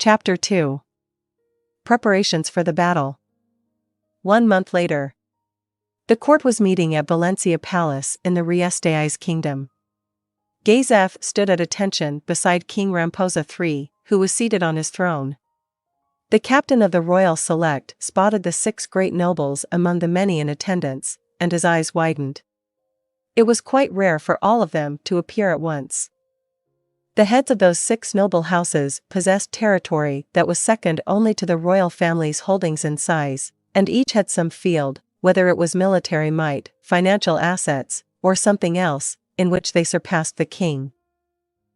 Chapter 2. Preparations for the battle. 1 month later. The court was meeting at Valencia Palace in the Ainz kingdom. Gazef stood at attention beside King Ramposa III, who was seated on his throne. The captain of the royal select spotted the 6 great nobles among the many in attendance, and his eyes widened. It was quite rare for all of them to appear at once. The heads of those 6 noble houses possessed territory that was second only to the royal family's holdings in size, and each had some field, whether it was military might, financial assets, or something else, in which they surpassed the king.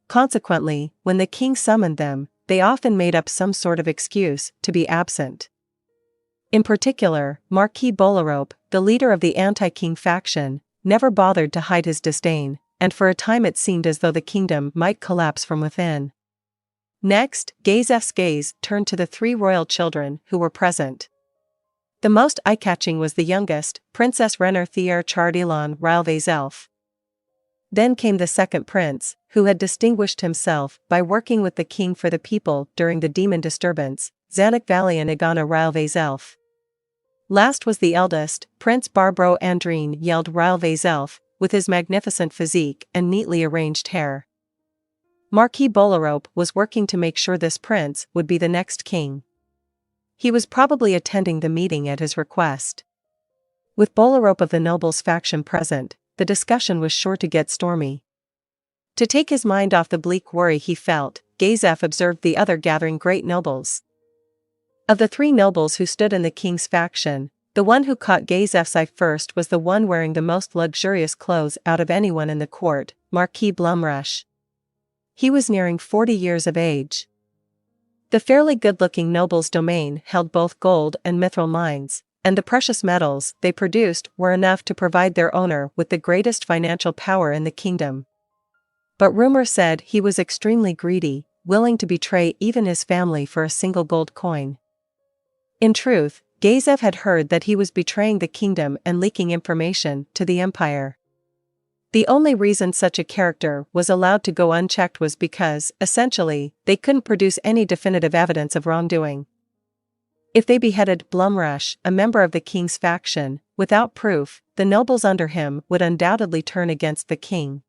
Consequently, when the king summoned them, they often made up some sort of excuse to be absent. In particular, Marquis Bolerope, the leader of the anti-king faction, never bothered to hide his disdain, and for a time it seemed as though the kingdom might collapse from within. Next, Gazef's gaze turned to the 3 royal children who were present. The most eye-catching was the youngest, Princess Renarthier Chardillon Ralvezelf. Then came the second prince, who had distinguished himself by working with the king for the people during the demon disturbance, Zanuck Valian Igana Ralvezelf. Last was the eldest, Prince Barbro Andrine Yeld Ralvezelf, with his magnificent physique and neatly arranged hair. Marquis Bolerope was working to make sure this prince would be the next king. He was probably attending the meeting at his request. With Bolerope of the nobles faction present, the discussion was sure to get stormy. To take his mind off the bleak worry he felt, Gazef observed the other gathering great nobles. Of the 3 nobles who stood in the king's faction, the one who caught Gazef's eye first was the one wearing the most luxurious clothes out of anyone in the court, Marquis Blumrush. He was nearing 40 years of age. The fairly good-looking noble's domain held both gold and mithril mines, and the precious metals they produced were enough to provide their owner with the greatest financial power in the kingdom. But rumor said he was extremely greedy, willing to betray even his family for a single gold coin. In truth, Gazef had heard that he was betraying the kingdom and leaking information to the empire. The only reason such a character was allowed to go unchecked was because, essentially, they couldn't produce any definitive evidence of wrongdoing. If they beheaded Blumrush, a member of the king's faction, without proof, the nobles under him would undoubtedly turn against the king.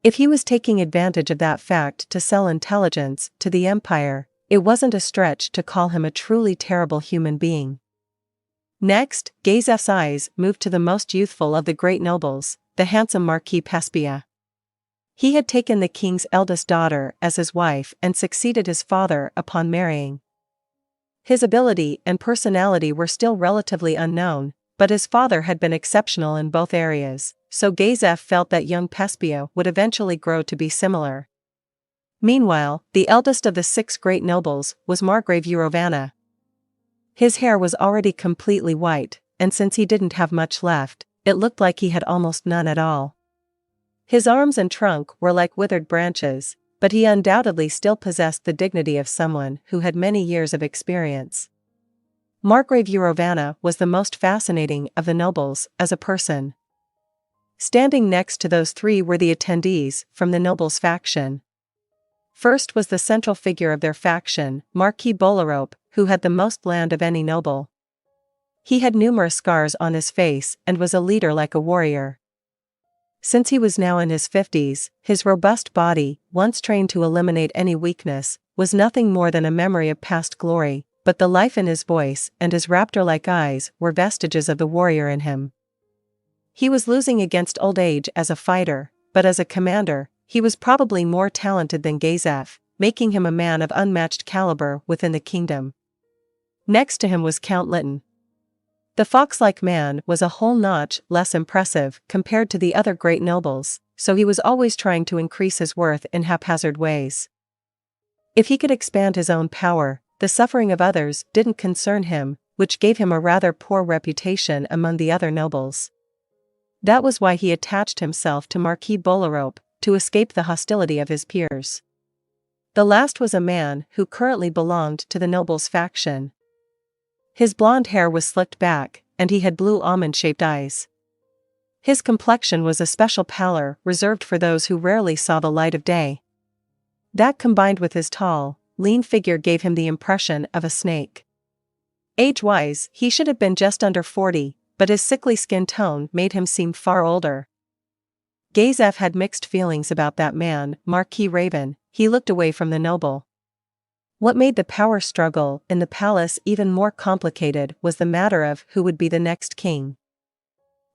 If he was taking advantage of that fact to sell intelligence to the empire, it wasn't a stretch to call him a truly terrible human being. Next, Gazef's eyes moved to the most youthful of the great nobles, the handsome Marquis Pespia. He had taken the king's eldest daughter as his wife and succeeded his father upon marrying. His ability and personality were still relatively unknown, but his father had been exceptional in both areas, so Gazef felt that young Pespia would eventually grow to be similar. Meanwhile, the eldest of the 6 great nobles was Margrave Urovana. His hair was already completely white, and since he didn't have much left, it looked like he had almost none at all. His arms and trunk were like withered branches, but he undoubtedly still possessed the dignity of someone who had many years of experience. Margrave Urovana was the most fascinating of the nobles as a person. Standing next to those 3 were the attendees from the nobles' faction. First was the central figure of their faction, Marquis Bolerope, who had the most land of any noble. He had numerous scars on his face and was a leader like a warrior. Since he was now in his 50s, his robust body, once trained to eliminate any weakness, was nothing more than a memory of past glory, but the life in his voice and his raptor-like eyes were vestiges of the warrior in him. He was losing against old age as a fighter, but as a commander, he was probably more talented than Gazef, making him a man of unmatched caliber within the kingdom. Next to him was Count Lytton. The fox-like man was a whole notch less impressive compared to the other great nobles, so he was always trying to increase his worth in haphazard ways. If he could expand his own power, the suffering of others didn't concern him, which gave him a rather poor reputation among the other nobles. That was why he attached himself to Marquis Bolerope, to escape the hostility of his peers. The last was a man who currently belonged to the nobles' faction. His blonde hair was slicked back, and he had blue almond-shaped eyes. His complexion was a special pallor reserved for those who rarely saw the light of day. That combined with his tall, lean figure gave him the impression of a snake. Age-wise, he should have been just under 40, but his sickly skin tone made him seem far older. Gazef had mixed feelings about that man, Marquis Raven. He looked away from the noble. What made the power struggle in the palace even more complicated was the matter of who would be the next king.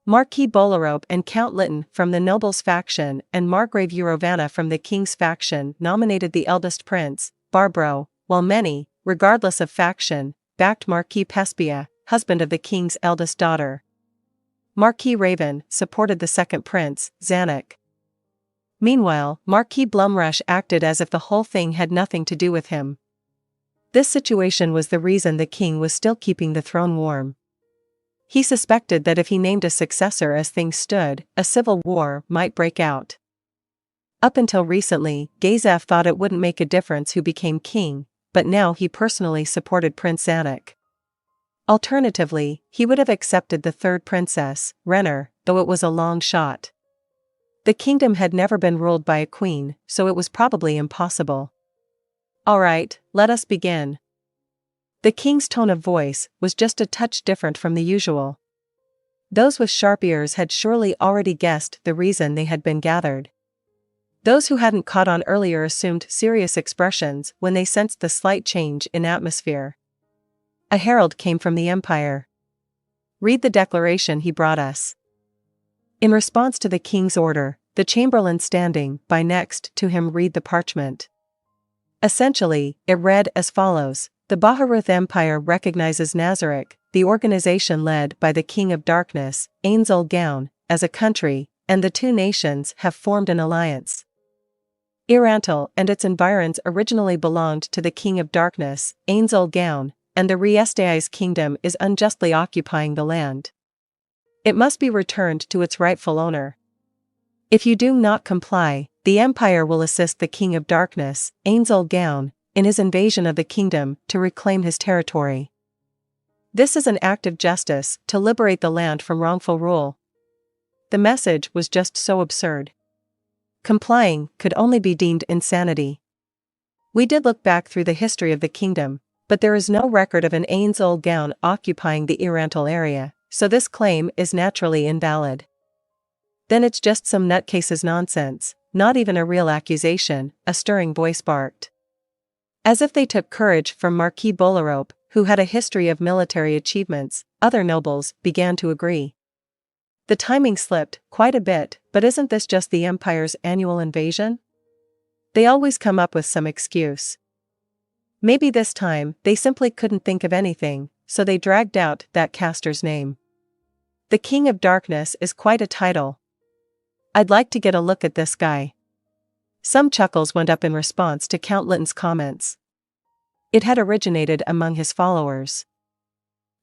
Marquis Bolarope and Count Lytton from the nobles' faction and Margrave Eurovana from the king's faction nominated the eldest prince, Barbaro, while many, regardless of faction, backed Marquis Pespia, husband of the king's eldest daughter. Marquis Raven supported the second prince, Zanuck. Meanwhile, Marquis Blumrush acted as if the whole thing had nothing to do with him. This situation was the reason the king was still keeping the throne warm. He suspected that if he named a successor as things stood, a civil war might break out. Up until recently, Gazef thought it wouldn't make a difference who became king, but now he personally supported Prince Zanuck. Alternatively, he would have accepted the third princess, Renner, though it was a long shot. The kingdom had never been ruled by a queen, so it was probably impossible. "All right, let us begin." The king's tone of voice was just a touch different from the usual. Those with sharp ears had surely already guessed the reason they had been gathered. Those who hadn't caught on earlier assumed serious expressions when they sensed the slight change in atmosphere. A herald came from the Empire. "Read the declaration he brought us." In response to the king's order, the chamberlain standing by next to him read the parchment. Essentially, it read as follows: The Baharuth Empire recognizes Nazarick, the organization led by the King of Darkness, Ainz Ooal Gown, as a country, and the two nations have formed an alliance. Irantal and its environs originally belonged to the King of Darkness, Ainz Ooal Gown, and the Riestai's kingdom is unjustly occupying the land. It must be returned to its rightful owner. If you do not comply, the Empire will assist the King of Darkness, Ainz Ooal Gown, in his invasion of the kingdom to reclaim his territory. This is an act of justice to liberate the land from wrongful rule. The message was just so absurd. Complying could only be deemed insanity. We did look back through the history of the kingdom, but there is no record of an Ainz Ooal Gown occupying the Irantal area, so this claim is naturally invalid. Then it's just some nutcase's nonsense, not even a real accusation, a stirring voice barked. As if they took courage from Marquis Bolarope, who had a history of military achievements, other nobles began to agree. The timing slipped quite a bit, but isn't this just the Empire's annual invasion? They always come up with some excuse. Maybe this time they simply couldn't think of anything, so they dragged out that caster's name. The King of Darkness is quite a title. I'd like to get a look at this guy. Some chuckles went up in response to Count Lytton's comments. It had originated among his followers.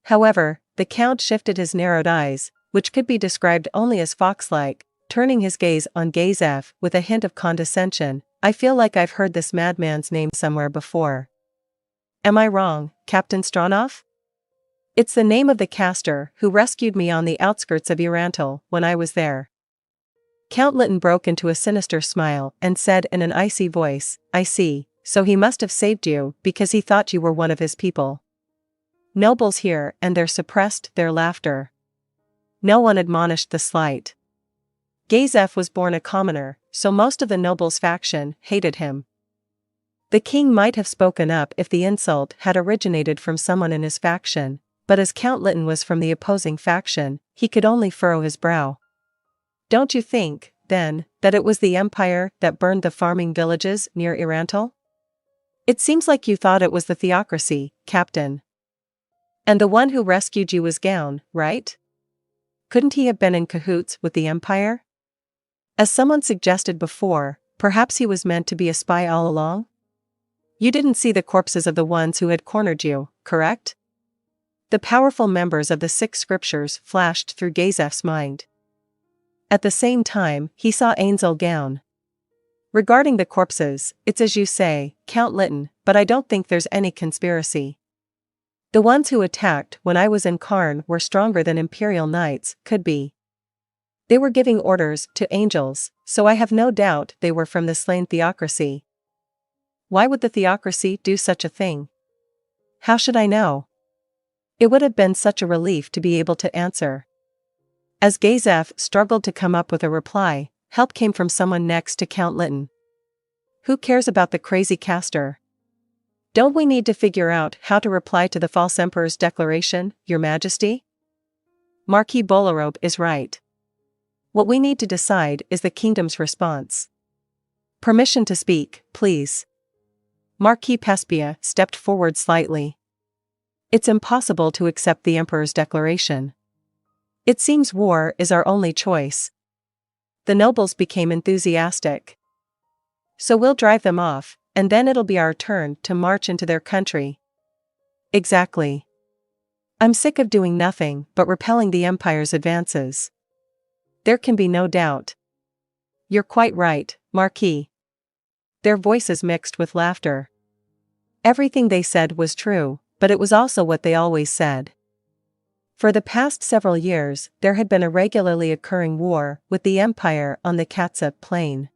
However, the Count shifted his narrowed eyes, which could be described only as fox-like, turning his gaze on Gazef with a hint of condescension. "I feel like I've heard this madman's name somewhere before. Am I wrong, Captain Stronov? It's the name of the caster who rescued me on the outskirts of Irantal when I was there." Count Lytton broke into a sinister smile and said in an icy voice, "I see, so he must have saved you because he thought you were one of his people." Nobles here and there suppressed their laughter. No one admonished the slight. Gazef was born a commoner, so most of the nobles' faction hated him. The king might have spoken up if the insult had originated from someone in his faction, but as Count Lytton was from the opposing faction, he could only furrow his brow. "Don't you think, then, that it was the Empire that burned the farming villages near Irantal? It seems like you thought it was the theocracy, Captain. And the one who rescued you was Gown, right? Couldn't he have been in cahoots with the Empire? As someone suggested before, perhaps he was meant to be a spy all along? You didn't see the corpses of the ones who had cornered you, correct?" The powerful members of the six scriptures flashed through Gazef's mind. At the same time, he saw Ainz Ooal Gown. "Regarding the corpses, it's as you say, Count Lytton, but I don't think there's any conspiracy. The ones who attacked when I was in Karn were stronger than Imperial Knights could be. They were giving orders to angels, so I have no doubt they were from the slain theocracy." Why would the theocracy do such a thing? How should I know? It would have been such a relief to be able to answer. As Gazef struggled to come up with a reply, help came from someone next to Count Lytton. Who cares about the crazy caster? Don't we need to figure out how to reply to the false emperor's declaration, Your Majesty? Marquis Bolarobe is right. What we need to decide is the kingdom's response. Permission to speak, please. Marquis Pespia stepped forward slightly. It's impossible to accept the emperor's declaration. It seems war is our only choice. The nobles became enthusiastic. So we'll drive them off, and then it'll be our turn to march into their country. Exactly. I'm sick of doing nothing but repelling the empire's advances. There can be no doubt. You're quite right, Marquis. Their voices mixed with laughter. Everything they said was true, but it was also what they always said. For the past several years, there had been a regularly occurring war with the empire on the Katsa plain.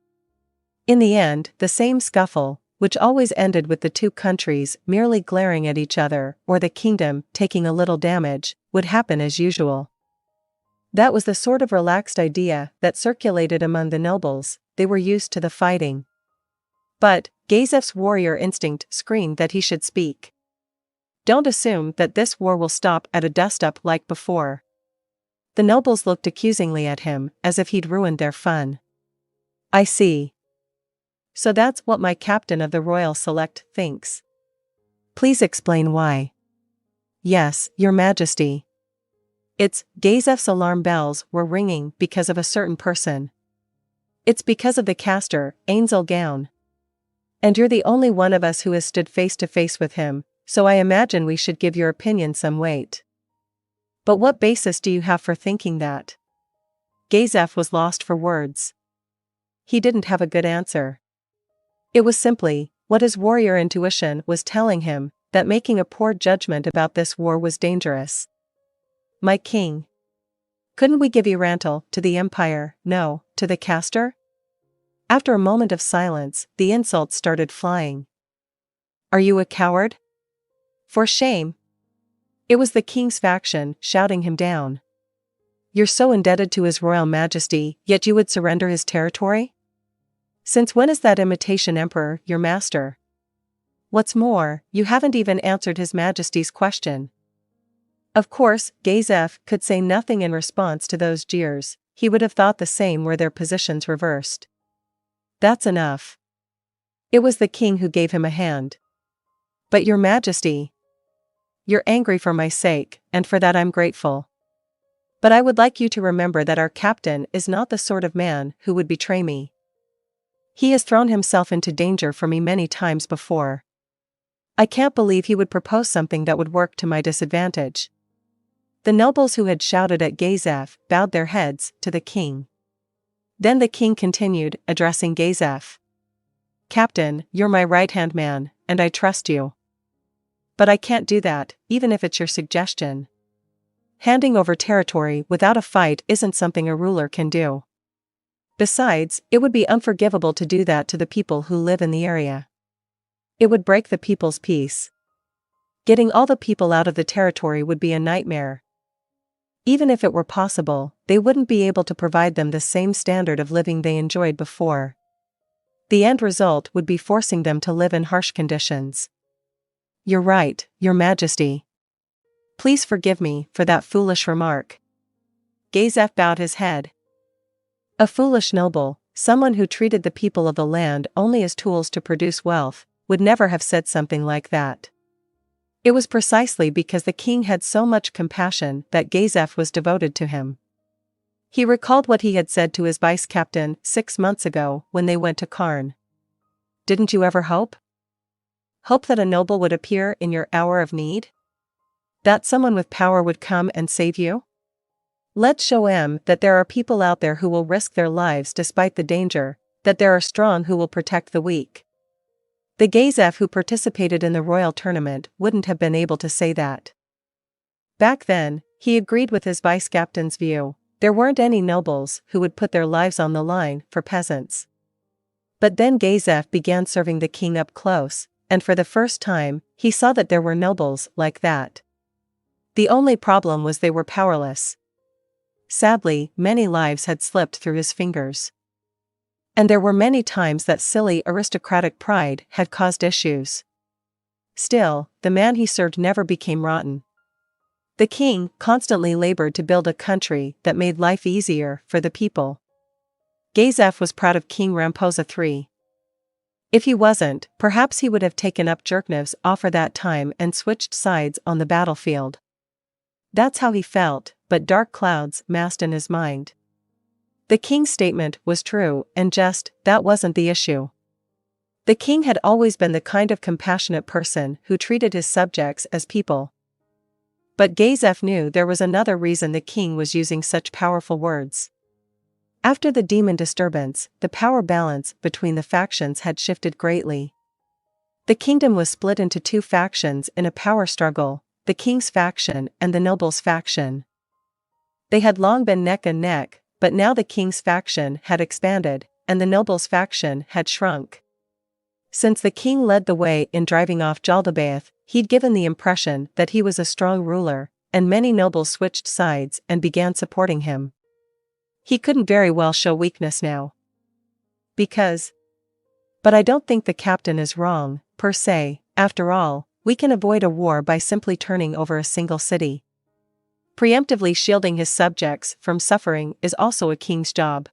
In the end, the same scuffle, which always ended with the two countries merely glaring at each other or the kingdom taking a little damage, would happen as usual. That was the sort of relaxed idea that circulated among the nobles. They were used to the fighting. But Gazef's warrior instinct screamed that he should speak. Don't assume that this war will stop at a dust-up like before. The nobles looked accusingly at him, as if he'd ruined their fun. I see. So that's what my captain of the Royal Select thinks. Please explain why. Yes, Your Majesty. Gazef's alarm bells were ringing because of a certain person. It's because of the caster, Ainz Ooal Gown. And you're the only one of us who has stood face to face with him, so I imagine we should give your opinion some weight. But what basis do you have for thinking that? Gazef was lost for words. He didn't have a good answer. It was simply what his warrior intuition was telling him, that making a poor judgment about this war was dangerous. My king. Couldn't we give Irantal to the empire, no, to the caster? After a moment of silence, the insults started flying. Are you a coward? For shame. It was the king's faction shouting him down. You're so indebted to His Royal Majesty, yet you would surrender his territory? Since when is that imitation emperor your master? What's more, you haven't even answered His Majesty's question. Of course, Gazef could say nothing in response to those jeers. He would have thought the same were their positions reversed. That's enough. It was the king who gave him a hand. But Your Majesty. You're angry for my sake, and for that I'm grateful. But I would like you to remember that our captain is not the sort of man who would betray me. He has thrown himself into danger for me many times before. I can't believe he would propose something that would work to my disadvantage. The nobles who had shouted at Gazef bowed their heads to the king. Then the king continued, addressing Gazef. Captain, you're my right-hand man, and I trust you. But I can't do that, even if it's your suggestion. Handing over territory without a fight isn't something a ruler can do. Besides, it would be unforgivable to do that to the people who live in the area. It would break the people's peace. Getting all the people out of the territory would be a nightmare. Even if it were possible, they wouldn't be able to provide them the same standard of living they enjoyed before. The end result would be forcing them to live in harsh conditions. You're right, Your Majesty. Please forgive me for that foolish remark. Gazef bowed his head. A foolish noble, someone who treated the people of the land only as tools to produce wealth, would never have said something like that. It was precisely because the king had so much compassion that Gazef was devoted to him. He recalled what he had said to his vice-captain 6 months ago when they went to Karn. Didn't you ever hope? Hope that a noble would appear in your hour of need? That someone with power would come and save you? Let's show him that there are people out there who will risk their lives despite the danger, that there are strong who will protect the weak. The Gazef who participated in the royal tournament wouldn't have been able to say that. Back then, he agreed with his vice-captain's view. There weren't any nobles who would put their lives on the line for peasants. But then Gazef began serving the king up close, and for the first time, he saw that there were nobles like that. The only problem was they were powerless. Sadly, many lives had slipped through his fingers. And there were many times that silly aristocratic pride had caused issues. Still, the man he served never became rotten. The king constantly labored to build a country that made life easier for the people. Gazef was proud of King Ramposa III. If he wasn't, perhaps he would have taken up Jerknev's offer that time and switched sides on the battlefield. That's how he felt, but dark clouds massed in his mind. The king's statement was true, and just that wasn't the issue. The king had always been the kind of compassionate person who treated his subjects as people. But Gazef knew there was another reason the king was using such powerful words. After the demon disturbance, the power balance between the factions had shifted greatly. The kingdom was split into two factions in a power struggle, the king's faction and the nobles' faction. They had long been neck and neck, but now the king's faction had expanded, and the nobles' faction had shrunk. Since the king led the way in driving off Jaldabaoth, he'd given the impression that he was a strong ruler, and many nobles switched sides and began supporting him. He couldn't very well show weakness now. But I don't think the captain is wrong, per se. After all, we can avoid a war by simply turning over a single city. Preemptively shielding his subjects from suffering is also a king's job.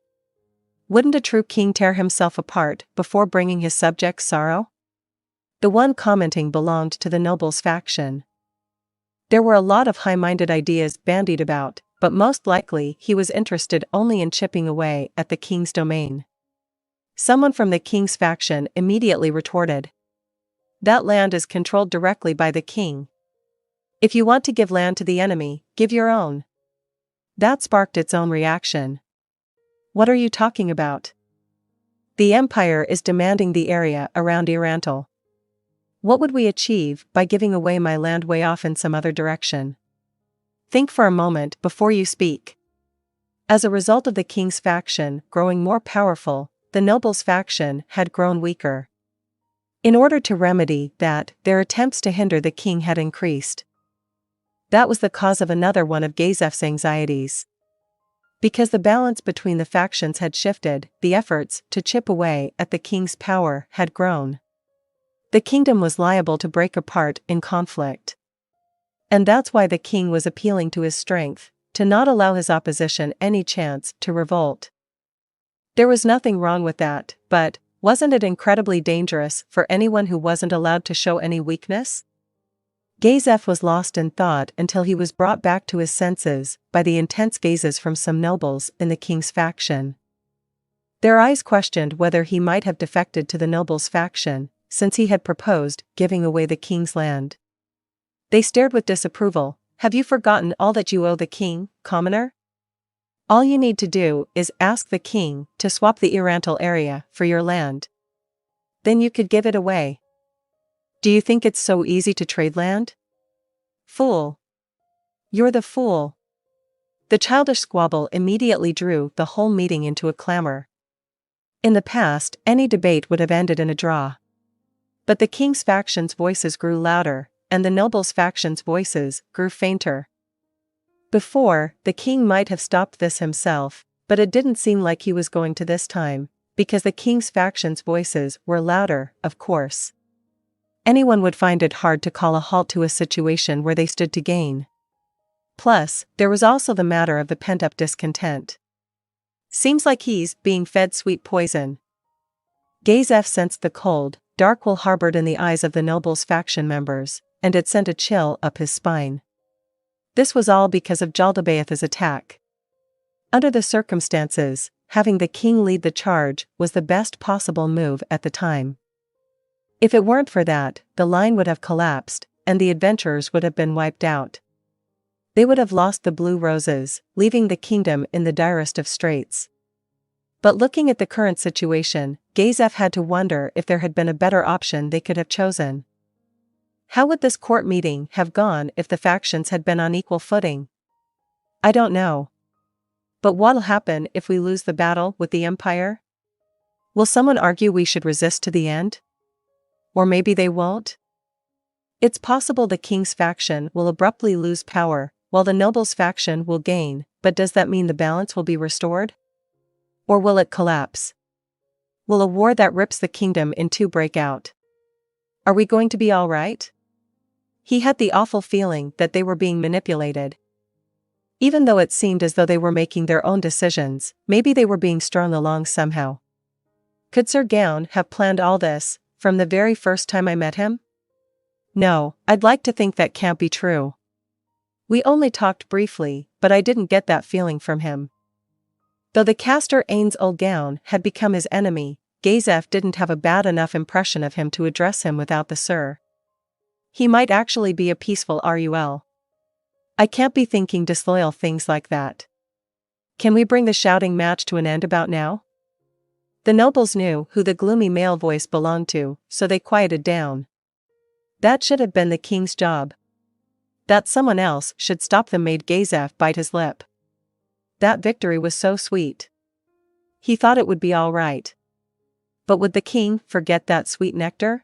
Wouldn't a true king tear himself apart before bringing his subjects sorrow? The one commenting belonged to the nobles' faction. There were a lot of high-minded ideas bandied about, but most likely he was interested only in chipping away at the king's domain. Someone from the king's faction immediately retorted, "That land is controlled directly by the king. If you want to give land to the enemy, give your own." That sparked its own reaction. "What are you talking about? The Empire is demanding the area around Irantal. What would we achieve by giving away my land way off in some other direction? Think for a moment before you speak." As a result of the king's faction growing more powerful, the nobles' faction had grown weaker. In order to remedy that, their attempts to hinder the king had increased. That was the cause of another one of Gazef's anxieties. Because the balance between the factions had shifted, the efforts to chip away at the king's power had grown. The kingdom was liable to break apart in conflict. And that's why the king was appealing to his strength, to not allow his opposition any chance to revolt. There was nothing wrong with that, but wasn't it incredibly dangerous for anyone who wasn't allowed to show any weakness? Gazef was lost in thought until he was brought back to his senses by the intense gazes from some nobles in the king's faction. Their eyes questioned whether he might have defected to the nobles' faction, since he had proposed giving away the king's land. They stared with disapproval. "Have you forgotten all that you owe the king, commoner? All you need to do is ask the king to swap the Irantal area for your land. Then you could give it away. Do you think it's so easy to trade land? Fool. You're the fool." The childish squabble immediately drew the whole meeting into a clamor. In the past, any debate would have ended in a draw. But the king's faction's voices grew louder, and the nobles' faction's voices grew fainter. Before, the king might have stopped this himself, but it didn't seem like he was going to this time, because the king's faction's voices were louder, of course. Anyone would find it hard to call a halt to a situation where they stood to gain. Plus, there was also the matter of the pent-up discontent. "Seems like he's being fed sweet poison." Gazef sensed the cold, dark will harbored in the eyes of the nobles' faction members, and it sent a chill up his spine. This was all because of Jaldabaoth's attack. Under the circumstances, having the king lead the charge was the best possible move at the time. If it weren't for that, the line would have collapsed, and the adventurers would have been wiped out. They would have lost the blue roses, leaving the kingdom in the direst of straits. But looking at the current situation, Gazef had to wonder if there had been a better option they could have chosen. How would this court meeting have gone if the factions had been on equal footing? I don't know. But what'll happen if we lose the battle with the Empire? Will someone argue we should resist to the end? Or maybe they won't? It's possible the king's faction will abruptly lose power, while the nobles' faction will gain, but does that mean the balance will be restored? Or will it collapse? Will a war that rips the kingdom in two break out? Are we going to be all right? He had the awful feeling that they were being manipulated. Even though it seemed as though they were making their own decisions, maybe they were being strung along somehow. Could Sir Gown have planned all this, from the very first time I met him? No, I'd like to think that can't be true. We only talked briefly, but I didn't get that feeling from him. Though the caster Ainz Ooal Gown had become his enemy, Gazef didn't have a bad enough impression of him to address him without the sir. He might actually be a peaceful RUL. I can't be thinking disloyal things like that. Can we bring the shouting match to an end about now? The nobles knew who the gloomy male voice belonged to, so they quieted down. That should have been the king's job. That someone else should stop them made Gazef bite his lip. That victory was so sweet. He thought it would be all right. But would the king forget that sweet nectar?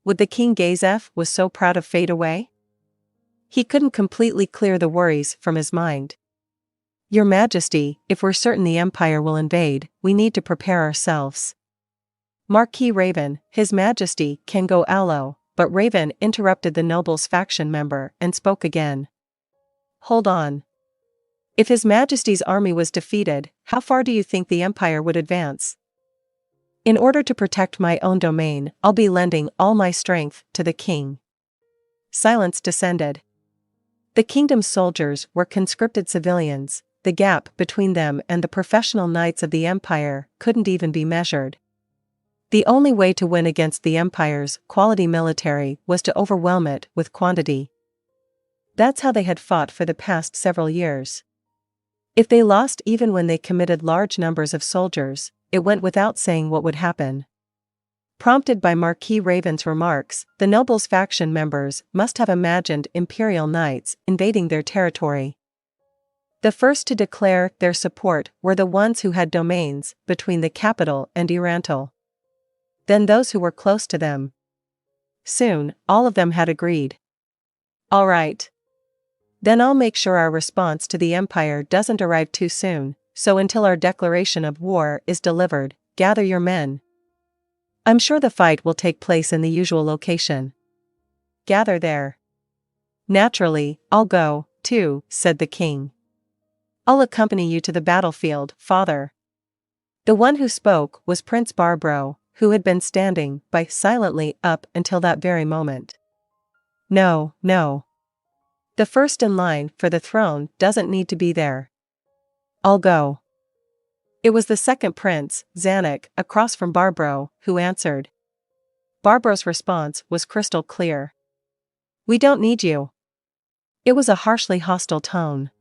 Would the king Gazef was so proud of fade away? He couldn't completely clear the worries from his mind. Your Majesty, if we're certain the Empire will invade, we need to prepare ourselves. Marquis Raven, His Majesty can go aloe, but Raven interrupted the noble's faction member and spoke again. Hold on. If His Majesty's army was defeated, how far do you think the Empire would advance? In order to protect my own domain, I'll be lending all my strength to the king. Silence descended. The kingdom's soldiers were conscripted civilians. The gap between them and the professional knights of the Empire couldn't even be measured. The only way to win against the Empire's quality military was to overwhelm it with quantity. That's how they had fought for the past several years. If they lost even when they committed large numbers of soldiers, it went without saying what would happen. Prompted by Marquis Raven's remarks, the nobles' faction members must have imagined Imperial knights invading their territory. The first to declare their support were the ones who had domains between the capital and Irantal. Then those who were close to them. Soon, all of them had agreed. All right. Then I'll make sure our response to the Empire doesn't arrive too soon, so until our declaration of war is delivered, gather your men. I'm sure the fight will take place in the usual location. Gather there. Naturally, I'll go, too, said the king. I'll accompany you to the battlefield, father. The one who spoke was Prince Barbro, who had been standing by silently up until that very moment. No, no. The first in line for the throne doesn't need to be there. I'll go. It was the second prince, Zanuck, across from Barbro, who answered. Barbro's response was crystal clear. We don't need you. It was a harshly hostile tone.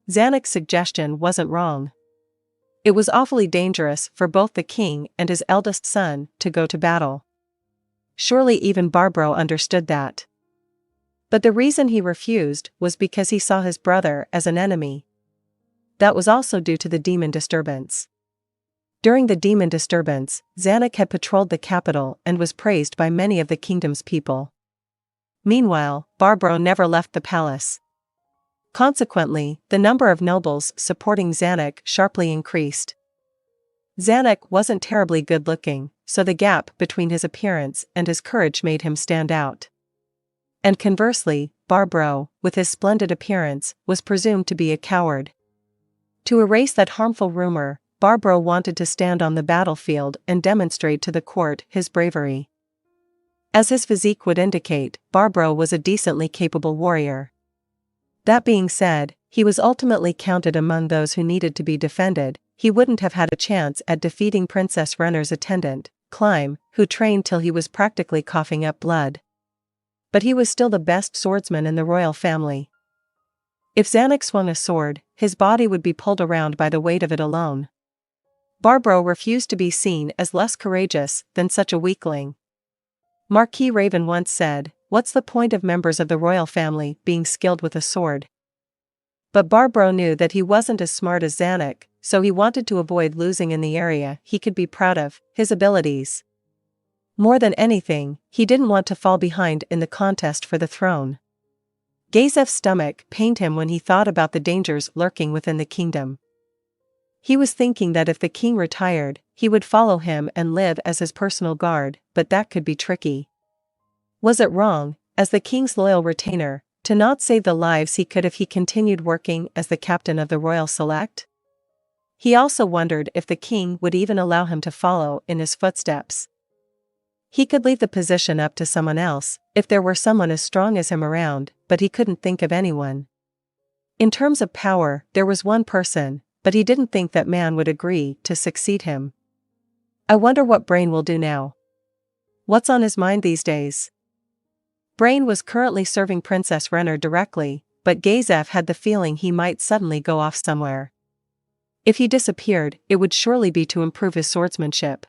Zanuck's suggestion wasn't wrong. It was awfully dangerous for both the king and his eldest son to go to battle. Surely even Barbro understood that. But the reason he refused was because he saw his brother as an enemy. That was also due to the demon disturbance. During the demon disturbance, Zanuck had patrolled the capital and was praised by many of the kingdom's people. Meanwhile, Barbro never left the palace. Consequently, the number of nobles supporting Zanuck sharply increased. Zanuck wasn't terribly good-looking, so the gap between his appearance and his courage made him stand out. And conversely, Barbro, with his splendid appearance, was presumed to be a coward. To erase that harmful rumor, Barbro wanted to stand on the battlefield and demonstrate to the court his bravery. As his physique would indicate, Barbro was a decently capable warrior. That being said, he was ultimately counted among those who needed to be defended. He wouldn't have had a chance at defeating Princess Renner's attendant, Clyme, who trained till he was practically coughing up blood. But he was still the best swordsman in the royal family. If Zanuck swung a sword, his body would be pulled around by the weight of it alone. Barbro refused to be seen as less courageous than such a weakling. Marquis Raven once said, "What's the point of members of the royal family being skilled with a sword?" But Barbro knew that he wasn't as smart as Zanuck, so he wanted to avoid losing in the area he could be proud of, his abilities. More than anything, he didn't want to fall behind in the contest for the throne. Gazef's stomach pained him when he thought about the dangers lurking within the kingdom. He was thinking that if the king retired, he would follow him and live as his personal guard, but that could be tricky. Was it wrong, as the king's loyal retainer, to not save the lives he could if he continued working as the captain of the Royal Select? He also wondered if the king would even allow him to follow in his footsteps. He could leave the position up to someone else, if there were someone as strong as him around, but he couldn't think of anyone. In terms of power, there was one person, but he didn't think that man would agree to succeed him. I wonder what Brain will do now. What's on his mind these days? Brain was currently serving Princess Renner directly, but Gazef had the feeling he might suddenly go off somewhere. If he disappeared, it would surely be to improve his swordsmanship.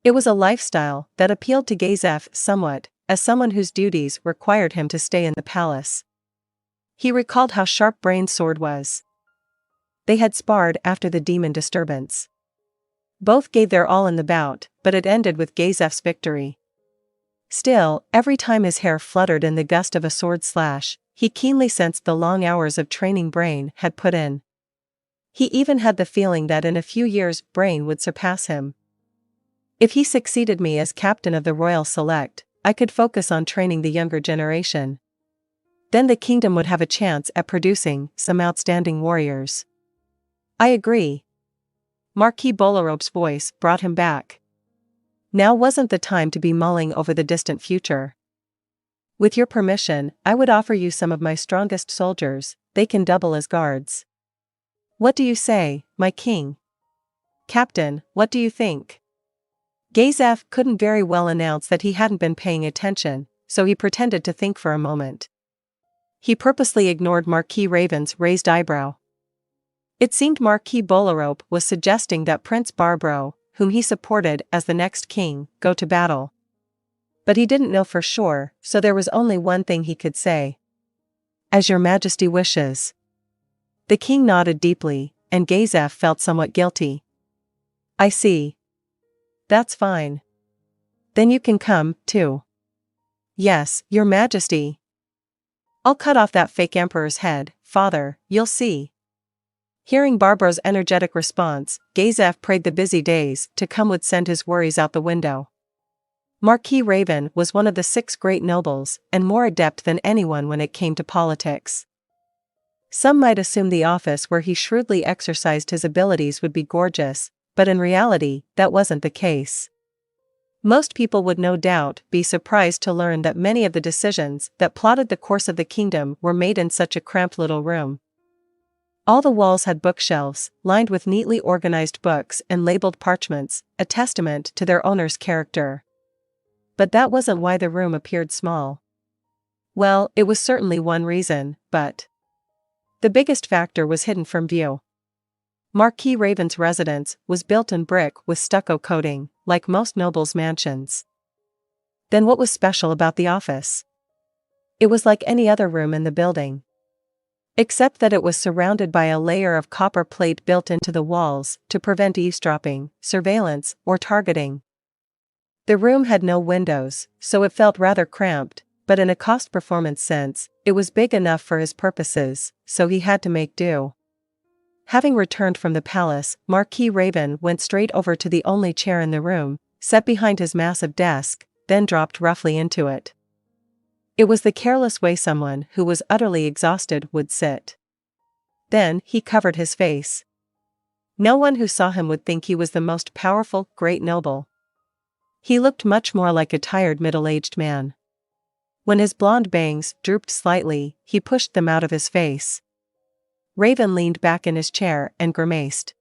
It was a lifestyle that appealed to Gazef somewhat, as someone whose duties required him to stay in the palace. He recalled how sharp Brain's sword was. They had sparred after the demon disturbance. Both gave their all in the bout, but it ended with Gazef's victory. Still, every time his hair fluttered in the gust of a sword slash, he keenly sensed the long hours of training Brain had put in. He even had the feeling that in a few years Brain would surpass him. If he succeeded me as captain of the Royal Select, I could focus on training the younger generation. Then the kingdom would have a chance at producing some outstanding warriors. I agree. Marquis Bolarobe's voice brought him back. Now wasn't the time to be mulling over the distant future. With your permission, I would offer you some of my strongest soldiers, they can double as guards. What do you say, my king? Captain, what do you think? Gazef couldn't very well announce that he hadn't been paying attention, so he pretended to think for a moment. He purposely ignored Marquis Raven's raised eyebrow. It seemed Marquis Bolarobe was suggesting that Prince Barbro, whom he supported as the next king, go to battle. But he didn't know for sure, so there was only one thing he could say. As your majesty wishes. The king nodded deeply, and Gazef felt somewhat guilty. I see. That's fine. Then you can come, too. Yes, your majesty. I'll cut off that fake emperor's head, father, you'll see. Hearing Barbro's energetic response, Gazef prayed the busy days to come would send his worries out the window. Marquis Raven was one of the 6 great nobles, and more adept than anyone when it came to politics. Some might assume the office where he shrewdly exercised his abilities would be gorgeous, but in reality, that wasn't the case. Most people would no doubt be surprised to learn that many of the decisions that plotted the course of the kingdom were made in such a cramped little room. All the walls had bookshelves, lined with neatly organized books and labeled parchments, a testament to their owner's character. But that wasn't why the room appeared small. Well, it was certainly one reason, but the biggest factor was hidden from view. Marquis Raven's residence was built in brick with stucco coating, like most nobles' mansions. Then what was special about the office? It was like any other room in the building. Except that it was surrounded by a layer of copper plate built into the walls to prevent eavesdropping, surveillance, or targeting. The room had no windows, so it felt rather cramped, but in a cost-performance sense, it was big enough for his purposes, so he had to make do. Having returned from the palace, Marquis Raven went straight over to the only chair in the room, sat behind his massive desk, then dropped roughly into it. It was the careless way someone who was utterly exhausted would sit. Then, he covered his face. No one who saw him would think he was the most powerful, great noble. He looked much more like a tired middle-aged man. When his blonde bangs drooped slightly, he pushed them out of his face. Raven leaned back in his chair and grimaced.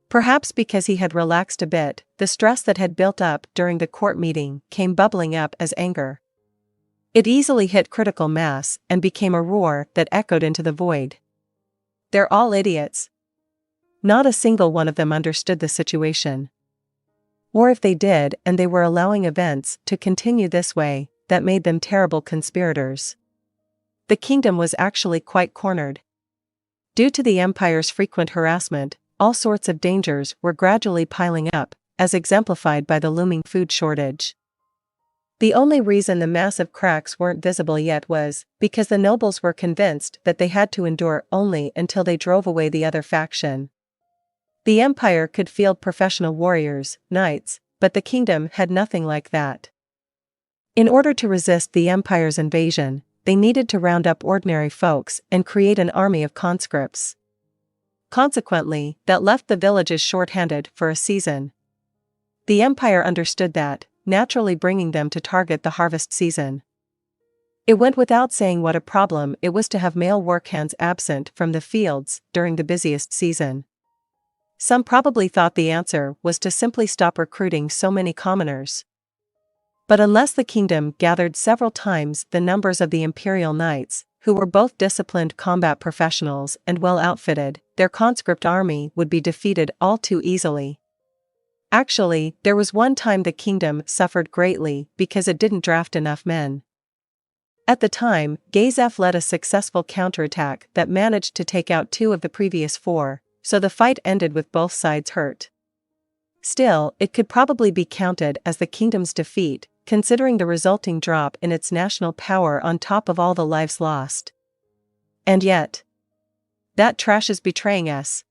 Perhaps because he had relaxed a bit, the stress that had built up during the court meeting came bubbling up as anger. It easily hit critical mass and became a roar that echoed into the void. They're all idiots. Not a single one of them understood the situation. Or if they did and they were allowing events to continue this way, that made them terrible conspirators. The kingdom was actually quite cornered. Due to the empire's frequent harassment, all sorts of dangers were gradually piling up, as exemplified by the looming food shortage. The only reason the massive cracks weren't visible yet was because the nobles were convinced that they had to endure only until they drove away the other faction. The empire could field professional warriors, knights, but the kingdom had nothing like that. In order to resist the empire's invasion, they needed to round up ordinary folks and create an army of conscripts. Consequently, that left the villages short-handed for a season. The empire understood that, naturally bringing them to target the harvest season. It went without saying what a problem it was to have male workhands absent from the fields during the busiest season. Some probably thought the answer was to simply stop recruiting so many commoners. But unless the kingdom gathered several times the numbers of the imperial knights, who were both disciplined combat professionals and well outfitted, their conscript army would be defeated all too easily. Actually, there was one time the kingdom suffered greatly because it didn't draft enough men. At the time, Gazaf led a successful counterattack that managed to take out 2 of the previous 4, so the fight ended with both sides hurt. Still, it could probably be counted as the kingdom's defeat, considering the resulting drop in its national power on top of all the lives lost. And yet, that trash is betraying us.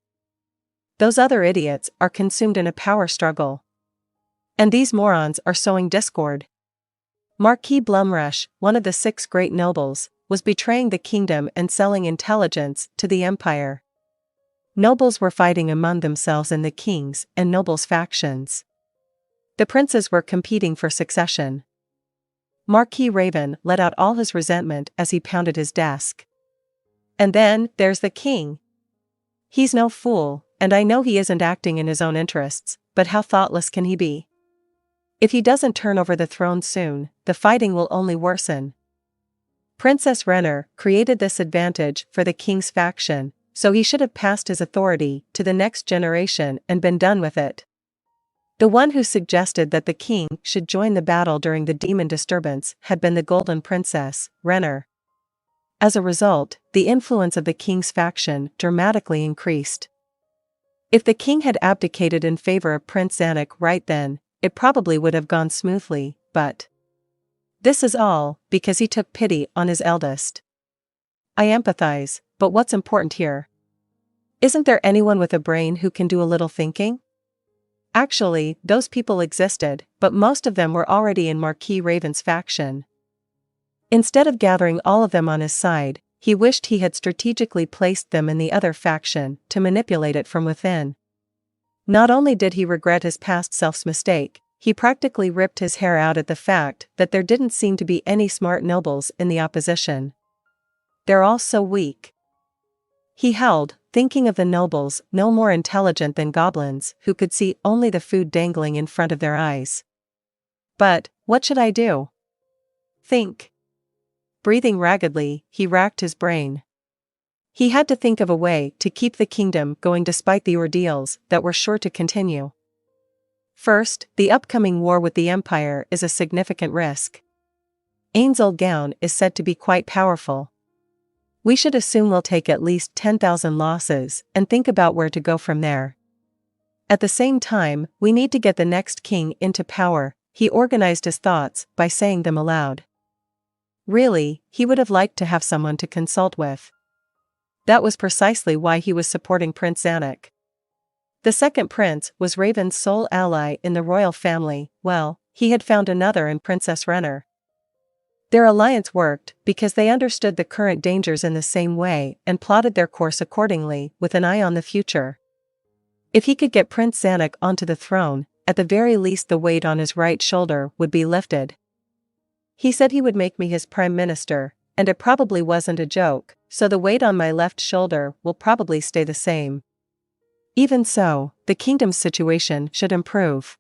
Those other idiots are consumed in a power struggle. And these morons are sowing discord. Marquis Blumrush, one of the 6 great nobles, was betraying the kingdom and selling intelligence to the empire. Nobles were fighting among themselves in the king's and nobles' factions. The princes were competing for succession. Marquis Raven let out all his resentment as he pounded his desk. And then, there's the king. He's no fool, and I know he isn't acting in his own interests, but how thoughtless can he be? If he doesn't turn over the throne soon, the fighting will only worsen. Princess Renner created this advantage for the king's faction, so he should have passed his authority to the next generation and been done with it. The one who suggested that the king should join the battle during the demon disturbance had been the Golden Princess, Renner. As a result, the influence of the king's faction dramatically increased. If the king had abdicated in favor of Prince Zanuck right then, it probably would have gone smoothly, but this is all because he took pity on his eldest. I empathize, but what's important here? Isn't there anyone with a brain who can do a little thinking? Actually, those people existed, but most of them were already in Marquis Raven's faction. Instead of gathering all of them on his side, he wished he had strategically placed them in the other faction to manipulate it from within. Not only did he regret his past self's mistake, he practically ripped his hair out at the fact that there didn't seem to be any smart nobles in the opposition. They're all so weak. He held, thinking of the nobles no more intelligent than goblins who could see only the food dangling in front of their eyes. But, what should I do? Think. Breathing raggedly, he racked his brain. He had to think of a way to keep the kingdom going despite the ordeals that were sure to continue. First, the upcoming war with the empire is a significant risk. Ainz Ooal Gown is said to be quite powerful. We should assume we'll take at least 10,000 losses and think about where to go from there. At the same time, we need to get the next king into power. He organized his thoughts by saying them aloud. Really, he would have liked to have someone to consult with. That was precisely why he was supporting Prince Zanuck. The second prince was Raven's sole ally in the royal family. Well, he had found another in Princess Renner. Their alliance worked because they understood the current dangers in the same way and plotted their course accordingly with an eye on the future. If he could get Prince Zanuck onto the throne, at the very least the weight on his right shoulder would be lifted. He said he would make me his prime minister, and it probably wasn't a joke, so the weight on my left shoulder will probably stay the same. Even so, the kingdom's situation should improve.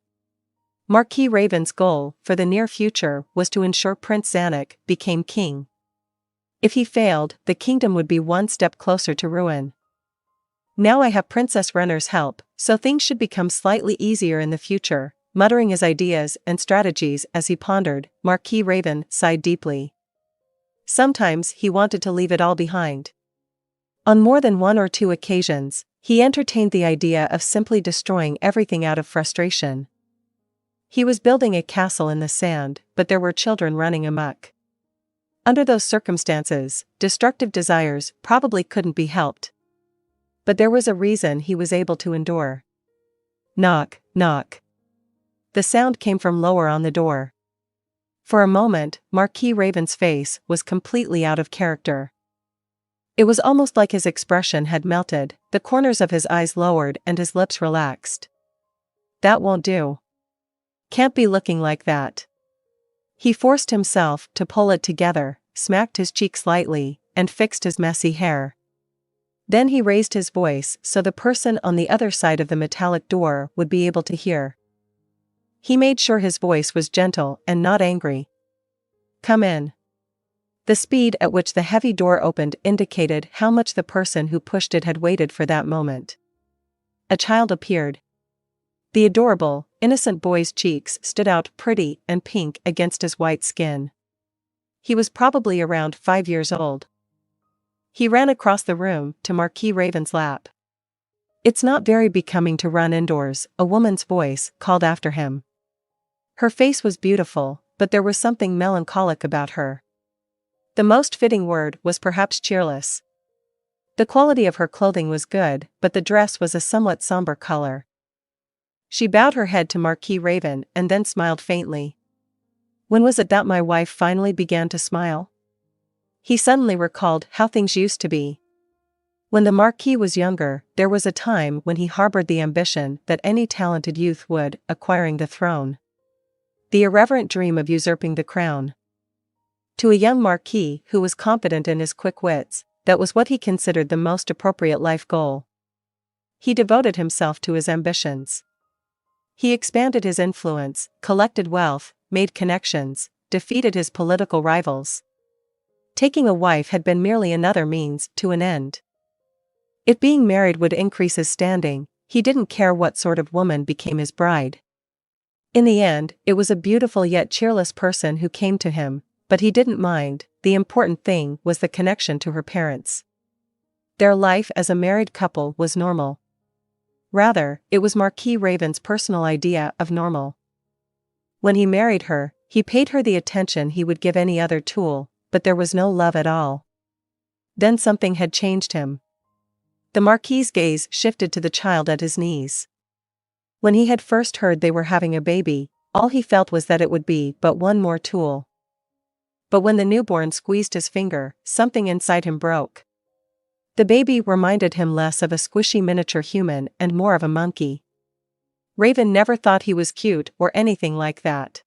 Marquis Raven's goal for the near future was to ensure Prince Zanuck became king. If he failed, the kingdom would be one step closer to ruin. Now I have Princess Renner's help, so things should become slightly easier in the future. Muttering his ideas and strategies as he pondered, Marquis Raven sighed deeply. Sometimes he wanted to leave it all behind. On more than one or two occasions, he entertained the idea of simply destroying everything out of frustration. He was building a castle in the sand, but there were children running amok. Under those circumstances, destructive desires probably couldn't be helped. But there was a reason he was able to endure. Knock, knock. The sound came from lower on the door. For a moment, Marquis Raven's face was completely out of character. It was almost like his expression had melted, the corners of his eyes lowered and his lips relaxed. That won't do. Can't be looking like that. He forced himself to pull it together, smacked his cheek slightly, and fixed his messy hair. Then he raised his voice so the person on the other side of the metallic door would be able to hear. He made sure his voice was gentle and not angry. Come in. The speed at which the heavy door opened indicated how much the person who pushed it had waited for that moment. A child appeared. The adorable, innocent boy's cheeks stood out pretty and pink against his white skin. He was probably around 5 years old. He ran across the room to Marquis Raven's lap. It's not very becoming to run indoors, a woman's voice called after him. Her face was beautiful, but there was something melancholic about her. The most fitting word was perhaps cheerless. The quality of her clothing was good, but the dress was a somewhat somber color. She bowed her head to Marquis Raven and then smiled faintly. When was it that my wife finally began to smile? He suddenly recalled how things used to be. When the Marquis was younger, there was a time when he harbored the ambition that any talented youth would, acquiring the throne. The irreverent dream of usurping the crown. To a young Marquis who was confident in his quick wits, that was what he considered the most appropriate life goal. He devoted himself to his ambitions. He expanded his influence, collected wealth, made connections, defeated his political rivals. Taking a wife had been merely another means to an end. If being married would increase his standing, he didn't care what sort of woman became his bride. In the end, it was a beautiful yet cheerless person who came to him, but he didn't mind. The important thing was the connection to her parents. Their life as a married couple was normal. Rather, it was Marquis Raven's personal idea of normal. When he married her, he paid her the attention he would give any other tool, but there was no love at all. Then something had changed him. The Marquis's gaze shifted to the child at his knees. When he had first heard they were having a baby, all he felt was that it would be but one more tool. But when the newborn squeezed his finger, something inside him broke. The baby reminded him less of a squishy miniature human and more of a monkey. Raven never thought he was cute or anything like that.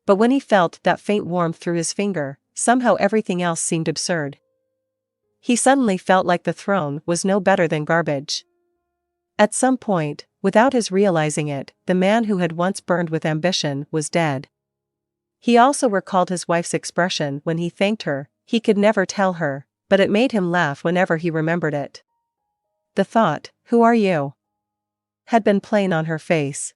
But when he felt that faint warmth through his finger, somehow everything else seemed absurd. He suddenly felt like the throne was no better than garbage. At some point, without his realizing it, the man who had once burned with ambition was dead. He also recalled his wife's expression when he thanked her. He could never tell her, but it made him laugh whenever he remembered it. The thought, "Who are you?" had been plain on her face.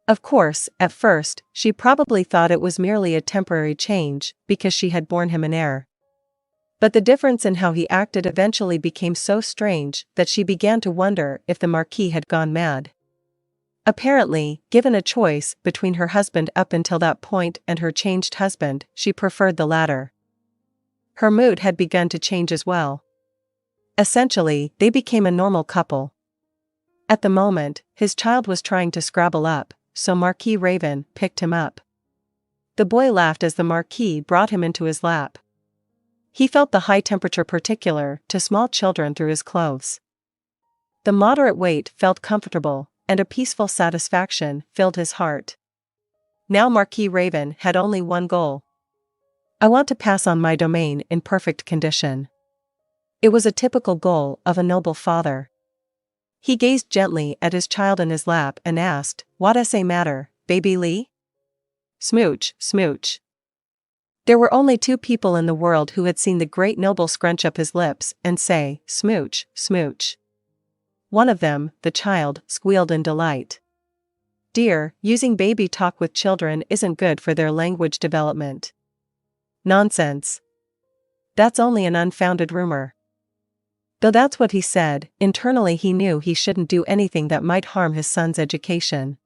Of course, at first, she probably thought it was merely a temporary change, because she had borne him an heir. But the difference in how he acted eventually became so strange that she began to wonder if the Marquis had gone mad. Apparently, given a choice between her husband up until that point and her changed husband, she preferred the latter. Her mood had begun to change as well. Essentially, they became a normal couple. At the moment, his child was trying to scrabble up, so Marquis Raven picked him up. The boy laughed as the Marquis brought him into his lap. He felt the high temperature particular to small children through his clothes. The moderate weight felt comfortable, and a peaceful satisfaction filled his heart. Now Marquis Raven had only one goal. I want to pass on my domain in perfect condition. It was a typical goal of a noble father. He gazed gently at his child in his lap and asked, "What essay matter, baby Lee?" Smooch, smooch. There were only two people in the world who had seen the great noble scrunch up his lips and say, "Smooch, smooch." One of them, the child, squealed in delight. "Dear, using baby talk with children isn't good for their language development." Nonsense. That's only an unfounded rumor. Though that's what he said, internally he knew he shouldn't do anything that might harm his son's education.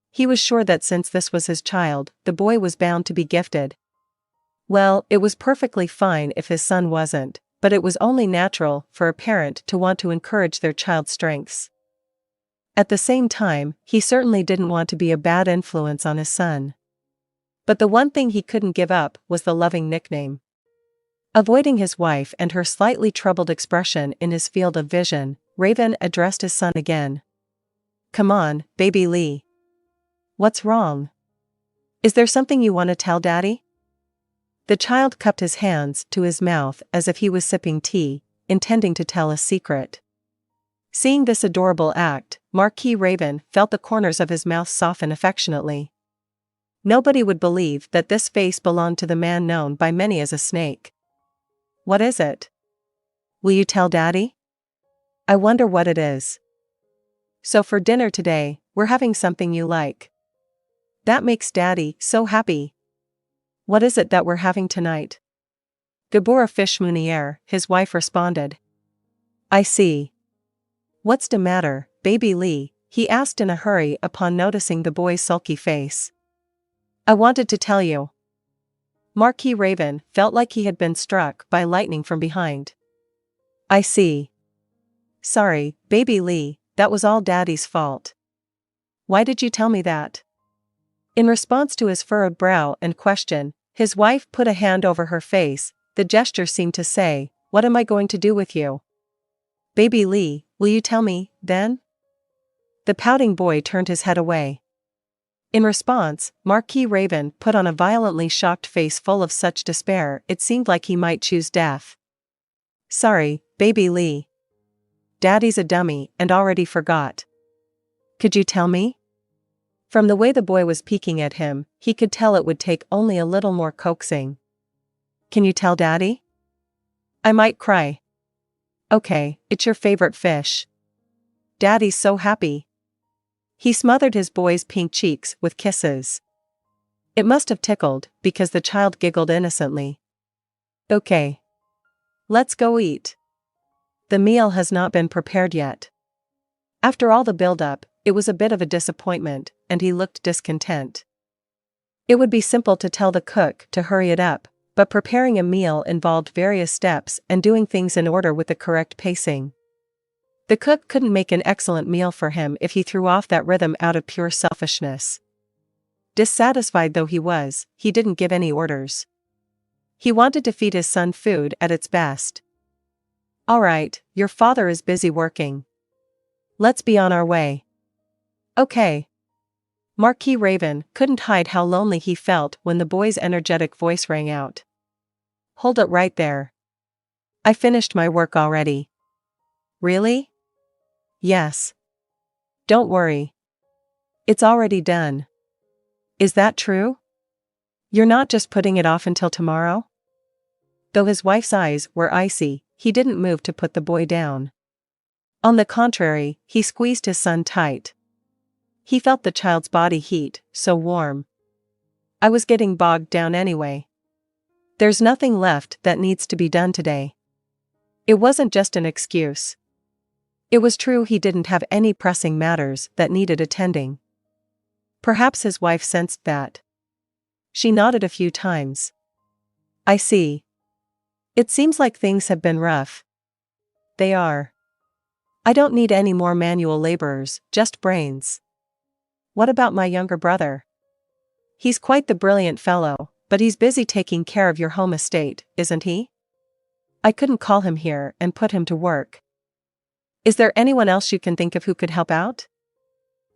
He was sure that since this was his child, the boy was bound to be gifted. Well, it was perfectly fine if his son wasn't, but it was only natural for a parent to want to encourage their child's strengths. At the same time, he certainly didn't want to be a bad influence on his son. But the one thing he couldn't give up was the loving nickname. Avoiding his wife and her slightly troubled expression in his field of vision, Raven addressed his son again. "Come on, baby Lee. What's wrong? Is there something you want to tell Daddy?" The child cupped his hands to his mouth as if he was sipping tea, intending to tell a secret. Seeing this adorable act, Marquis Raven felt the corners of his mouth soften affectionately. Nobody would believe that this face belonged to the man known by many as a snake. "What is it? Will you tell Daddy? I wonder what it is." "So for dinner today, we're having something you like. That makes Daddy so happy." "What is it that we're having tonight?" "Gabora fish meuniere," his wife responded. "I see. What's the matter, baby Lee?" he asked in a hurry upon noticing the boy's sulky face. "I wanted to tell you." Marquis Raven felt like he had been struck by lightning from behind. "I see. Sorry, baby Lee, that was all Daddy's fault." "Why did you tell me that?" In response to his furrowed brow and question, his wife put a hand over her face. The gesture seemed to say, "What am I going to do with you? Baby Lee, will you tell me, then?" The pouting boy turned his head away. In response, Marquis Raven put on a violently shocked face full of such despair it seemed like he might choose death. "Sorry, baby Lee. Daddy's a dummy and already forgot." "Could you tell me?" From the way the boy was peeking at him, he could tell it would take only a little more coaxing. "Can you tell Daddy?" "I might cry." "Okay, it's your favorite fish. Daddy's so happy." He smothered his boy's pink cheeks with kisses. It must have tickled, because the child giggled innocently. "Okay. Let's go eat. The meal has not been prepared yet." After all the build-up, it was a bit of a disappointment, and he looked discontent. It would be simple to tell the cook to hurry it up, but preparing a meal involved various steps and doing things in order with the correct pacing. The cook couldn't make an excellent meal for him if he threw off that rhythm out of pure selfishness. Dissatisfied though he was, he didn't give any orders. He wanted to feed his son food at its best. "All right, your father is busy working. Let's be on our way." "Okay." Marquis Raven couldn't hide how lonely he felt when the boy's energetic voice rang out. "Hold it right there. I finished my work already." "Really?" "Yes. Don't worry. It's already done." "Is that true? You're not just putting it off until tomorrow?" Though his wife's eyes were icy, he didn't move to put the boy down. On the contrary, he squeezed his son tight. He felt the child's body heat, so warm. "I was getting bogged down anyway. There's nothing left that needs to be done today." It wasn't just an excuse. It was true he didn't have any pressing matters that needed attending. Perhaps his wife sensed that. She nodded a few times. "I see. It seems like things have been rough." "They are. I don't need any more manual laborers, just brains." "What about my younger brother?" "He's quite the brilliant fellow, but he's busy taking care of your home estate, isn't he? I couldn't call him here and put him to work." "Is there anyone else you can think of who could help out?"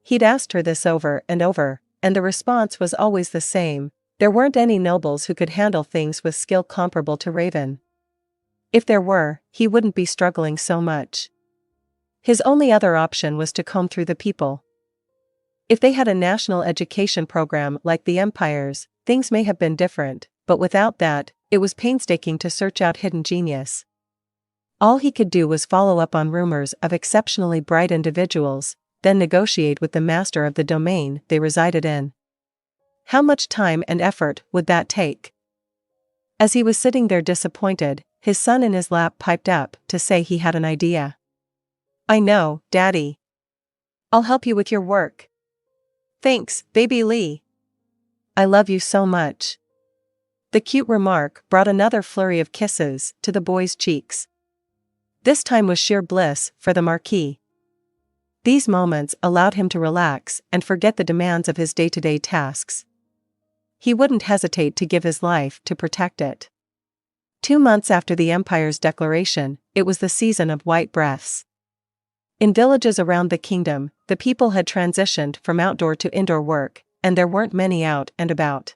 He'd asked her this over, and the response was always the same: there weren't any nobles who could handle things with skill comparable to Raven. If there were, he wouldn't be struggling so much. His only other option was to comb through the people. If they had a national education program like the Empire's, things may have been different, but without that, it was painstaking to search out hidden genius. All he could do was follow up on rumors of exceptionally bright individuals, then negotiate with the master of the domain they resided in. How much time and effort would that take? As he was sitting there disappointed, his son in his lap piped up to say he had an idea. "I know, Daddy. I'll help you with your work." "Thanks, baby Lee. I love you so much." The cute remark brought another flurry of kisses to the boy's cheeks. This time was sheer bliss for the Marquis. These moments allowed him to relax and forget the demands of his day-to-day tasks. He wouldn't hesitate to give his life to protect it. 2 months after the Empire's declaration, it was the season of white breaths. In villages around the kingdom, the people had transitioned from outdoor to indoor work, and there weren't many out and about.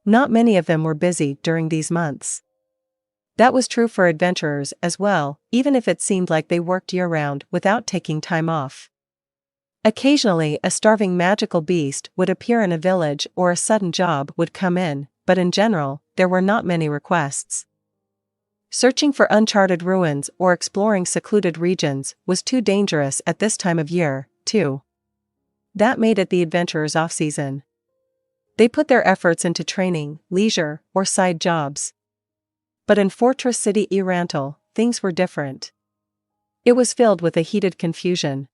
Not many of them were busy during these months. That was true for adventurers as well, even if it seemed like they worked year-round without taking time off. Occasionally a starving magical beast would appear in a village or a sudden job would come in, but in general, there were not many requests. Searching for uncharted ruins or exploring secluded regions was too dangerous at this time of year, too. That made it the adventurers' off-season. They put their efforts into training, leisure, or side jobs. But in Fortress City Ainz Ooal, things were different. It was filled with a heated confusion.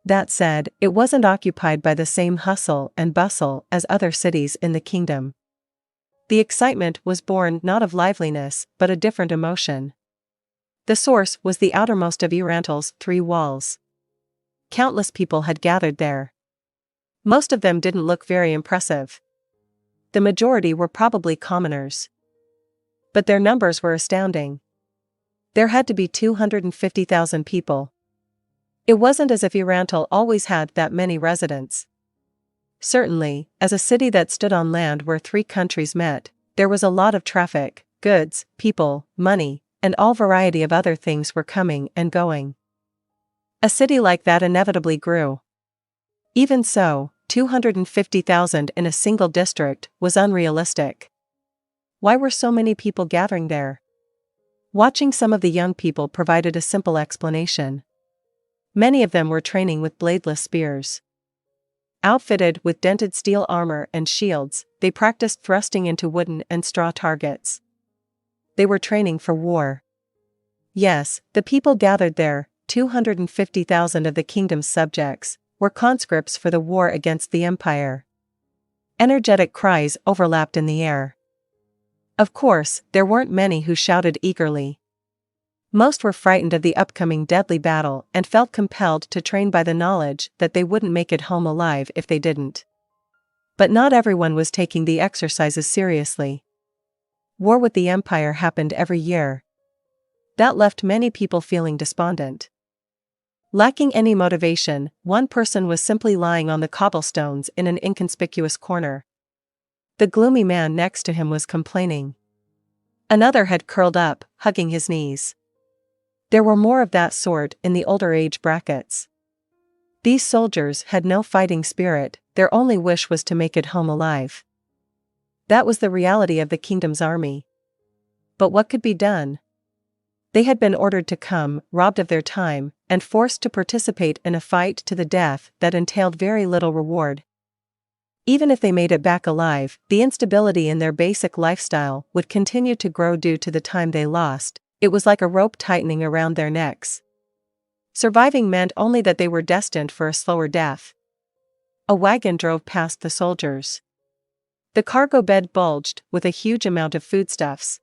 That said, it wasn't occupied by the same hustle and bustle as other cities in the kingdom. The excitement was born not of liveliness, but a different emotion. The source was the outermost of Ainz Ooal's 3 walls. Countless people had gathered there. Most of them didn't look very impressive. The majority were probably commoners. But their numbers were astounding. There had to be 250,000 people. It wasn't as if Ainz Ooal always had that many residents. Certainly, as a city that stood on land where 3 countries met, there was a lot of traffic, goods, people, money, and all variety of other things were coming and going. A city like that inevitably grew. Even so, 250,000 in a single district was unrealistic. Why were so many people gathering there? Watching some of the young people provided a simple explanation. Many of them were training with bladeless spears. Outfitted with dented steel armor and shields, they practiced thrusting into wooden and straw targets. They were training for war. Yes, the people gathered there, 250,000 of the kingdom's subjects, were conscripts for the war against the Empire. Energetic cries overlapped in the air. Of course, there weren't many who shouted eagerly. Most were frightened of the upcoming deadly battle and felt compelled to train by the knowledge that they wouldn't make it home alive if they didn't. But not everyone was taking the exercises seriously. War with the Empire happened every year. That left many people feeling despondent. Lacking any motivation, one person was simply lying on the cobblestones in an inconspicuous corner. The gloomy man next to him was complaining. Another had curled up, hugging his knees. There were more of that sort in the older age brackets. These soldiers had no fighting spirit, their only wish was to make it home alive. That was the reality of the kingdom's army. But what could be done? They had been ordered to come, robbed of their time, and forced to participate in a fight to the death that entailed very little reward. Even if they made it back alive, the instability in their basic lifestyle would continue to grow due to the time they lost. It was like a rope tightening around their necks. Surviving meant only that they were destined for a slower death. A wagon drove past the soldiers. The cargo bed bulged with a huge amount of foodstuffs.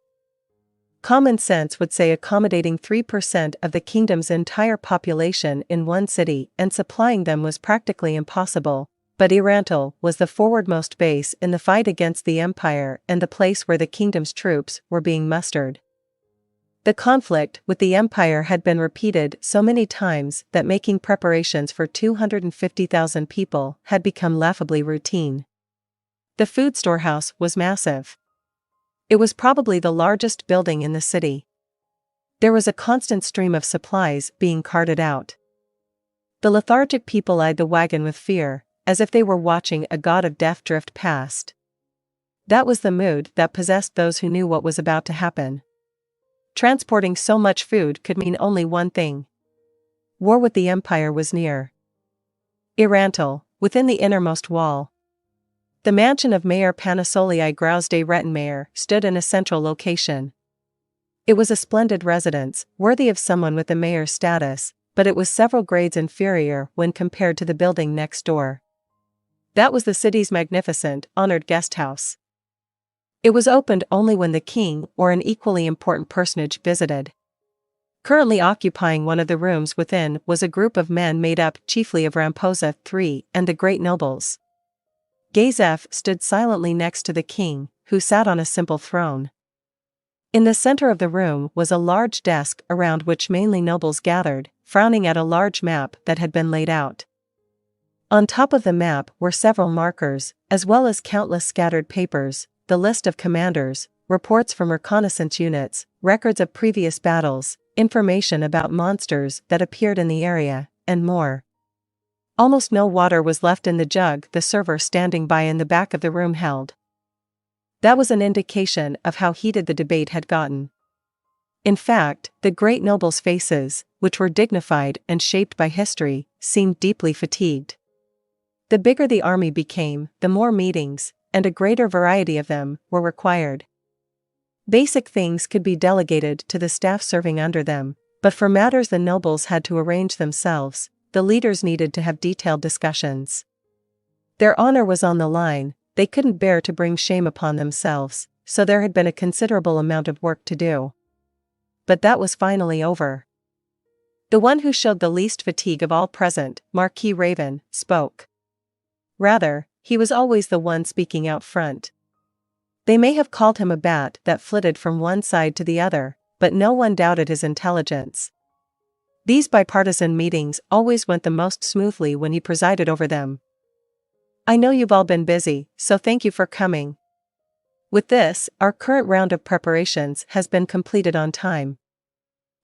Common sense would say accommodating 3% of the kingdom's entire population in one city and supplying them was practically impossible, but Ainz Ooal was the forwardmost base in the fight against the Empire and the place where the kingdom's troops were being mustered. The conflict with the Empire had been repeated so many times that making preparations for 250,000 people had become laughably routine. The food storehouse was massive. It was probably the largest building in the city. There was a constant stream of supplies being carted out. The lethargic people eyed the wagon with fear, as if they were watching a god of death drift past. That was the mood that possessed those who knew what was about to happen. Transporting so much food could mean only one thing. War with the Empire was near. Ainz Ooal, within the innermost wall. The mansion of Mayor Panasolii Grausde Rettenmeier stood in a central location. It was a splendid residence, worthy of someone with the mayor's status, but it was several grades inferior when compared to the building next door. That was the city's magnificent, honored guest house. It was opened only when the king or an equally important personage visited. Currently occupying one of the rooms within was a group of men made up chiefly of Ramposa III and the great nobles. Gazef stood silently next to the king, who sat on a simple throne. In the center of the room was a large desk around which mainly nobles gathered, frowning at a large map that had been laid out. On top of the map were several markers, as well as countless scattered papers, the list of commanders, reports from reconnaissance units, records of previous battles, information about monsters that appeared in the area, and more. Almost no water was left in the jug the server standing by in the back of the room held. That was an indication of how heated the debate had gotten. In fact, the great nobles' faces, which were dignified and shaped by history, seemed deeply fatigued. The bigger the army became, the more meetings, and a greater variety of them, were required. Basic things could be delegated to the staff serving under them, but for matters the nobles had to arrange themselves, the leaders needed to have detailed discussions. Their honor was on the line. They couldn't bear to bring shame upon themselves, so there had been a considerable amount of work to do. But that was finally over. The one who showed the least fatigue of all present, Marquis Raven, spoke. Rather, he was always the one speaking out front. They may have called him a bat that flitted from one side to the other, but no one doubted his intelligence. These bipartisan meetings always went the most smoothly when he presided over them. I know you've all been busy, so thank you for coming. With this, our current round of preparations has been completed on time.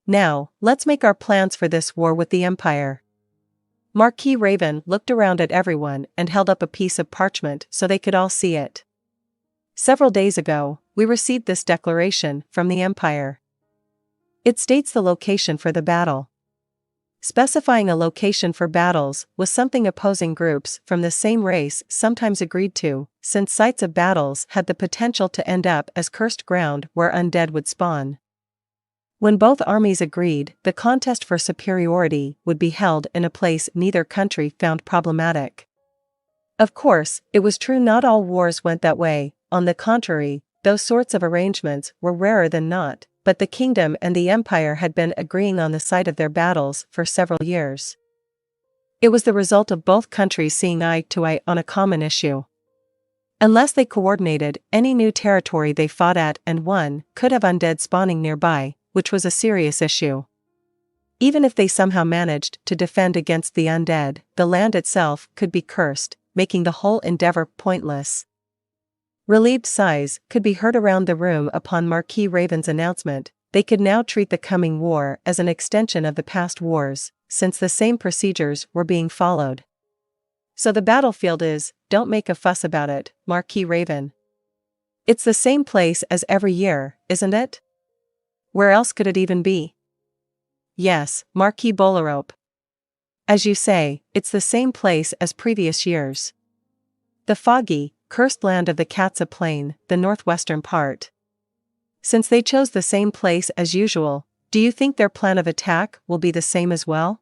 Now, let's make our plans for this war with the Empire. Marquis Raven looked around at everyone and held up a piece of parchment so they could all see it. Several days ago, we received this declaration from the Empire. It states the location for the battle. Specifying a location for battles was something opposing groups from the same race sometimes agreed to, since sites of battles had the potential to end up as cursed ground where undead would spawn. When both armies agreed, the contest for superiority would be held in a place neither country found problematic. Of course, it was true not all wars went that way. On the contrary, those sorts of arrangements were rarer than not, but the kingdom and the empire had been agreeing on the site of their battles for several years. It was the result of both countries seeing eye to eye on a common issue. Unless they coordinated, any new territory they fought at and won could have undead spawning nearby, which was a serious issue. Even if they somehow managed to defend against the undead, the land itself could be cursed, making the whole endeavor pointless. Relieved sighs could be heard around the room upon Marquis Raven's announcement. They could now treat the coming war as an extension of the past wars, since the same procedures were being followed. So the battlefield is, don't make a fuss about it, Marquis Raven. It's the same place as every year, isn't it? Where else could it even be? Yes, Marquis Bolarope. As you say, it's the same place as previous years. The foggy, cursed land of the Katsa Plain, the northwestern part. Since they chose the same place as usual, do you think their plan of attack will be the same as well?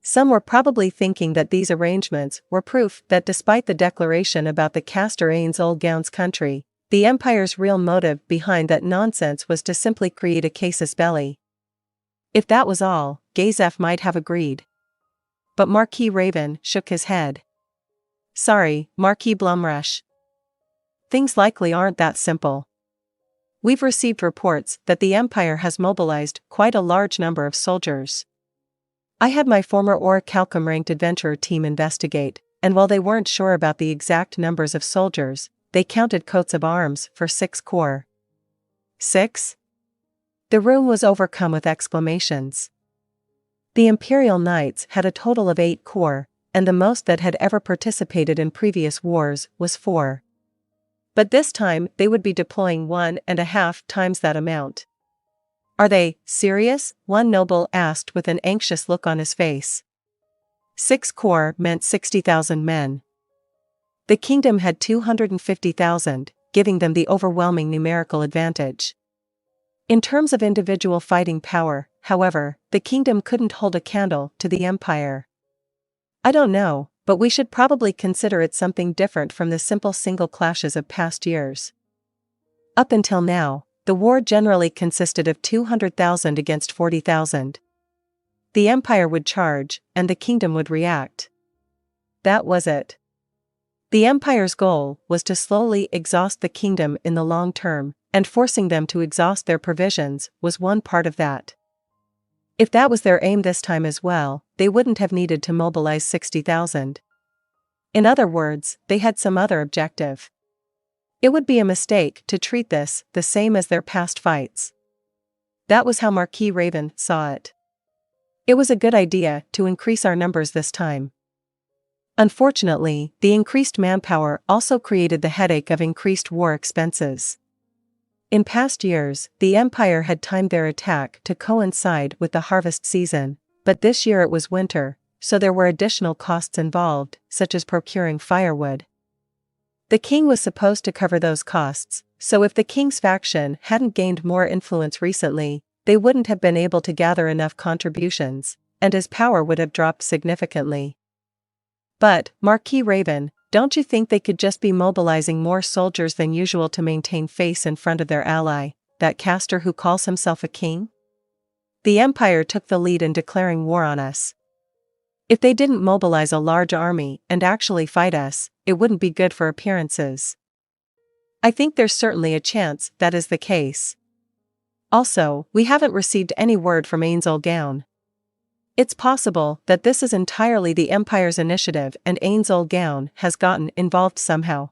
Some were probably thinking that these arrangements were proof that despite the declaration about the caster Ainz Ooal Gown's country, the Empire's real motive behind that nonsense was to simply create a casus belli. If that was all, Gazef might have agreed. But Marquis Raven shook his head. Sorry, Marquis Blumrush. Things likely aren't that simple. We've received reports that the Empire has mobilized quite a large number of soldiers. I had my former Orichalcum-ranked adventurer team investigate, and while they weren't sure about the exact numbers of soldiers, they counted coats of arms for 6 corps. 6? The room was overcome with exclamations. The Imperial Knights had a total of 8 corps, and the most that had ever participated in previous wars was 4. But this time they would be deploying 1.5 times that amount. Are they serious? One noble asked with an anxious look on his face. 6 corps meant 60,000 men. The kingdom had 250,000, giving them the overwhelming numerical advantage. In terms of individual fighting power, however, the kingdom couldn't hold a candle to the empire. I don't know, but we should probably consider it something different from the simple single clashes of past years. Up until now, the war generally consisted of 200,000 against 40,000. The empire would charge, and the kingdom would react. That was it. The empire's goal was to slowly exhaust the kingdom in the long term, and forcing them to exhaust their provisions was one part of that. If that was their aim this time as well, they wouldn't have needed to mobilize 60,000. In other words, they had some other objective. It would be a mistake to treat this the same as their past fights. That was how Marquis Raven saw it. It was a good idea to increase our numbers this time. Unfortunately, the increased manpower also created the headache of increased war expenses. In past years, the Empire had timed their attack to coincide with the harvest season, but this year it was winter, so there were additional costs involved, such as procuring firewood. The king was supposed to cover those costs, so if the king's faction hadn't gained more influence recently, they wouldn't have been able to gather enough contributions, and his power would have dropped significantly. But, Marquis Raven, don't you think they could just be mobilizing more soldiers than usual to maintain face in front of their ally, that caster who calls himself a king? The Empire took the lead in declaring war on us. If they didn't mobilize a large army and actually fight us, it wouldn't be good for appearances. I think there's certainly a chance that is the case. Also, we haven't received any word from Ainz Ooal Gown. It's possible that this is entirely the Empire's initiative and Ainz Ooal Gown has gotten involved somehow.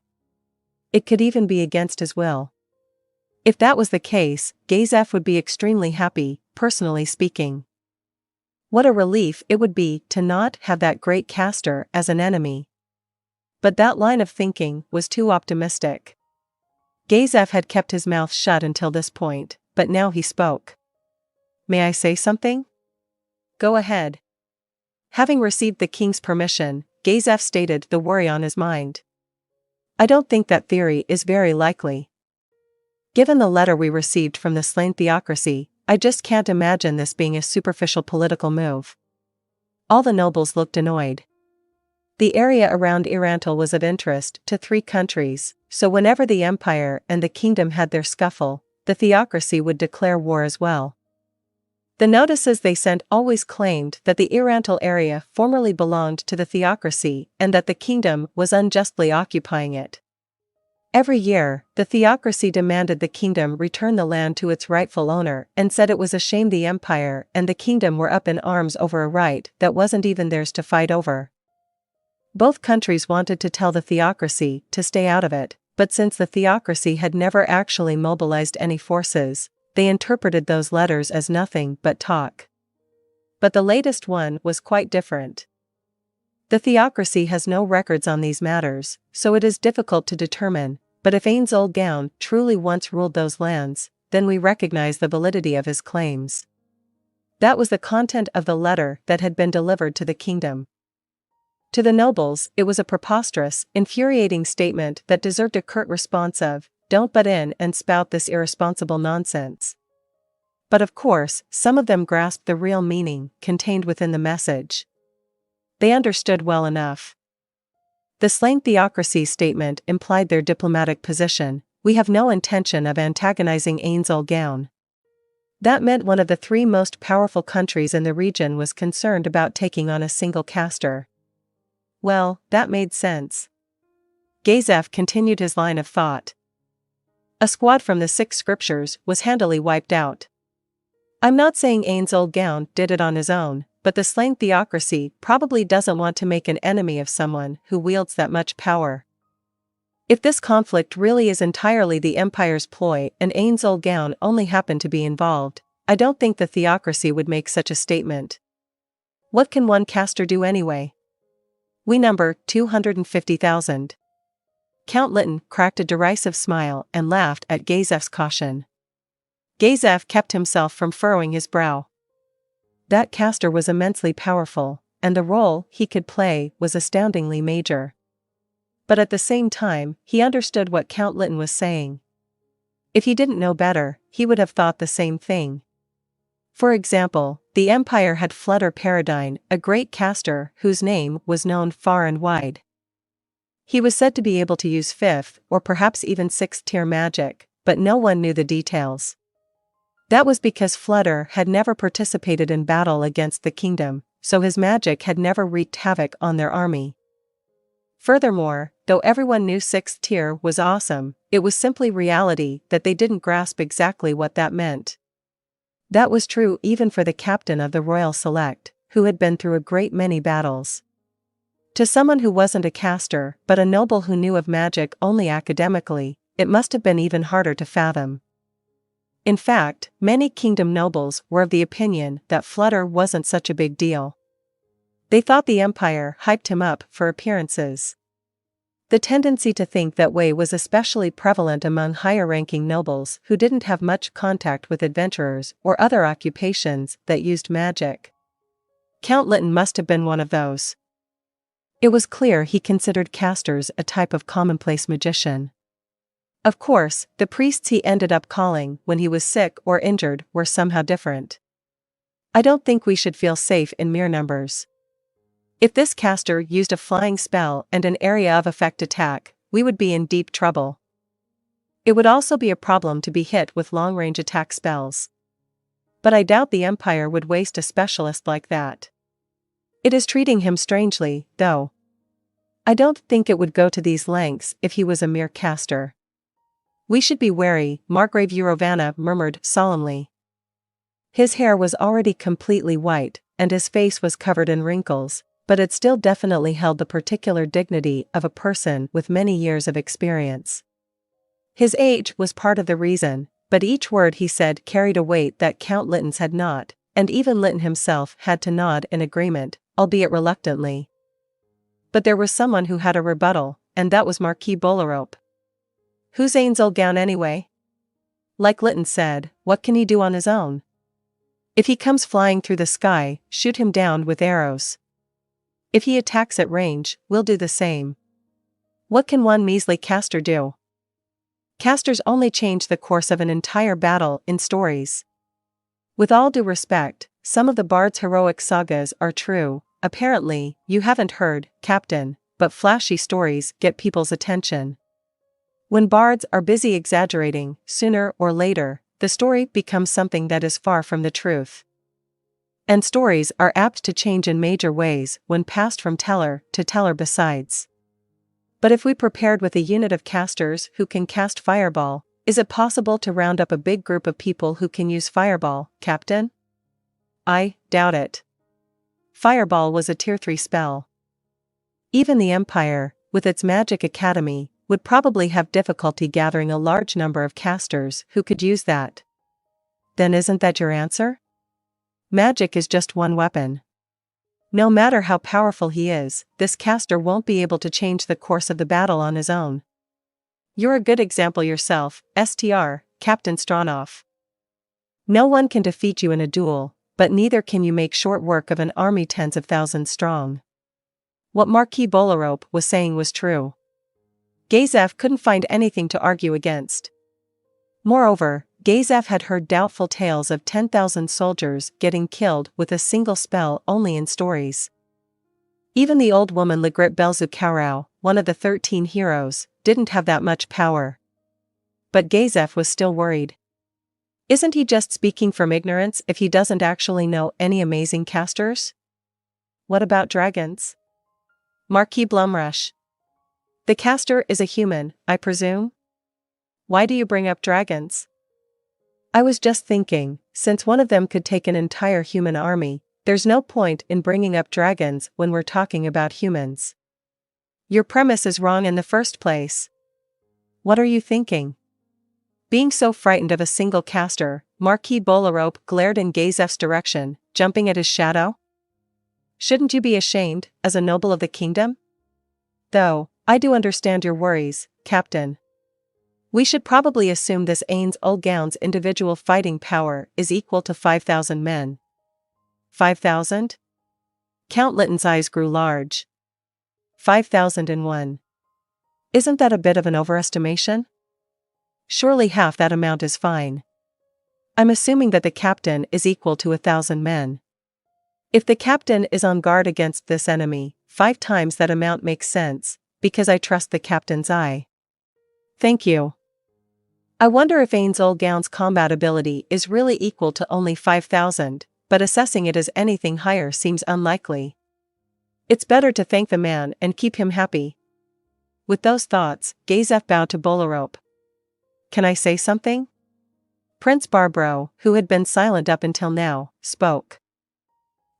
It could even be against his will. If that was the case, Gazef would be extremely happy, personally speaking. What a relief it would be to not have that great caster as an enemy. But that line of thinking was too optimistic. Gazef had kept his mouth shut until this point, but now he spoke. May I say something? Go ahead. Having received the king's permission, Gazef stated the worry on his mind. I don't think that theory is very likely. Given the letter we received from the slain theocracy, I just can't imagine this being a superficial political move. All the nobles looked annoyed. The area around Irantal was of interest to 3 countries, so whenever the empire and the kingdom had their scuffle, the theocracy would declare war as well. The notices they sent always claimed that the Irantal area formerly belonged to the theocracy and that the kingdom was unjustly occupying it. Every year, the theocracy demanded the kingdom return the land to its rightful owner and said it was a shame the empire and the kingdom were up in arms over a right that wasn't even theirs to fight over. Both countries wanted to tell the theocracy to stay out of it, but since the theocracy had never actually mobilized any forces, they interpreted those letters as nothing but talk. But the latest one was quite different. The theocracy has no records on these matters, so it is difficult to determine, but if Ainz Ooal Gown truly once ruled those lands, then we recognize the validity of his claims. That was the content of the letter that had been delivered to the kingdom. To the nobles, it was a preposterous, infuriating statement that deserved a curt response of, "Don't butt in and spout this irresponsible nonsense." But of course, some of them grasped the real meaning contained within the message. They understood well enough. The slain theocracy statement implied their diplomatic position: we have no intention of antagonizing Ainz Ooal Gown. That meant one of the 3 most powerful countries in the region was concerned about taking on a single caster. Well, that made sense. Gazef continued his line of thought. A squad from the 6 scriptures was handily wiped out. I'm not saying Ainz Ooal Gown did it on his own, but the slain theocracy probably doesn't want to make an enemy of someone who wields that much power. If this conflict really is entirely the Empire's ploy and Ainz Ooal Gown only happened to be involved, I don't think the theocracy would make such a statement. What can one caster do anyway? We number 250,000. Count Lytton cracked a derisive smile and laughed at Gazef's caution. Gazef kept himself from furrowing his brow. That caster was immensely powerful, and the role he could play was astoundingly major. But at the same time, he understood what Count Lytton was saying. If he didn't know better, he would have thought the same thing. For example, the Empire had Flutter Paradine, a great caster whose name was known far and wide. He was said to be able to use 5th or perhaps even 6th tier magic, but no one knew the details. That was because Flutter had never participated in battle against the kingdom, so his magic had never wreaked havoc on their army. Furthermore, though everyone knew 6th tier was awesome, it was simply reality that they didn't grasp exactly what that meant. That was true even for the captain of the Royal Select, who had been through a great many battles. To someone who wasn't a caster but a noble who knew of magic only academically, it must have been even harder to fathom. In fact, many kingdom nobles were of the opinion that Flutter wasn't such a big deal. They thought the Empire hyped him up for appearances. The tendency to think that way was especially prevalent among higher-ranking nobles who didn't have much contact with adventurers or other occupations that used magic. Count Lytton must have been one of those. It was clear he considered casters a type of commonplace magician. Of course, the priests he ended up calling when he was sick or injured were somehow different. I don't think we should feel safe in mere numbers. If this caster used a flying spell and an area of effect attack, we would be in deep trouble. It would also be a problem to be hit with long-range attack spells. But I doubt the Empire would waste a specialist like that. It is treating him strangely, though. I don't think it would go to these lengths if he was a mere caster. We should be wary, Margrave Eurovana murmured solemnly. His hair was already completely white, and his face was covered in wrinkles, but it still definitely held the particular dignity of a person with many years of experience. His age was part of the reason, but each word he said carried a weight that Count Lytton's had not, and even Lytton himself had to nod in agreement, albeit reluctantly. But there was someone who had a rebuttal, and that was Marquis Bollerope. Who's Ainz Ooal Gown anyway? Like Lytton said, what can he do on his own? If he comes flying through the sky, shoot him down with arrows. If he attacks at range, we'll do the same. What can one measly caster do? Casters only change the course of an entire battle in stories. With all due respect, some of the bard's heroic sagas are true. Apparently, you haven't heard, Captain, but flashy stories get people's attention. When bards are busy exaggerating, sooner or later, the story becomes something that is far from the truth. And stories are apt to change in major ways when passed from teller to teller besides. But if we prepared with a unit of casters who can cast Fireball, is it possible to round up a big group of people who can use Fireball, Captain? I doubt it. Fireball was a Tier 3 spell. Even the Empire, with its Magic Academy, would probably have difficulty gathering a large number of casters who could use that. Then isn't that your answer? Magic is just one weapon. No matter how powerful he is, this caster won't be able to change the course of the battle on his own. You're a good example yourself, STR, Captain Stranoff. No one can defeat you in a duel, but neither can you make short work of an army tens of thousands strong. What Marquis Bollerope was saying was true. Gazef couldn't find anything to argue against. Moreover, Gazef had heard doubtful tales of 10,000 soldiers getting killed with a single spell only in stories. Even the old woman Legrit Belzu-Kaurau, one of the 13 heroes, didn't have that much power. But Gazef was still worried. Isn't he just speaking from ignorance if he doesn't actually know any amazing casters? What about dragons? Marquis Blumrush. The caster is a human, I presume? Why do you bring up dragons? I was just thinking, since one of them could take an entire human army, there's no point in bringing up dragons when we're talking about humans. Your premise is wrong in the first place. What are you thinking? Being so frightened of a single caster, Marquis Bollerope glared in Gazef's direction, jumping at his shadow. Shouldn't you be ashamed, as a noble of the kingdom? Though, I do understand your worries, Captain. We should probably assume this Ainz Ooal Gown's individual fighting power is equal to 5,000 men. 5,000? Count Lytton's eyes grew large. 5,001. Isn't that a bit of an overestimation? Surely half that amount is fine. I'm assuming that the captain is equal to 1,000 men. If the captain is on guard against this enemy, 5 times that amount makes sense, because I trust the captain's eye. Thank you. I wonder if Ainz Ooal Gown's combat ability is really equal to only 5,000, but assessing it as anything higher seems unlikely. It's better to thank the man and keep him happy. With those thoughts, Gazef bowed to Bolarope. Can I say something? Prince Barbro, who had been silent up until now, spoke.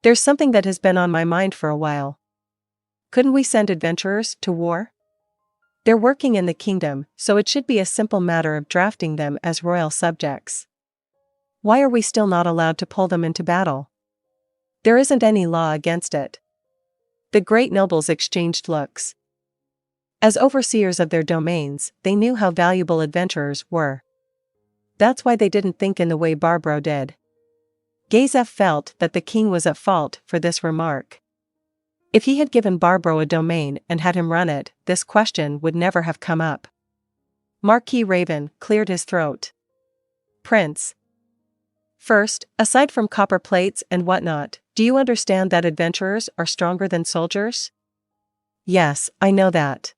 There's something that has been on my mind for a while. Couldn't we send adventurers to war? They're working in the kingdom, so it should be a simple matter of drafting them as royal subjects. Why are we still not allowed to pull them into battle? There isn't any law against it. The great nobles exchanged looks. As overseers of their domains, they knew how valuable adventurers were. That's why they didn't think in the way Barbro did. Gazef felt that the king was at fault for this remark. If he had given Barbro a domain and had him run it, this question would never have come up. Marquis Raven cleared his throat. Prince. First, aside from copper plates and whatnot, do you understand that adventurers are stronger than soldiers? Yes, I know that.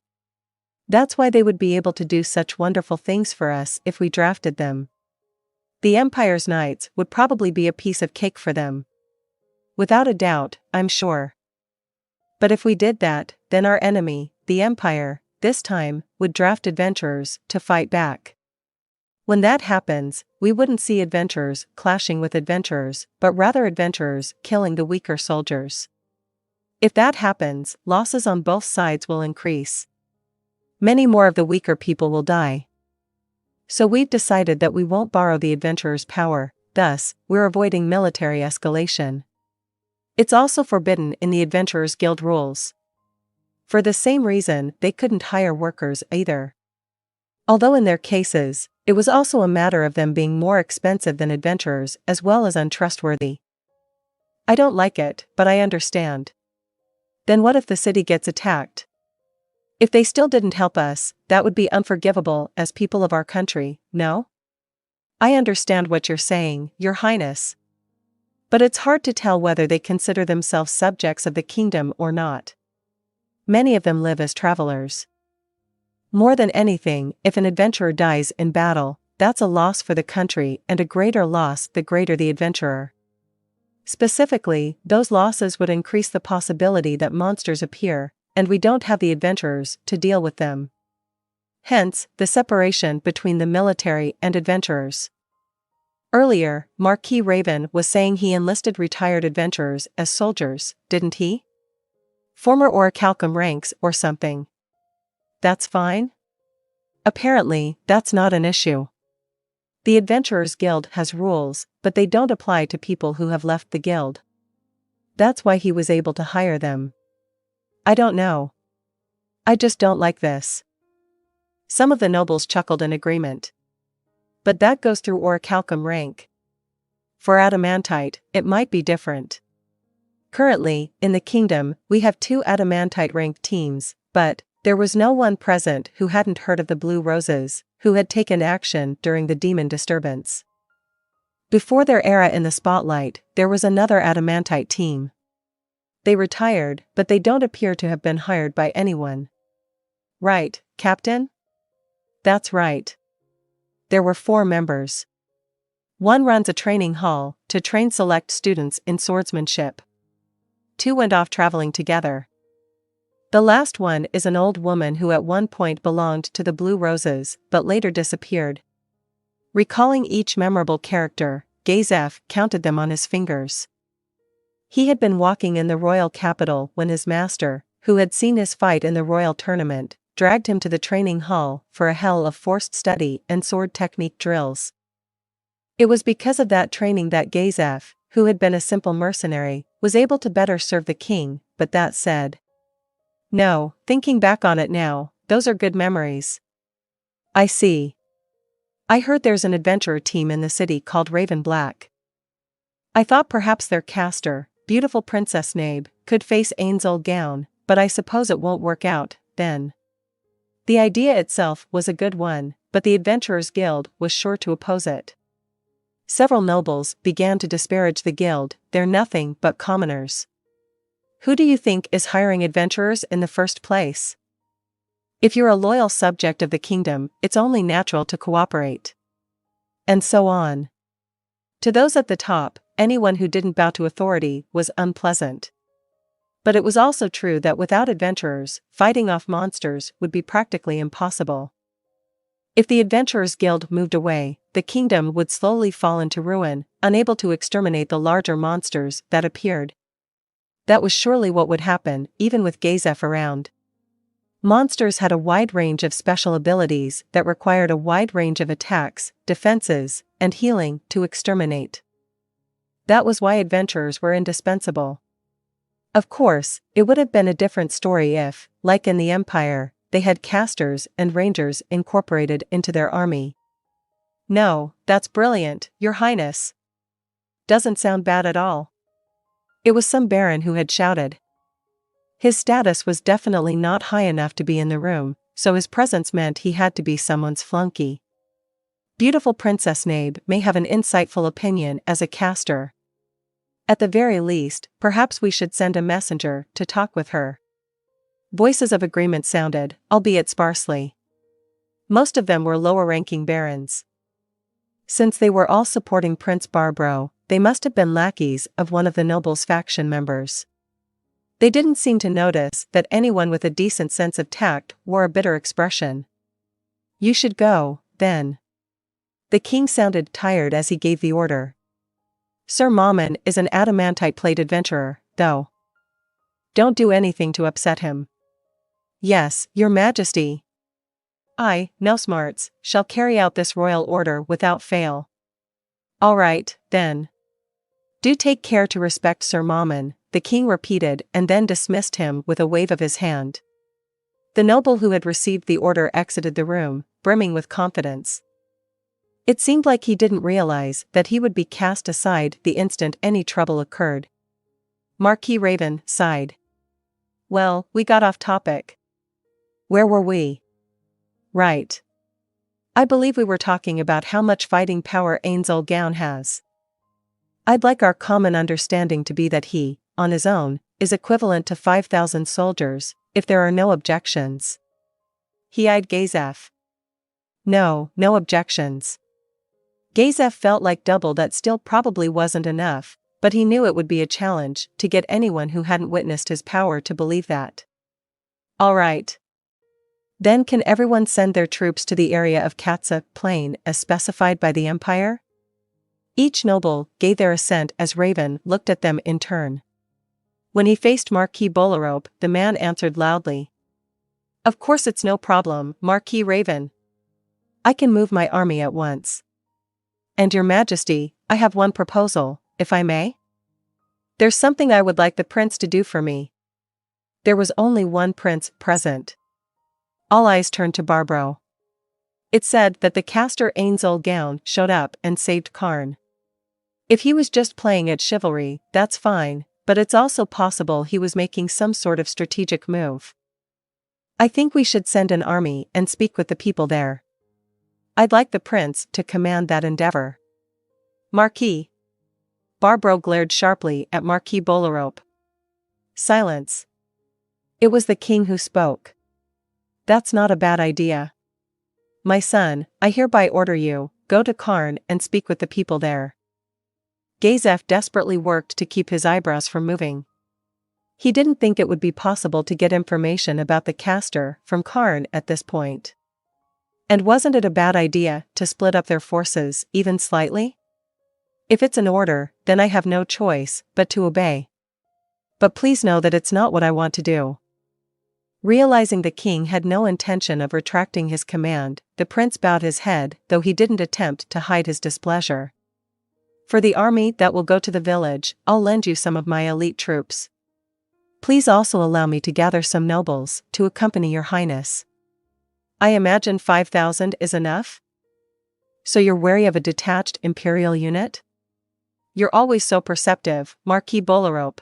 That's why they would be able to do such wonderful things for us if we drafted them. The Empire's knights would probably be a piece of cake for them. Without a doubt, I'm sure. But if we did that, then our enemy, the Empire, this time, would draft adventurers to fight back. When that happens, we wouldn't see adventurers clashing with adventurers, but rather adventurers killing the weaker soldiers. If that happens, losses on both sides will increase. Many more of the weaker people will die. So we've decided that we won't borrow the adventurers' power, thus, we're avoiding military escalation. It's also forbidden in the Adventurers Guild rules. For the same reason, they couldn't hire workers either. Although in their cases, it was also a matter of them being more expensive than adventurers as well as untrustworthy. I don't like it, but I understand. Then what if the city gets attacked? If they still didn't help us, that would be unforgivable as people of our country, no? I understand what you're saying, Your Highness. But it's hard to tell whether they consider themselves subjects of the kingdom or not. Many of them live as travelers. More than anything, if an adventurer dies in battle, that's a loss for the country and a greater loss the greater the adventurer. Specifically, those losses would increase the possibility that monsters appear, and we don't have the adventurers to deal with them. Hence, the separation between the military and adventurers. Earlier, Marquis Raven was saying he enlisted retired adventurers as soldiers, didn't he? Former orichalcum ranks or something. That's fine? Apparently, that's not an issue. The Adventurers Guild has rules, but they don't apply to people who have left the guild. That's why he was able to hire them. I don't know. I just don't like this. Some of the nobles chuckled in agreement. But that goes through orichalcum rank. For adamantite, it might be different. Currently, in the kingdom, we have 2 adamantite ranked teams, but there was no one present who hadn't heard of the Blue Roses, who had taken action during the demon disturbance. Before their era in the spotlight, there was another adamantite team. They retired, but they don't appear to have been hired by anyone. Right, Captain? That's right. There were 4 members. One runs a training hall to train select students in swordsmanship. 2 went off traveling together. The last one is an old woman who at one point belonged to the Blue Roses, but later disappeared. Recalling each memorable character, Gazef counted them on his fingers. He had been walking in the royal capital when his master, who had seen his fight in the royal tournament, dragged him to the training hall for a hell of forced study and sword technique drills. It was because of that training that Gazef, who had been a simple mercenary, was able to better serve the king, but that said. No, thinking back on it now, those are good memories. I see. I heard there's an adventurer team in the city called Raven Black. I thought perhaps their caster, beautiful Princess Nabe, could face Ainz Ooal Gown, but I suppose it won't work out, then. The idea itself was a good one, but the Adventurers Guild was sure to oppose it. Several nobles began to disparage the guild, they're nothing but commoners. Who do you think is hiring adventurers in the first place? If you're a loyal subject of the kingdom, it's only natural to cooperate. And so on. To those at the top, anyone who didn't bow to authority was unpleasant. But it was also true that without adventurers, fighting off monsters would be practically impossible. If the Adventurers Guild moved away, the kingdom would slowly fall into ruin, unable to exterminate the larger monsters that appeared. That was surely what would happen, even with Gazef around. Monsters had a wide range of special abilities that required a wide range of attacks, defenses, and healing to exterminate. That was why adventurers were indispensable. Of course, it would have been a different story if, like in the Empire, they had casters and rangers incorporated into their army. No, that's brilliant, Your Highness. Doesn't sound bad at all. It was some baron who had shouted. His status was definitely not high enough to be in the room, so his presence meant he had to be someone's flunky. Beautiful Princess Nabe may have an insightful opinion as a caster. At the very least, perhaps we should send a messenger to talk with her. Voices of agreement sounded, albeit sparsely. Most of them were lower-ranking barons. Since they were all supporting Prince Barbro, they must have been lackeys of one of the nobles' faction members. They didn't seem to notice that anyone with a decent sense of tact wore a bitter expression. You should go, then. The king sounded tired as he gave the order. Sir Mammon is an adamantite-plate adventurer, though. Don't do anything to upset him. Yes, Your Majesty. I, no smarts, shall carry out this royal order without fail. All right, then. Do take care to respect Sir Mammon, the king repeated and then dismissed him with a wave of his hand. The noble who had received the order exited the room, brimming with confidence. It seemed like he didn't realize that he would be cast aside the instant any trouble occurred. Marquis Raven sighed. Well, we got off topic. Where were we? Right. I believe we were talking about how much fighting power Ainz Ooal Gown has. I'd like our common understanding to be that he, on his own, is equivalent to 5,000 soldiers, if there are no objections. He eyed Gazef. No objections. Gazef felt like double that still probably wasn't enough, but he knew it would be a challenge to get anyone who hadn't witnessed his power to believe that. All right. Then can everyone send their troops to the area of Katsa Plain as specified by the Empire? Each noble gave their assent as Raven looked at them in turn. When he faced Marquis Bolarope, the man answered loudly. Of course it's no problem, Marquis Raven. I can move my army at once. And Your Majesty, I have one proposal, if I may? There's something I would like the prince to do for me. There was only one prince present. All eyes turned to Barbro. It said that the caster Ainz Ooal Gown showed up and saved Karn. If he was just playing at chivalry, that's fine, but it's also possible he was making some sort of strategic move. I think we should send an army and speak with the people there. I'd like the prince to command that endeavor. Marquis. Barbro glared sharply at Marquis Bolarope. Silence. It was the king who spoke. That's not a bad idea. My son, I hereby order you, go to Karn and speak with the people there. Gazef desperately worked to keep his eyebrows from moving. He didn't think it would be possible to get information about the caster from Karn at this point. And wasn't it a bad idea to split up their forces, even slightly? If it's an order, then I have no choice but to obey. But please know that it's not what I want to do. Realizing the king had no intention of retracting his command, the prince bowed his head, though he didn't attempt to hide his displeasure. For the army that will go to the village, I'll lend you some of my elite troops. Please also allow me to gather some nobles to accompany Your Highness. I imagine 5,000 is enough? So you're wary of a detached imperial unit? You're always so perceptive, Marquis Bolarope.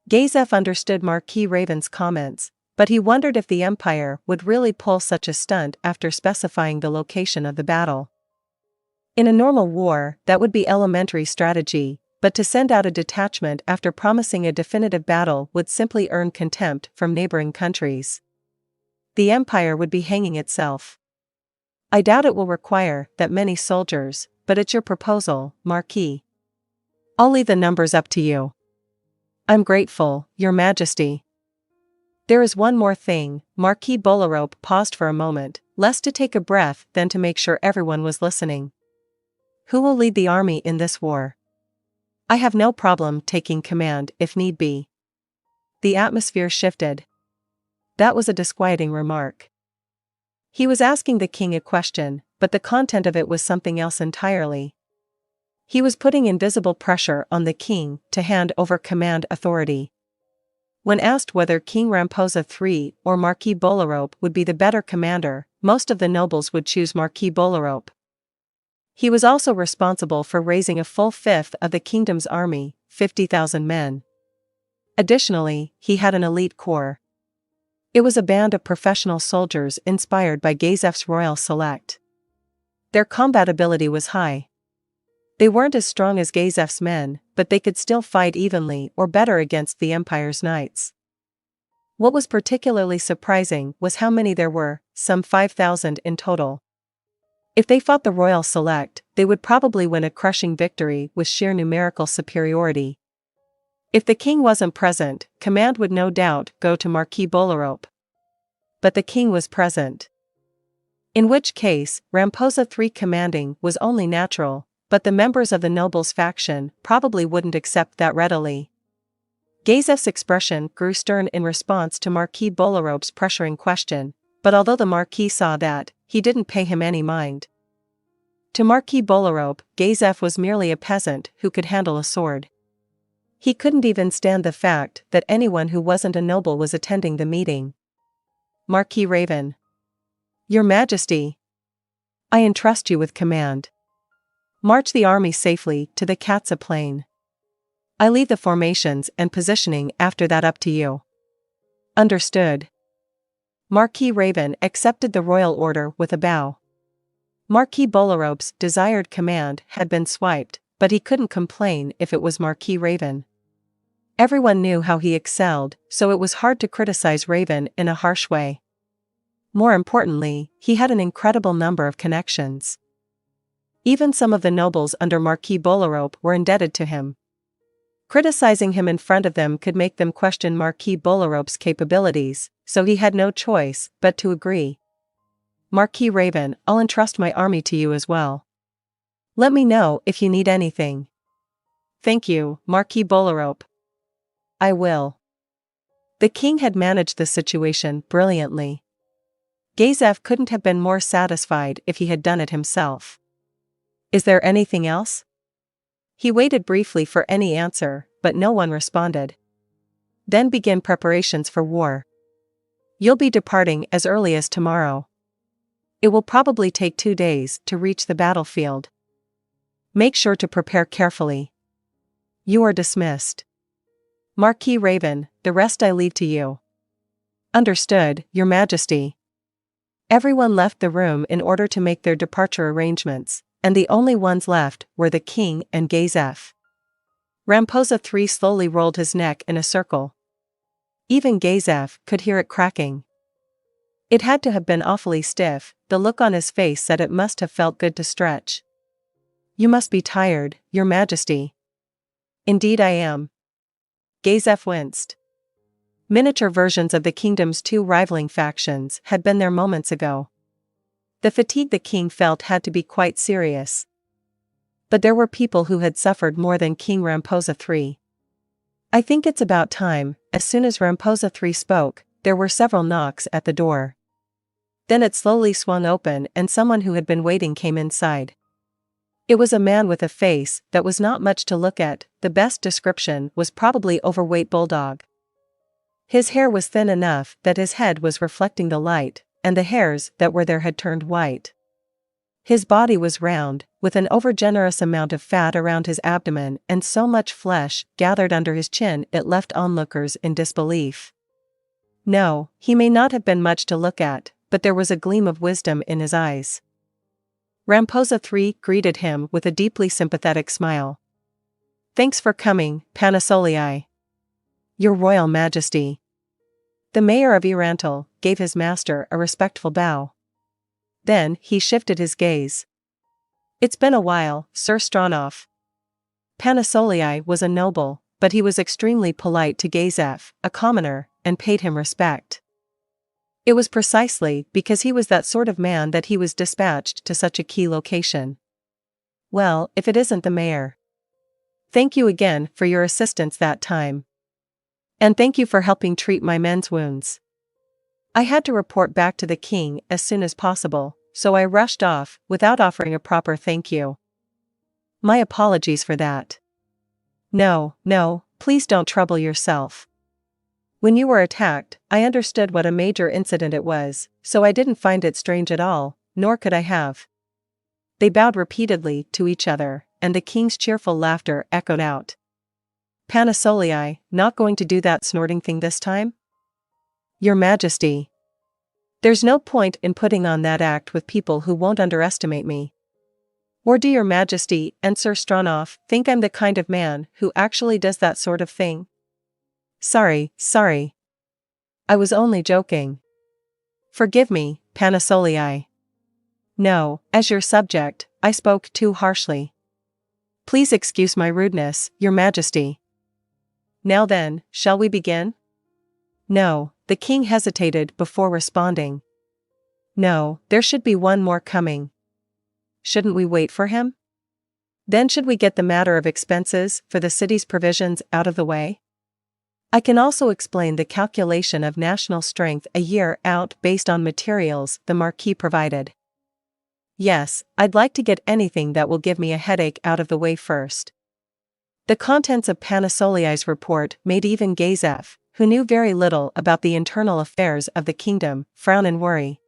Gazef understood Marquis Raven's comments, but he wondered if the Empire would really pull such a stunt after specifying the location of the battle. In a normal war, that would be elementary strategy, but to send out a detachment after promising a definitive battle would simply earn contempt from neighboring countries. The empire would be hanging itself. I doubt it will require that many soldiers, but it's your proposal, Marquis. I'll leave the numbers up to you. I'm grateful, Your Majesty. There is one more thing. Marquis Bolerope paused for a moment, less to take a breath than to make sure everyone was listening. Who will lead the army in this war? I have no problem taking command if need be. The atmosphere shifted. That was a disquieting remark. He was asking the king a question, but the content of it was something else entirely. He was putting invisible pressure on the king to hand over command authority. When asked whether King Ramposa III or Marquis Bolerope would be the better commander, most of the nobles would choose Marquis Bolerope. He was also responsible for raising a full fifth of the kingdom's army, 50,000 men. Additionally, he had an elite corps. It was a band of professional soldiers inspired by Gazef's Royal Select. Their combat ability was high. They weren't as strong as Gazef's men, but they could still fight evenly or better against the Empire's knights. What was particularly surprising was how many there were, some 5,000 in total. If they fought the Royal Select, they would probably win a crushing victory with sheer numerical superiority. If the king wasn't present, command would no doubt go to Marquis Bolerope. But the king was present. In which case, Ramposa III commanding was only natural, but the members of the nobles' faction probably wouldn't accept that readily. Gazef's expression grew stern in response to Marquis Bolerope's pressuring question, but although the Marquis saw that, he didn't pay him any mind. To Marquis Bolerope, Gazef was merely a peasant who could handle a sword. He couldn't even stand the fact that anyone who wasn't a noble was attending the meeting. Marquis Raven. Your Majesty. I entrust you with command. March the army safely to the Katsa plain. I leave the formations and positioning after that up to you. Understood. Marquis Raven accepted the royal order with a bow. Marquis Bolerope's desired command had been swiped, but he couldn't complain if it was Marquis Raven. Everyone knew how he excelled, so it was hard to criticize Raven in a harsh way. More importantly, he had an incredible number of connections. Even some of the nobles under Marquis Bolerope were indebted to him. Criticizing him in front of them could make them question Marquis Bolerope's capabilities, so he had no choice but to agree. Marquis Raven, I'll entrust my army to you as well. Let me know if you need anything. Thank you, Marquis Bolerope. I will. The king had managed the situation brilliantly. Gazef couldn't have been more satisfied if he had done it himself. Is there anything else? He waited briefly for any answer, but no one responded. Then begin preparations for war. You'll be departing as early as tomorrow. It will probably take 2 days to reach the battlefield. Make sure to prepare carefully. You are dismissed. Marquis Raven, the rest I leave to you. Understood, Your Majesty. Everyone left the room in order to make their departure arrangements, and the only ones left were the king and Gazef. Ramposa III slowly rolled his neck in a circle. Even Gazef could hear it cracking. It had to have been awfully stiff. The look on his face said it must have felt good to stretch. You must be tired, Your Majesty. Indeed I am. Gazef winced. Miniature versions of the kingdom's 2 rivaling factions had been there moments ago. The fatigue the king felt had to be quite serious. But there were people who had suffered more than King Ramposa III. I think it's about time. As soon as Ramposa III spoke, there were several knocks at the door. Then it slowly swung open and someone who had been waiting came inside. It was a man with a face that was not much to look at. The best description was probably overweight bulldog. His hair was thin enough that his head was reflecting the light, and the hairs that were there had turned white. His body was round, with an overgenerous amount of fat around his abdomen and so much flesh gathered under his chin it left onlookers in disbelief. No, he may not have been much to look at, but there was a gleam of wisdom in his eyes. Ramposa III greeted him with a deeply sympathetic smile. "Thanks for coming, Panasoliai. Your Royal Majesty." The mayor of Irantil gave his master a respectful bow. Then he shifted his gaze. "It's been a while, Sir Stronov." Panasoliai was a noble, but he was extremely polite to Gazef, a commoner, and paid him respect. It was precisely because he was that sort of man that he was dispatched to such a key location. "Well, if it isn't the mayor. Thank you again for your assistance that time. And thank you for helping treat my men's wounds. I had to report back to the king as soon as possible, so I rushed off without offering a proper thank you. My apologies for that." No, please don't trouble yourself. When you were attacked, I understood what a major incident it was, so I didn't find it strange at all, nor could I have." They bowed repeatedly to each other, and the king's cheerful laughter echoed out. "Panasoliai, not going to do that snorting thing this time?" "Your Majesty. There's no point in putting on that act with people who won't underestimate me. Or do your Majesty and Sir Stronov think I'm the kind of man who actually does that sort of thing?" Sorry. I was only joking. Forgive me, Panasoliai. No, as your subject, I spoke too harshly. Please excuse my rudeness, Your Majesty." "Now then, shall we begin?" "No," the king hesitated before responding. "No, there should be one more coming." "Shouldn't we wait for him? Then should we get the matter of expenses for the city's provisions out of the way? I can also explain the calculation of national strength a year out based on materials the Marquis provided. Yes, I'd like to get anything that will give me a headache out of the way first." The contents of Panasoliai's report made even Gazef, who knew very little about the internal affairs of the kingdom, frown and worry.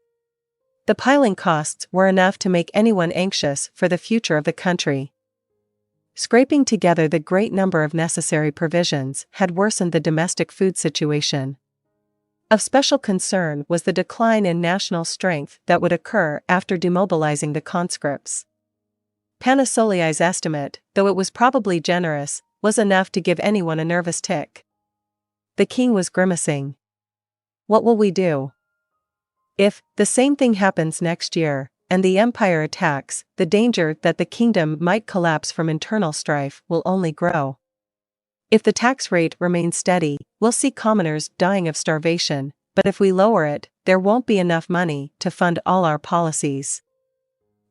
The piling costs were enough to make anyone anxious for the future of the country. Scraping together the great number of necessary provisions had worsened the domestic food situation. Of special concern was the decline in national strength that would occur after demobilizing the conscripts. Panasoliai's estimate, though it was probably generous, was enough to give anyone a nervous tic. The king was grimacing. "What will we do? If the same thing happens next year, and the empire attacks, the danger that the kingdom might collapse from internal strife will only grow. If the tax rate remains steady, we'll see commoners dying of starvation, but if we lower it, there won't be enough money to fund all our policies."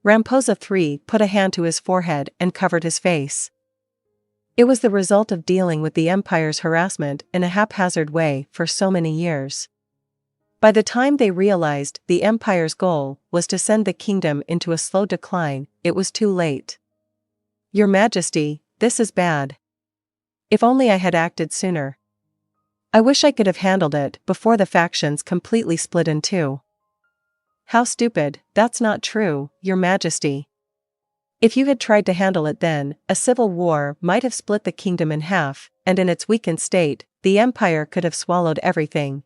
Ramposa III put a hand to his forehead and covered his face. It was the result of dealing with the empire's harassment in a haphazard way for so many years. By the time they realized the empire's goal was to send the kingdom into a slow decline, it was too late. "Your Majesty, this is bad. If only I had acted sooner. I wish I could have handled it before the factions completely split in two." "How stupid, that's not true, Your Majesty. If you had tried to handle it then, a civil war might have split the kingdom in half, and in its weakened state, the empire could have swallowed everything."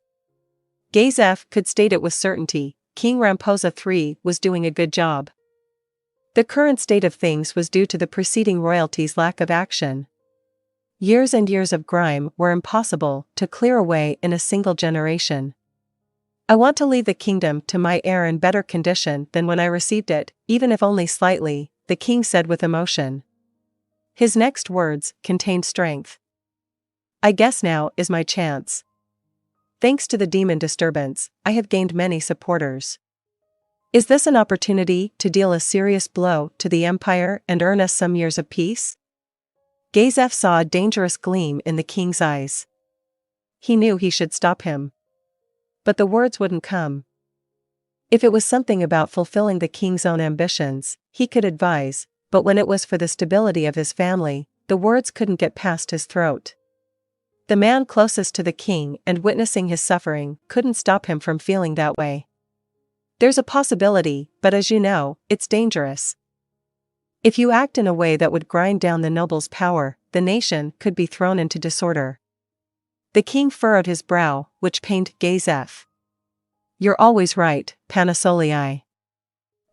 Gazef could state it with certainty, King Ramposa III was doing a good job. The current state of things was due to the preceding royalty's lack of action. Years and years of grime were impossible to clear away in a single generation. "I want to leave the kingdom to my heir in better condition than when I received it, even if only slightly," the king said with emotion. His next words contained strength. "I guess now is my chance. Thanks to the demon disturbance, I have gained many supporters. Is this an opportunity to deal a serious blow to the empire and earn us some years of peace?" Gazef saw a dangerous gleam in the king's eyes. He knew he should stop him. But the words wouldn't come. If it was something about fulfilling the king's own ambitions, he could advise, but when it was for the stability of his family, the words couldn't get past his throat. The man closest to the king and witnessing his suffering couldn't stop him from feeling that way. "There's a possibility, but as you know, it's dangerous. If you act in a way that would grind down the noble's power, the nation could be thrown into disorder." The king furrowed his brow, which pained Gazef. "You're always right, Panasoliai.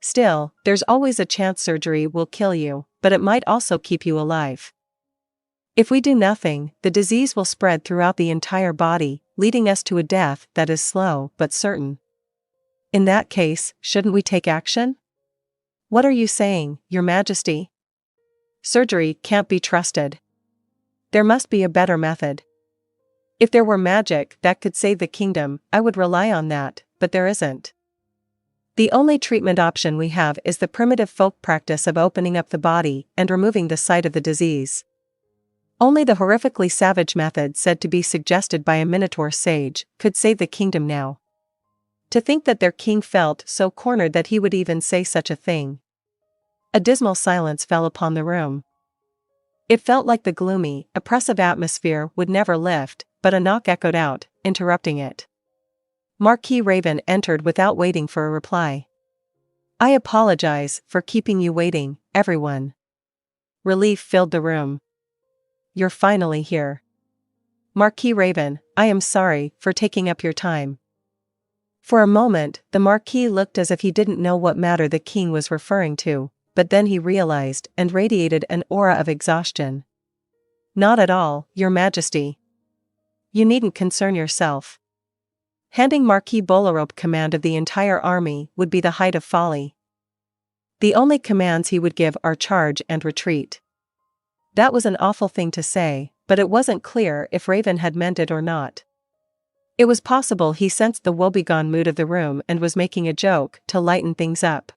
Still, there's always a chance surgery will kill you, but it might also keep you alive. If we do nothing, the disease will spread throughout the entire body, leading us to a death that is slow but certain. In that case, shouldn't we take action? What are you saying, Your Majesty? Surgery can't be trusted. There must be a better method. If there were magic that could save the kingdom, I would rely on that, but there isn't. The only treatment option we have is the primitive folk practice of opening up the body and removing the site of the disease. Only the horrifically savage method said to be suggested by a Minotaur sage could save the kingdom now. To think that their king felt so cornered that he would even say such a thing. A dismal silence fell upon the room. It felt like the gloomy, oppressive atmosphere would never lift, but a knock echoed out, interrupting it. Marquis Raven entered without waiting for a reply. I apologize for keeping you waiting, everyone. Relief filled the room. You're finally here. Marquis Raven, I am sorry for taking up your time. For a moment, the Marquis looked as if he didn't know what matter the king was referring to, but then he realized and radiated an aura of exhaustion. Not at all, Your Majesty. You needn't concern yourself. Handing Marquis Bolarope command of the entire army would be the height of folly. The only commands he would give are charge and retreat. That was an awful thing to say, but it wasn't clear if Raven had meant it or not. It was possible he sensed the woebegone mood of the room and was making a joke to lighten things up.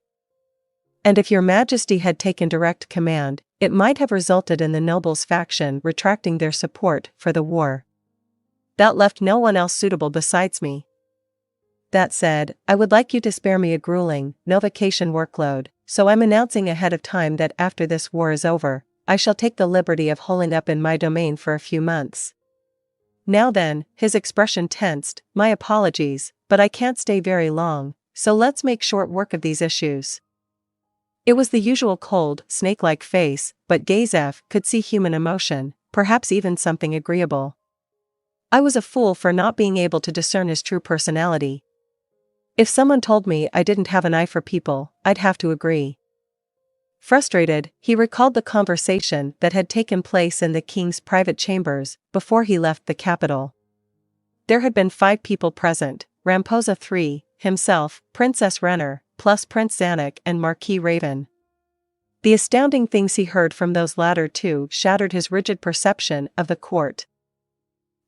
And if Your Majesty had taken direct command, it might have resulted in the nobles' faction retracting their support for the war. That left no one else suitable besides me. That said, I would like you to spare me a grueling, no-vacation workload, so I'm announcing ahead of time that after this war is over, I shall take the liberty of holing up in my domain for a few months. Now then, his expression tensed, my apologies, but I can't stay very long, so let's make short work of these issues. It was the usual cold, snake-like face, but Gazef could see human emotion, perhaps even something agreeable. I was a fool for not being able to discern his true personality. If someone told me I didn't have an eye for people, I'd have to agree. Frustrated, he recalled the conversation that had taken place in the king's private chambers before he left the capital. There had been 5 people present, Ramposa III, himself, Princess Renner, plus Prince Zanuck and Marquis Raven. The astounding things he heard from those latter two shattered his rigid perception of the court.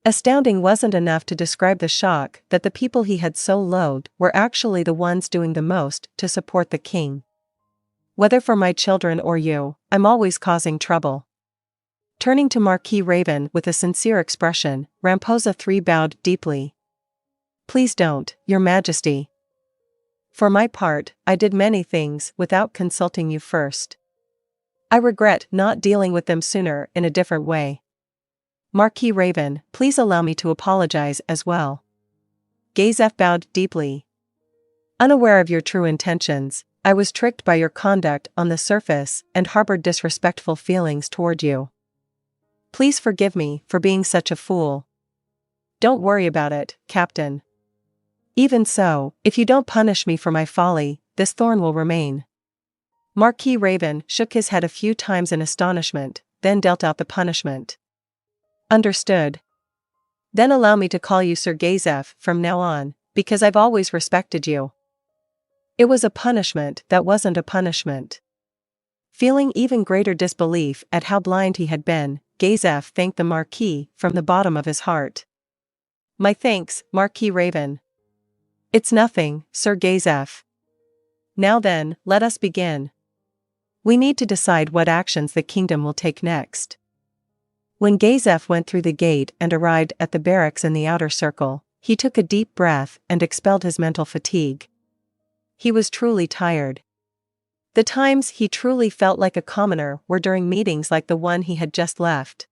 Astounding wasn't enough to describe the shock that the people he had so loathed were actually the ones doing the most to support the king. Whether for my children or you, I'm always causing trouble. Turning to Marquis Raven with a sincere expression, Ramposa III bowed deeply. Please don't, Your Majesty. For my part, I did many things without consulting you first. I regret not dealing with them sooner in a different way. Marquis Raven, please allow me to apologize as well. Gazef bowed deeply. Unaware of your true intentions, I was tricked by your conduct on the surface and harbored disrespectful feelings toward you. Please forgive me for being such a fool. Don't worry about it, Captain. Even so, if you don't punish me for my folly, this thorn will remain. Marquis Raven shook his head a few times in astonishment, then dealt out the punishment. Understood. Then allow me to call you Sir Gazef from now on, because I've always respected you. It was a punishment that wasn't a punishment. Feeling even greater disbelief at how blind he had been, Gazef thanked the Marquis from the bottom of his heart. My thanks, Marquis Raven. It's nothing, Sir Gazef. Now then, let us begin. We need to decide what actions the kingdom will take next. When Gazef went through the gate and arrived at the barracks in the outer circle, he took a deep breath and expelled his mental fatigue. He was truly tired. The times he truly felt like a commoner were during meetings like the one he had just left.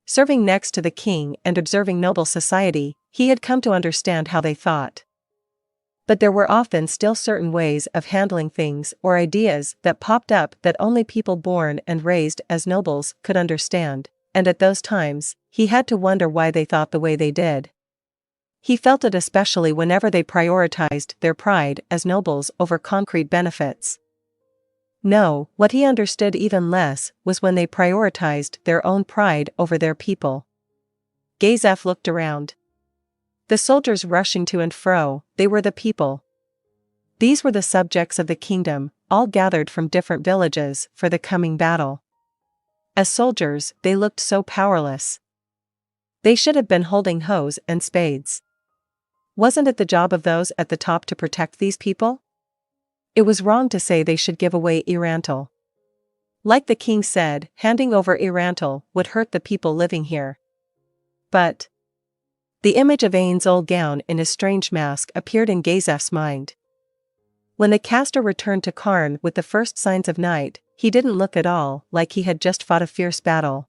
Serving next to the king and observing noble society, he had come to understand how they thought. But there were often still certain ways of handling things or ideas that popped up that only people born and raised as nobles could understand, and at those times, he had to wonder why they thought the way they did. He felt it especially whenever they prioritized their pride as nobles over concrete benefits. No, what he understood even less was when they prioritized their own pride over their people. Gazef looked around. The soldiers rushing to and fro, they were the people. These were the subjects of the kingdom, all gathered from different villages for the coming battle. As soldiers, they looked so powerless. They should have been holding hoes and spades. Wasn't it the job of those at the top to protect these people? It was wrong to say they should give away Irantal. Like the king said, handing over Irantal would hurt the people living here. But the image of Ainz Ooal Gown in his strange mask appeared in Gazef's mind. When the caster returned to Karn with the first signs of night, he didn't look at all like he had just fought a fierce battle.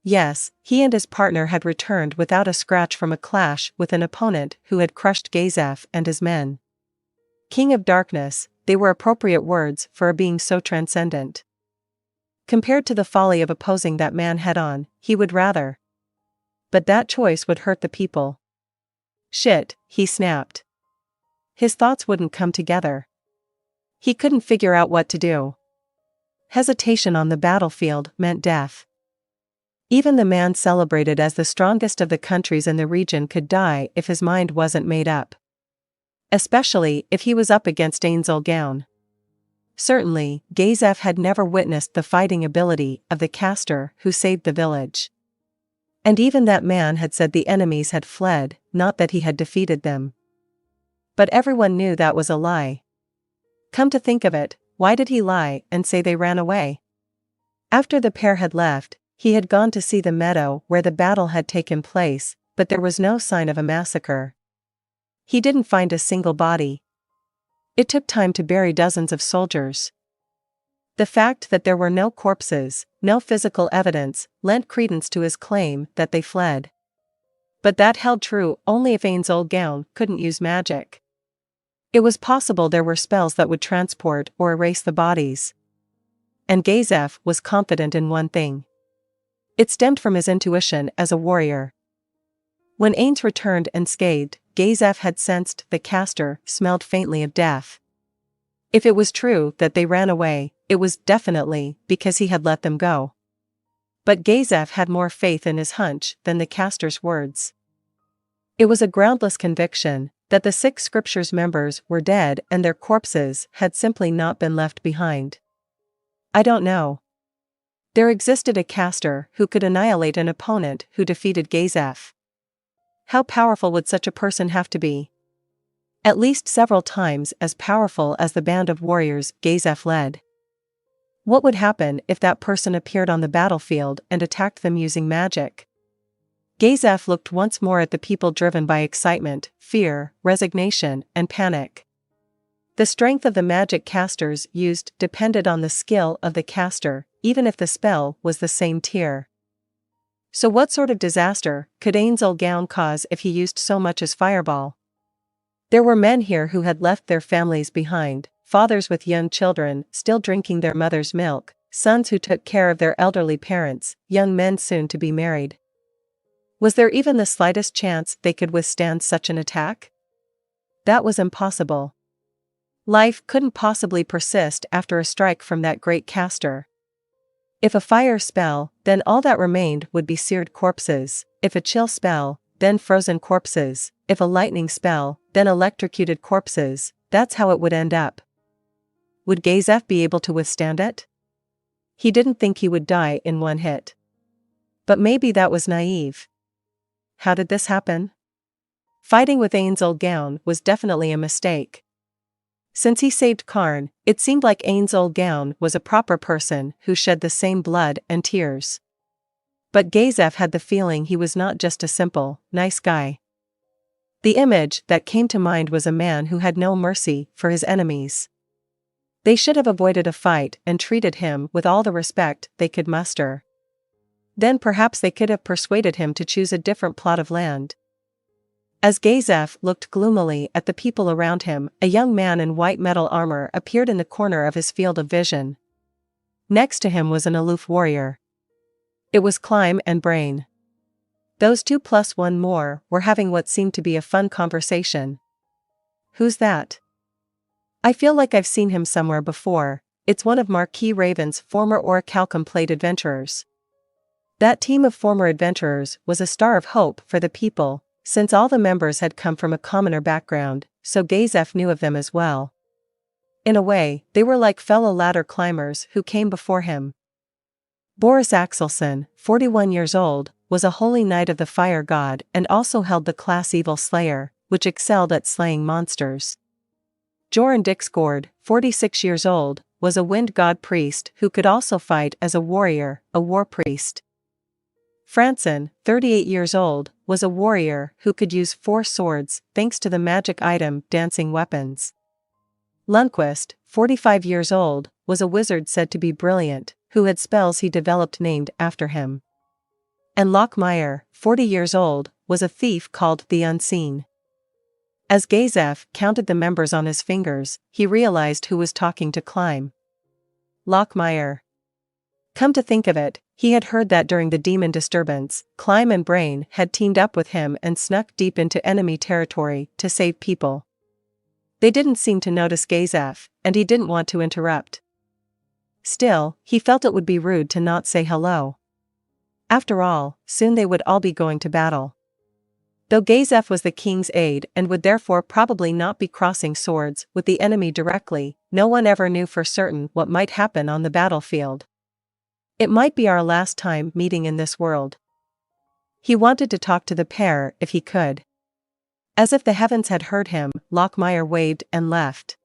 Yes, he and his partner had returned without a scratch from a clash with an opponent who had crushed Gazef and his men. King of Darkness, they were appropriate words for a being so transcendent. Compared to the folly of opposing that man head-on, he would rather. But that choice would hurt the people. Shit, he snapped. His thoughts wouldn't come together. He couldn't figure out what to do. Hesitation on the battlefield meant death. Even the man celebrated as the strongest of the countries in the region could die if his mind wasn't made up. Especially if he was up against Ainz Ooal Gown. Certainly, Gazef had never witnessed the fighting ability of the caster who saved the village. And even that man had said the enemies had fled, not that he had defeated them. But everyone knew that was a lie. Come to think of it, why did he lie and say they ran away? After the pair had left, he had gone to see the meadow where the battle had taken place, but there was no sign of a massacre. He didn't find a single body. It took time to bury dozens of soldiers. The fact that there were no corpses, no physical evidence, lent credence to his claim that they fled. But that held true only if Ainz Ooal Gown couldn't use magic. It was possible there were spells that would transport or erase the bodies. And Gazef was confident in one thing. It stemmed from his intuition as a warrior. When Ainz returned unscathed, Gazef had sensed the caster smelled faintly of death. If it was true that they ran away, it was definitely because he had let them go. But Gazef had more faith in his hunch than the caster's words. It was a groundless conviction that the 6 scriptures members were dead and their corpses had simply not been left behind. I don't know. There existed a caster who could annihilate an opponent who defeated Gazef. How powerful would such a person have to be? At least several times as powerful as the band of warriors Gazef led. What would happen if that person appeared on the battlefield and attacked them using magic? Gazef looked once more at the people driven by excitement, fear, resignation, and panic. The strength of the magic casters used depended on the skill of the caster, even if the spell was the same tier. So what sort of disaster could Ainz Ooal Gown cause if he used so much as fireball? There were men here who had left their families behind, fathers with young children still drinking their mother's milk, sons who took care of their elderly parents, young men soon to be married. Was there even the slightest chance they could withstand such an attack? That was impossible. Life couldn't possibly persist after a strike from that great caster. If a fire spell, then all that remained would be seared corpses, if a chill spell, then frozen corpses, if a lightning spell, then electrocuted corpses. That's how it would end up. Would Gazef be able to withstand it? He didn't think he would die in one hit. But maybe that was naive. How did this happen? Fighting with Ainz Ooal Gown was definitely a mistake. Since he saved Karn, it seemed like Ainz Ooal Gown was a proper person who shed the same blood and tears. But Gazef had the feeling he was not just a simple, nice guy. The image that came to mind was a man who had no mercy for his enemies. They should have avoided a fight and treated him with all the respect they could muster. Then perhaps they could have persuaded him to choose a different plot of land. As Gazef looked gloomily at the people around him, a young man in white metal armor appeared in the corner of his field of vision. Next to him was an aloof warrior. It was Climb and Brain. Those 2 plus 1 more were having what seemed to be a fun conversation. Who's that? I feel like I've seen him somewhere before. It's one of Marquis Raven's former Orichalcum Plate adventurers. That team of former adventurers was a star of hope for the people, since all the members had come from a commoner background, so Gazef knew of them as well. In a way, they were like fellow ladder climbers who came before him. Boris Axelson, 41 years old, was a holy knight of the fire god and also held the class Evil Slayer, which excelled at slaying monsters. Joran Dixgord, 46 years old, was a wind god priest who could also fight as a warrior, a war priest. Franson, 38 years old, was a warrior who could use 4 swords thanks to the magic item Dancing Weapons. Lundquist, 45 years old, was a wizard said to be brilliant, who had spells he developed named after him. And Lockmeyer, 40 years old, was a thief called the Unseen. As Gazef counted the members on his fingers, he realized who was talking to Climb. Lockmeyer. Come to think of it, he had heard that during the demon disturbance, Climb and Brain had teamed up with him and snuck deep into enemy territory to save people. They didn't seem to notice Gazef, and he didn't want to interrupt. Still, he felt it would be rude to not say hello. After all, soon they would all be going to battle. Though Gazef was the king's aide and would therefore probably not be crossing swords with the enemy directly, no one ever knew for certain what might happen on the battlefield. It might be our last time meeting in this world. He wanted to talk to the pair if he could. As if the heavens had heard him, Lockmeyer waved and left.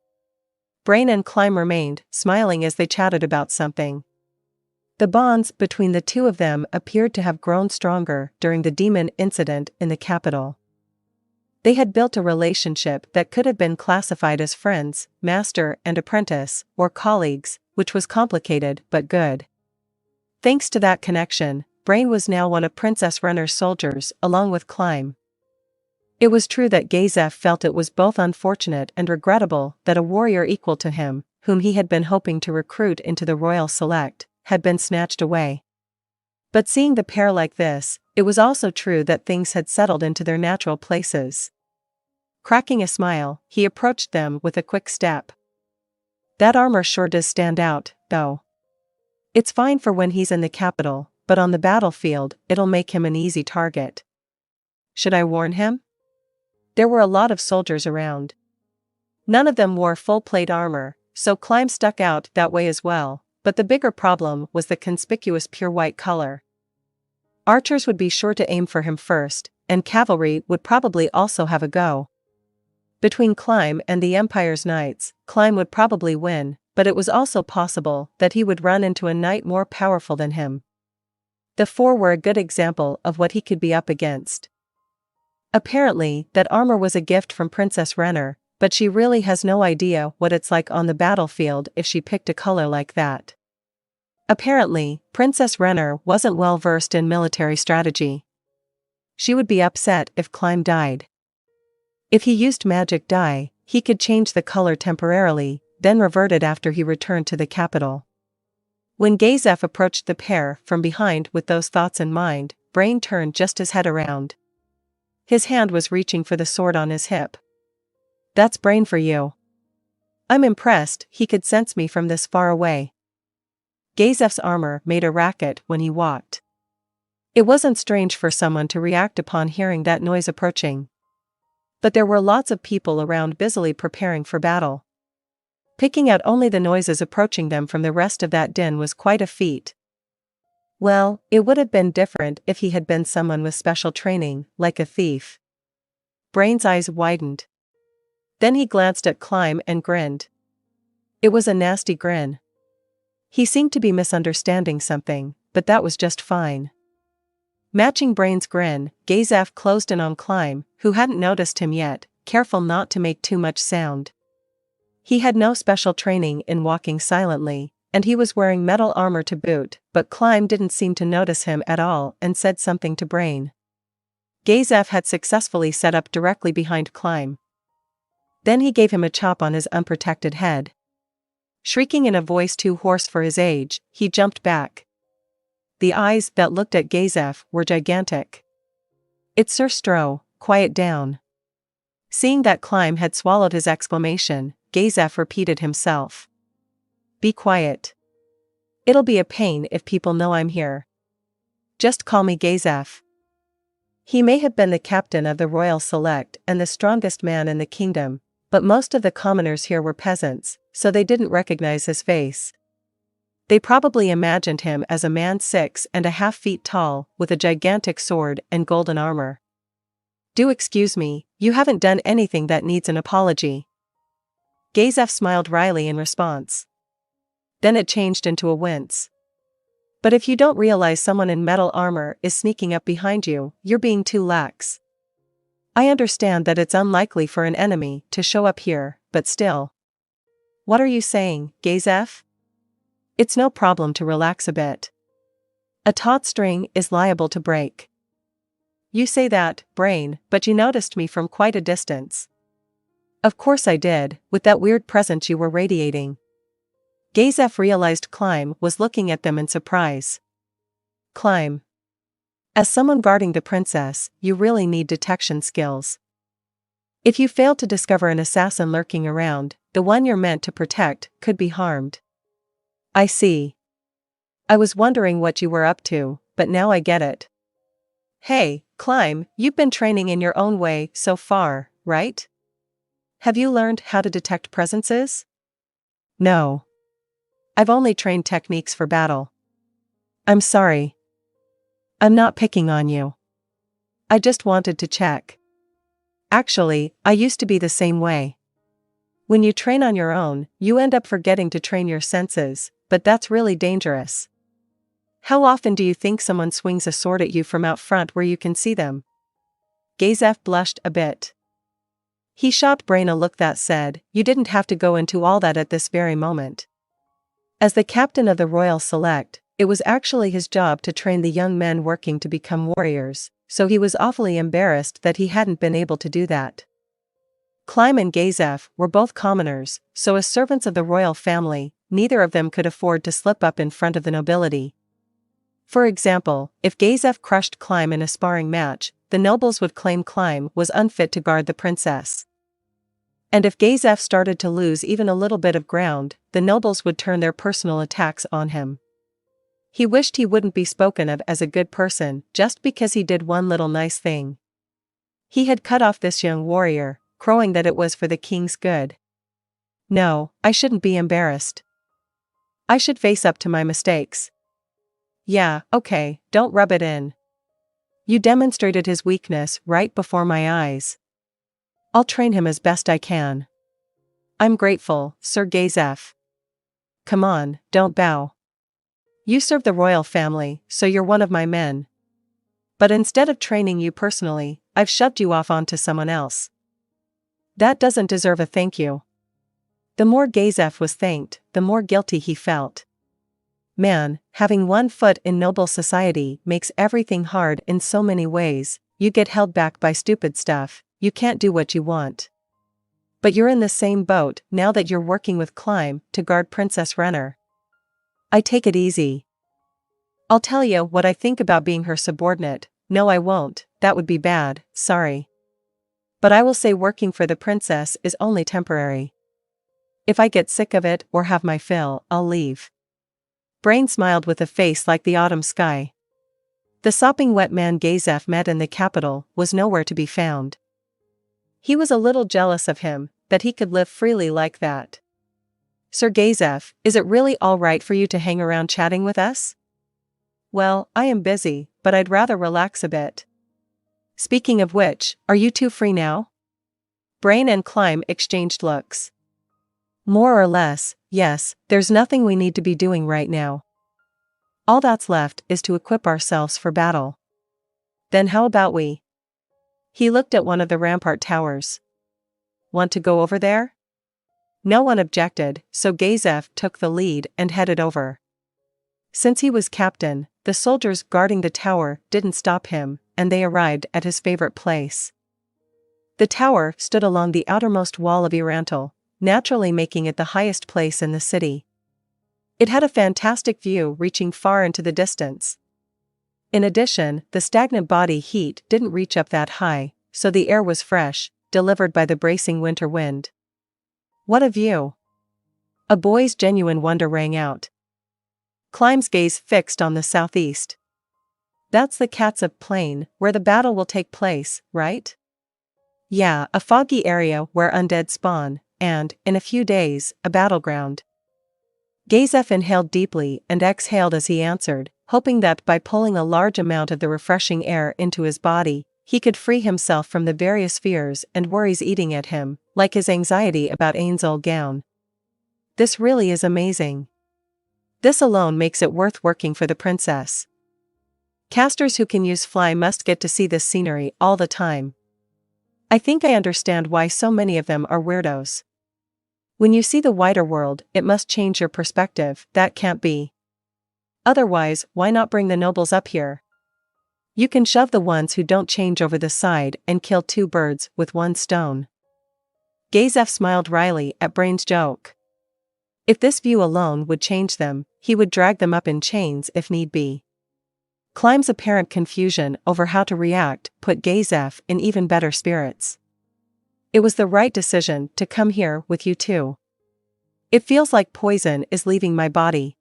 Brain and Climb remained, smiling as they chatted about something. The bonds between the two of them appeared to have grown stronger during the demon incident in the capital. They had built a relationship that could have been classified as friends, master and apprentice, or colleagues, which was complicated but good. Thanks to that connection, Brain was now one of Princess Renner's soldiers along with Climb. It was true that Gazef felt it was both unfortunate and regrettable that a warrior equal to him, whom he had been hoping to recruit into the Royal Select, had been snatched away. But seeing the pair like this, it was also true that things had settled into their natural places. Cracking a smile, he approached them with a quick step. That armor sure does stand out, though. It's fine for when he's in the capital, but on the battlefield, it'll make him an easy target. Should I warn him? There were a lot of soldiers around. None of them wore full plate armor, so Climb stuck out that way as well, but the bigger problem was the conspicuous pure white color. Archers would be sure to aim for him first, and cavalry would probably also have a go. Between Climb and the Empire's knights, Climb would probably win, but it was also possible that he would run into a knight more powerful than him. The 4 were a good example of what he could be up against. Apparently, that armor was a gift from Princess Renner, but she really has no idea what it's like on the battlefield if she picked a color like that. Apparently, Princess Renner wasn't well versed in military strategy. She would be upset if Climb died. If he used magic dye, he could change the color temporarily, then revert it after he returned to the capital. When Gazef approached the pair from behind with those thoughts in mind, Brain turned just his head around. His hand was reaching for the sword on his hip. That's Brain for you. I'm impressed he could sense me from this far away. Gazef's armor made a racket when he walked. It wasn't strange for someone to react upon hearing that noise approaching. But there were lots of people around busily preparing for battle. Picking out only the noises approaching them from the rest of that din was quite a feat. Well, it would have been different if he had been someone with special training, like a thief. Brain's eyes widened. Then he glanced at Climb and grinned. It was a nasty grin. He seemed to be misunderstanding something, but that was just fine. Matching Brain's grin, Gazef closed in on Climb, who hadn't noticed him yet, careful not to make too much sound. He had no special training in walking silently, and he was wearing metal armor to boot, but Climb didn't seem to notice him at all and said something to Brain. Gazef had successfully set up directly behind Climb. Then he gave him a chop on his unprotected head. Shrieking in a voice too hoarse for his age, he jumped back. The eyes that looked at Gazef were gigantic. It's Sir Stroh, quiet down. Seeing that Climb had swallowed his exclamation, Gazef repeated himself. Be quiet. It'll be a pain if people know I'm here. Just call me Gazef. He may have been the captain of the Royal Select and the strongest man in the kingdom, but most of the commoners here were peasants, so they didn't recognize his face. They probably imagined him as a man 6.5 feet tall, with a gigantic sword and golden armor. Do excuse me, you haven't done anything that needs an apology. Gazef smiled wryly in response. Then it changed into a wince. But if you don't realize someone in metal armor is sneaking up behind you, you're being too lax. I understand that it's unlikely for an enemy to show up here, but still. What are you saying, Gazef? It's no problem to relax a bit. A taut string is liable to break. You say that, Brain, but you noticed me from quite a distance. Of course I did, with that weird presence you were radiating. Gazef realized Climb was looking at them in surprise. Climb. As someone guarding the princess, you really need detection skills. If you fail to discover an assassin lurking around, the one you're meant to protect could be harmed. I see. I was wondering what you were up to, but now I get it. Hey, Climb, you've been training in your own way so far, right? Have you learned how to detect presences? No. I've only trained techniques for battle. I'm sorry. I'm not picking on you. I just wanted to check. Actually, I used to be the same way. When you train on your own, you end up forgetting to train your senses, but that's really dangerous. How often do you think someone swings a sword at you from out front where you can see them? Gazef blushed a bit. He shot Brain a look that said, you didn't have to go into all that at this very moment. As the captain of the Royal Select, it was actually his job to train the young men working to become warriors, so he was awfully embarrassed that he hadn't been able to do that. Climb and Gazef were both commoners, so as servants of the royal family, neither of them could afford to slip up in front of the nobility. For example, if Gazef crushed Climb in a sparring match, the nobles would claim Climb was unfit to guard the princess. And if Gazef started to lose even a little bit of ground, the nobles would turn their personal attacks on him. He wished he wouldn't be spoken of as a good person just because he did one little nice thing. He had cut off this young warrior, crowing that it was for the king's good. No, I shouldn't be embarrassed. I should face up to my mistakes. Yeah, okay, don't rub it in. You demonstrated his weakness right before my eyes. I'll train him as best I can. I'm grateful, Sir Gazef. Come on, don't bow. You serve the royal family, so you're one of my men. But instead of training you personally, I've shoved you off onto someone else. That doesn't deserve a thank you. The more Gazef was thanked, the more guilty he felt. Man, having one foot in noble society makes everything hard in so many ways. You get held back by stupid stuff, you can't do what you want. But you're in the same boat now that you're working with Climb to guard Princess Renner. I take it easy. I'll tell you what I think about being her subordinate. No, I won't, that would be bad, sorry. But I will say working for the princess is only temporary. If I get sick of it or have my fill, I'll leave. Brain smiled with a face like the autumn sky. The sopping wet man Gazef met in the capital was nowhere to be found. He was a little jealous of him, that he could live freely like that. Sir Gazef, is it really all right for you to hang around chatting with us? Well, I am busy, but I'd rather relax a bit. Speaking of which, are you two free now? Brain and Climb exchanged looks. More or less, yes, there's nothing we need to be doing right now. All that's left is to equip ourselves for battle. Then how about we? He looked at one of the rampart towers. Want to go over there? No one objected, so Gazef took the lead and headed over. Since he was captain, the soldiers guarding the tower didn't stop him, and they arrived at his favorite place. The tower stood along the outermost wall of Irantal, naturally making it the highest place in the city. It had a fantastic view reaching far into the distance. In addition, the stagnant body heat didn't reach up that high, so the air was fresh, delivered by the bracing winter wind. What a view! A boy's genuine wonder rang out. Climb's gaze fixed on the southeast. That's the Catsup Plain, where the battle will take place, right? Yeah, a foggy area where undead spawn, and, in a few days, a battleground. Gazef inhaled deeply and exhaled as he answered, hoping that by pulling a large amount of the refreshing air into his body, he could free himself from the various fears and worries eating at him, like his anxiety about Ainz Ooal Gown. This really is amazing. This alone makes it worth working for the princess. Casters who can use fly must get to see this scenery all the time. I think I understand why so many of them are weirdos. When you see the wider world, it must change your perspective. That can't be. Otherwise, why not bring the nobles up here? You can shove the ones who don't change over the side and kill two birds with one stone. Gazef smiled wryly at Brain's joke. If this view alone would change them, he would drag them up in chains if need be. Climb's apparent confusion over how to react put Gazef in even better spirits. It was the right decision to come here with you too. It feels like poison is leaving my body.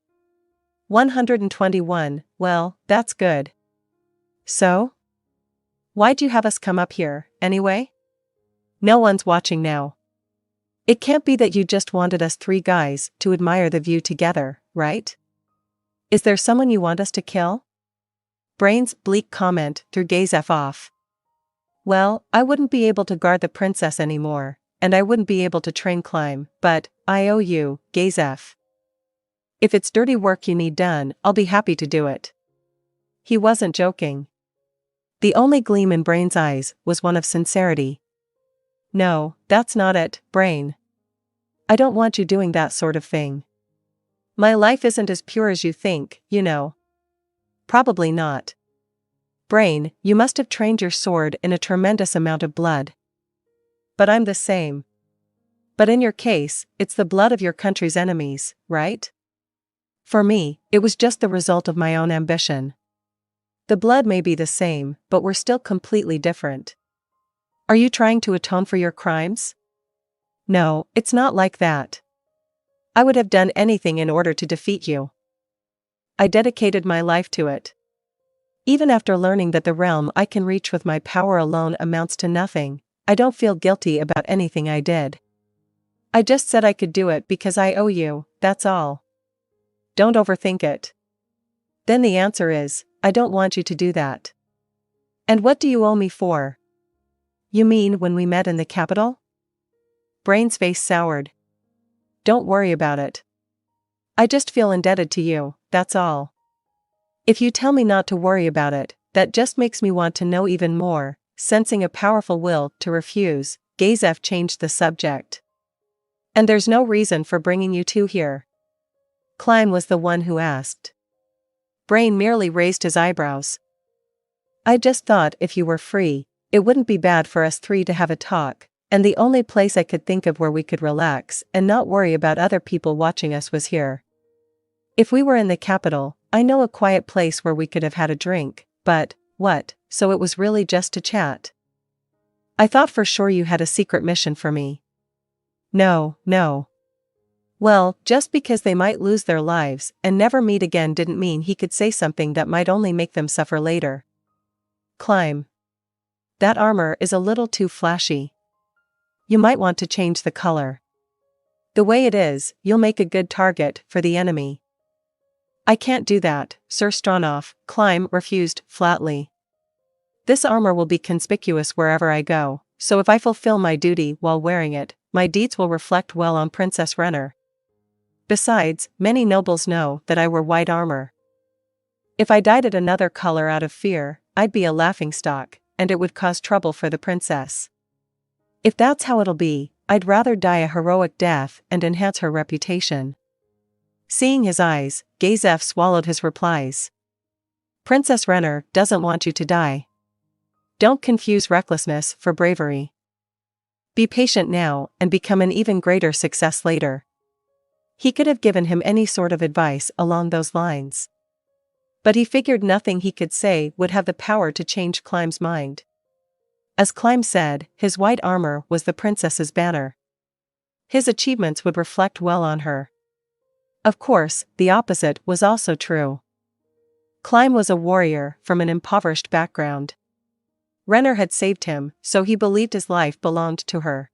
121, well, that's good. So? Why'd you have us come up here, anyway? No one's watching now. It can't be that you just wanted us three guys to admire the view together, right? Is there someone you want us to kill? Brain's bleak comment threw Gazef off. Well, I wouldn't be able to guard the princess anymore, and I wouldn't be able to train Climb, but I owe you, Gazef. If it's dirty work you need done, I'll be happy to do it. He wasn't joking. The only gleam in Brain's eyes was one of sincerity. No, that's not it, Brain. I don't want you doing that sort of thing. My life isn't as pure as you think, you know. Probably not. Brain, you must have trained your sword in a tremendous amount of blood. But I'm the same. But in your case, it's the blood of your country's enemies, right? For me, it was just the result of my own ambition. The blood may be the same, but we're still completely different. Are you trying to atone for your crimes? No, it's not like that. I would have done anything in order to defeat you. I dedicated my life to it. Even after learning that the realm I can reach with my power alone amounts to nothing, I don't feel guilty about anything I did. I just said I could do it because I owe you, that's all. Don't overthink it. Then the answer is, I don't want you to do that. And what do you owe me for? You mean when we met in the capital? Brain's face soured. Don't worry about it. I just feel indebted to you, that's all. If you tell me not to worry about it, that just makes me want to know even more. Sensing a powerful will to refuse, Gazef changed the subject. And there's no reason for bringing you two here. Climb was the one who asked. Brain merely raised his eyebrows. I just thought if you were free, it wouldn't be bad for us three to have a talk, and the only place I could think of where we could relax and not worry about other people watching us was here. If we were in the capital, I know a quiet place where we could have had a drink, but, what, so it was really just to chat? I thought for sure you had a secret mission for me. No. Well, just because they might lose their lives and never meet again didn't mean he could say something that might only make them suffer later. Climb. That armor is a little too flashy. You might want to change the color. The way it is, you'll make a good target for the enemy. I can't do that, Sir Stronov, Climb refused flatly. This armor will be conspicuous wherever I go, so if I fulfill my duty while wearing it, my deeds will reflect well on Princess Renner. Besides, many nobles know that I wear white armor. If I dyed it another color out of fear, I'd be a laughingstock, and it would cause trouble for the princess. If that's how it'll be, I'd rather die a heroic death and enhance her reputation. Seeing his eyes, Gazef swallowed his replies. Princess Renner doesn't want you to die. Don't confuse recklessness for bravery. Be patient now and become an even greater success later. He could have given him any sort of advice along those lines. But he figured nothing he could say would have the power to change Climb's mind. As Climb said, his white armor was the princess's banner. His achievements would reflect well on her. Of course, the opposite was also true. Climb was a warrior from an impoverished background. Renner had saved him, so he believed his life belonged to her.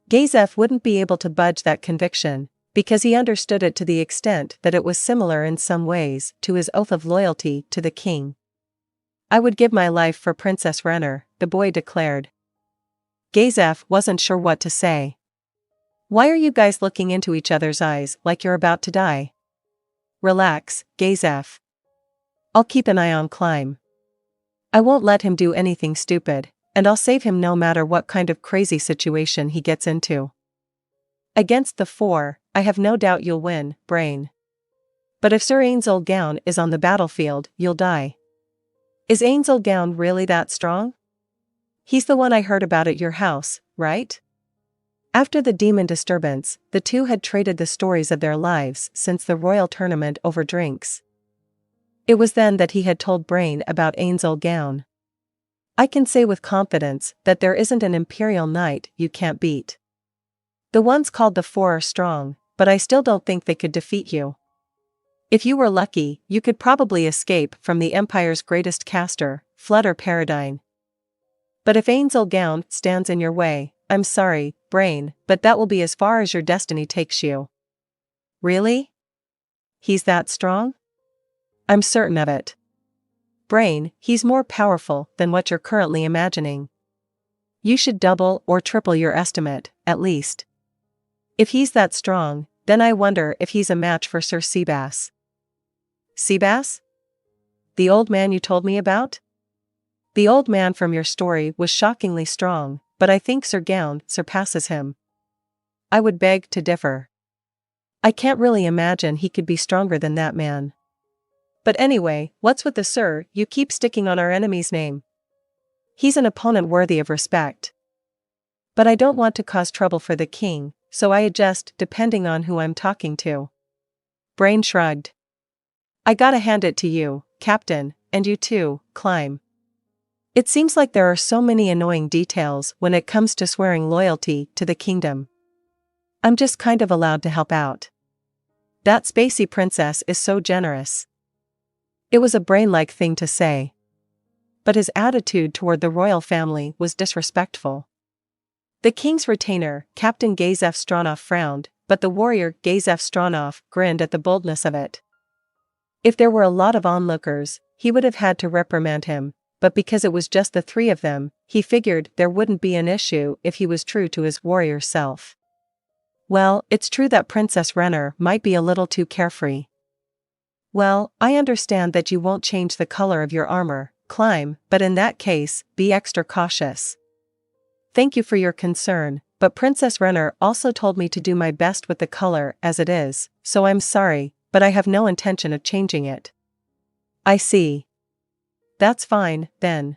Gazef wouldn't be able to budge that conviction, because he understood it to the extent that it was similar in some ways to his oath of loyalty to the king. "I would give my life for Princess Renner," the boy declared. Gazef wasn't sure what to say. "Why are you guys looking into each other's eyes like you're about to die?" "Relax, Gazef. I'll keep an eye on Climb. I won't let him do anything stupid, and I'll save him no matter what kind of crazy situation he gets into. Against the 4, I have no doubt you'll win, Brain. But if Sir Ainz Ooal Gown is on the battlefield, you'll die." "Is Ainz Ooal Gown really that strong?" "He's the one I heard about at your house, right?" After the demon disturbance, the two had traded the stories of their lives since the royal tournament over drinks. It was then that he had told Brain about Ainz Ooal Gown. "I can say with confidence that there isn't an imperial knight you can't beat. The ones called the 4 are strong, but I still don't think they could defeat you. If you were lucky, you could probably escape from the Empire's greatest caster, Flutter Paradine. But if Ainz Ooal Gown stands in your way, I'm sorry, Brain, but that will be as far as your destiny takes you." "Really? He's that strong?" "I'm certain of it. Brain, he's more powerful than what you're currently imagining. You should double or triple your estimate, at least. If he's that strong, then I wonder if he's a match for Sir Seabass." "Seabass? The old man you told me about?" "The old man from your story was shockingly strong, but I think Sir Gown surpasses him." "I would beg to differ. I can't really imagine he could be stronger than that man. But anyway, what's with the Sir you keep sticking on our enemy's name? He's an opponent worthy of respect. But I don't want to cause trouble for the king, so I adjust depending on who I'm talking to." Brain shrugged. "I gotta hand it to you, Captain, and you too, Climb. It seems like there are so many annoying details when it comes to swearing loyalty to the kingdom. I'm just kind of allowed to help out. That spacey princess is so generous." It was a Brain-like thing to say. But his attitude toward the royal family was disrespectful. The king's retainer, Captain Gazef Stronov, frowned, but the warrior Gazef Stronov grinned at the boldness of it. If there were a lot of onlookers, he would have had to reprimand him, but because it was just the 3 of them, he figured there wouldn't be an issue if he was true to his warrior self. "Well, it's true that Princess Renner might be a little too carefree." "Well, I understand that you won't change the color of your armor, Climb, but in that case, be extra cautious. Thank you for your concern, but Princess Renner also told me to do my best with the color as it is, so I'm sorry, but I have no intention of changing it." "I see. That's fine, then."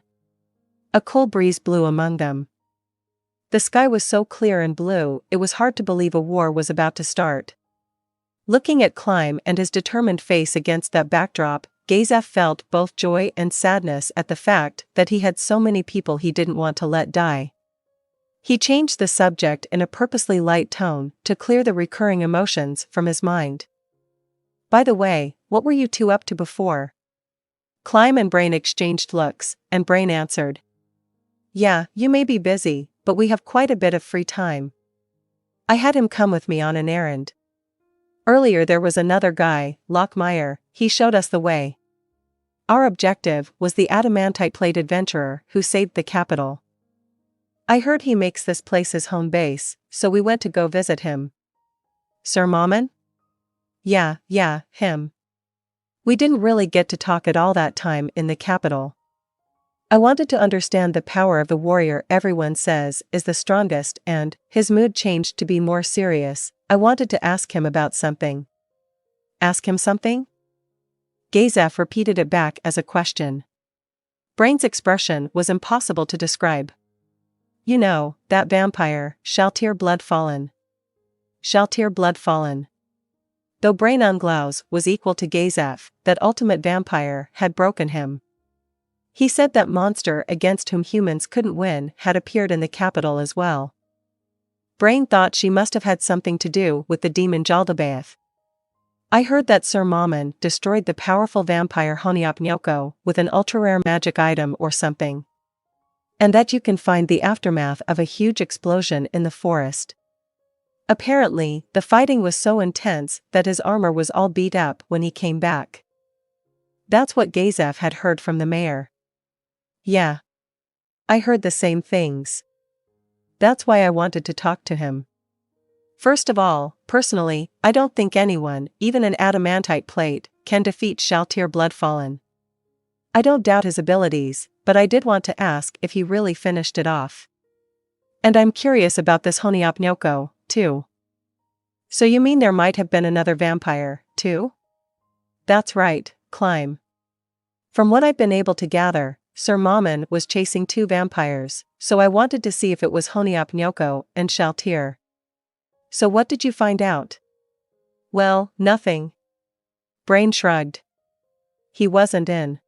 A cool breeze blew among them. The sky was so clear and blue, it was hard to believe a war was about to start. Looking at Climb and his determined face against that backdrop, Gazef felt both joy and sadness at the fact that he had so many people he didn't want to let die. He changed the subject in a purposely light tone to clear the recurring emotions from his mind. "By the way, what were you two up to before?" Climb and Brain exchanged looks, and Brain answered. "Yeah, you may be busy, but we have quite a bit of free time. I had him come with me on an errand. Earlier there was another guy, Lockmeyer, he showed us the way. Our objective was the adamantite plate adventurer who saved the capital. I heard he makes this place his home base, so we went to go visit him." "Sir Mammon?" Yeah, him. We didn't really get to talk at all that time in the capital. I wanted to understand the power of the warrior everyone says is the strongest, and his mood changed to be more serious. I wanted to ask him about something." "Ask him something?" Gazef repeated it back as a question. Brain's expression was impossible to describe. "You know, that vampire, Shaltir Bloodfallen." "Shaltir Bloodfallen. Though Brain Unglaus was equal to Gazef, that ultimate vampire had broken him. He said that monster against whom humans couldn't win had appeared in the capital as well. Brain thought she must have had something to do with the demon Jaldabaoth. I heard that Sir Mammon destroyed the powerful vampire Honiopnyoko with an ultra-rare magic item or something. And that you can find the aftermath of a huge explosion in the forest. Apparently, the fighting was so intense that his armor was all beat up when he came back. That's what Gazef had heard from the mayor. Yeah. I heard the same things. That's why I wanted to talk to him. First of all, personally, I don't think anyone, even an adamantite plate, can defeat Shaltir Bloodfallen. I don't doubt his abilities, but I did want to ask if he really finished it off. And I'm curious about this Honiopnyoko, too. So you mean there might have been another vampire, too? That's right, Climb. From what I've been able to gather, Sir Mammon was chasing 2 vampires, so I wanted to see if it was Honiopnyoko and Shaltir. So what did you find out? Well, nothing. Brain shrugged. He wasn't in.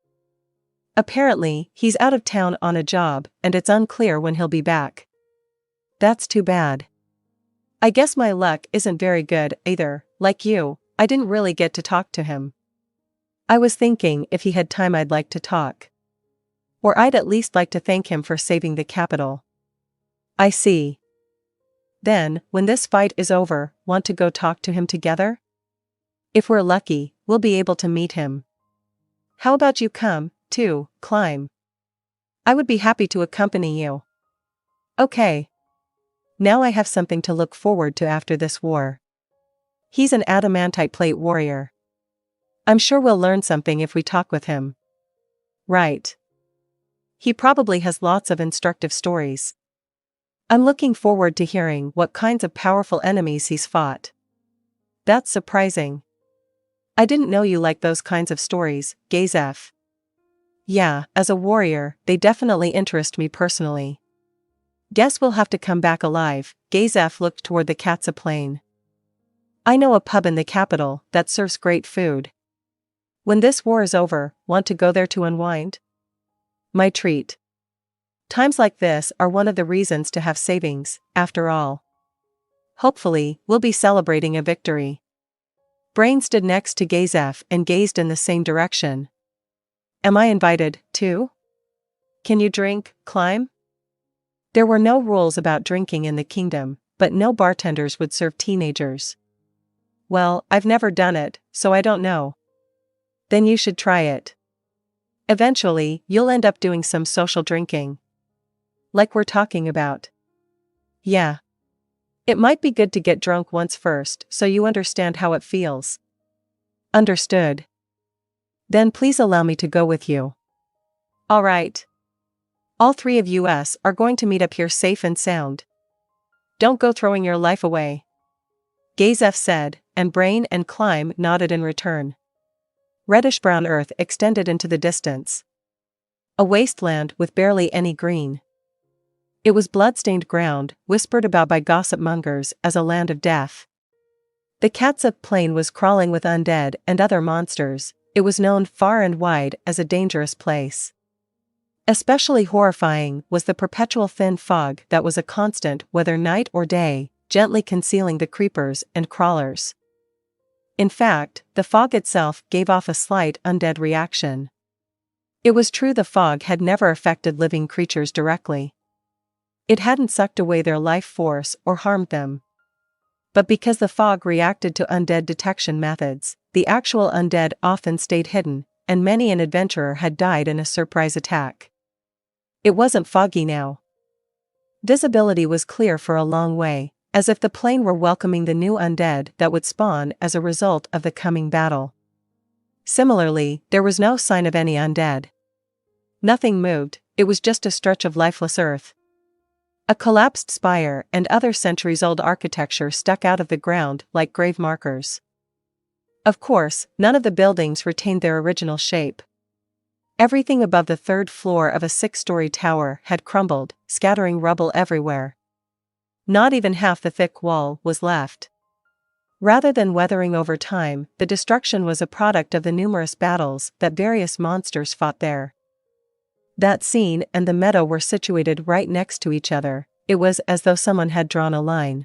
Apparently, he's out of town on a job, and it's unclear when he'll be back. That's too bad. I guess my luck isn't very good either. Like you, I didn't really get to talk to him. I was thinking if he had time I'd like to talk. Or I'd at least like to thank him for saving the capital. I see. Then, when this fight is over, want to go talk to him together? If we're lucky, we'll be able to meet him. How about you come, too, Climb? I would be happy to accompany you. Okay. Now I have something to look forward to after this war. He's an adamantite plate warrior. I'm sure we'll learn something if we talk with him. Right. He probably has lots of instructive stories. I'm looking forward to hearing what kinds of powerful enemies he's fought. That's surprising. I didn't know you liked those kinds of stories, Gazef. Yeah, as a warrior, they definitely interest me personally. Guess we'll have to come back alive. Gazef looked toward the Katsa Plain. I know a pub in the capital that serves great food. When this war is over, want to go there to unwind? My treat. Times like this are one of the reasons to have savings, after all. Hopefully, we'll be celebrating a victory. Brain stood next to Gazef and gazed in the same direction. Am I invited, too? Can you drink, Climb? There were no rules about drinking in the kingdom, but no bartenders would serve teenagers. Well, I've never done it, so I don't know. Then you should try it. Eventually, you'll end up doing some social drinking. Like we're talking about. Yeah. It might be good to get drunk once first so you understand how it feels. Understood. Then please allow me to go with you. All right. All 3 of us are going to meet up here safe and sound. Don't go throwing your life away. Gazef said, and Brain and Climb nodded in return. Reddish-brown earth extended into the distance. A wasteland with barely any green. It was blood-stained ground, whispered about by gossip-mongers as a land of death. The Katsa Plain was crawling with undead and other monsters. It was known far and wide as a dangerous place. Especially horrifying was the perpetual thin fog that was a constant whether night or day, gently concealing the creepers and crawlers. In fact, the fog itself gave off a slight undead reaction. It was true the fog had never affected living creatures directly. It hadn't sucked away their life force or harmed them. But because the fog reacted to undead detection methods, the actual undead often stayed hidden, and many an adventurer had died in a surprise attack. It wasn't foggy now. Visibility was clear for a long way, as if the plain were welcoming the new undead that would spawn as a result of the coming battle. Similarly, there was no sign of any undead. Nothing moved, it was just a stretch of lifeless earth. A collapsed spire and other centuries-old architecture stuck out of the ground like grave markers. Of course, none of the buildings retained their original shape. Everything above the 3rd floor of a 6-story tower had crumbled, scattering rubble everywhere. Not even half the thick wall was left. Rather than weathering over time, the destruction was a product of the numerous battles that various monsters fought there. That scene and the meadow were situated right next to each other. It was as though someone had drawn a line.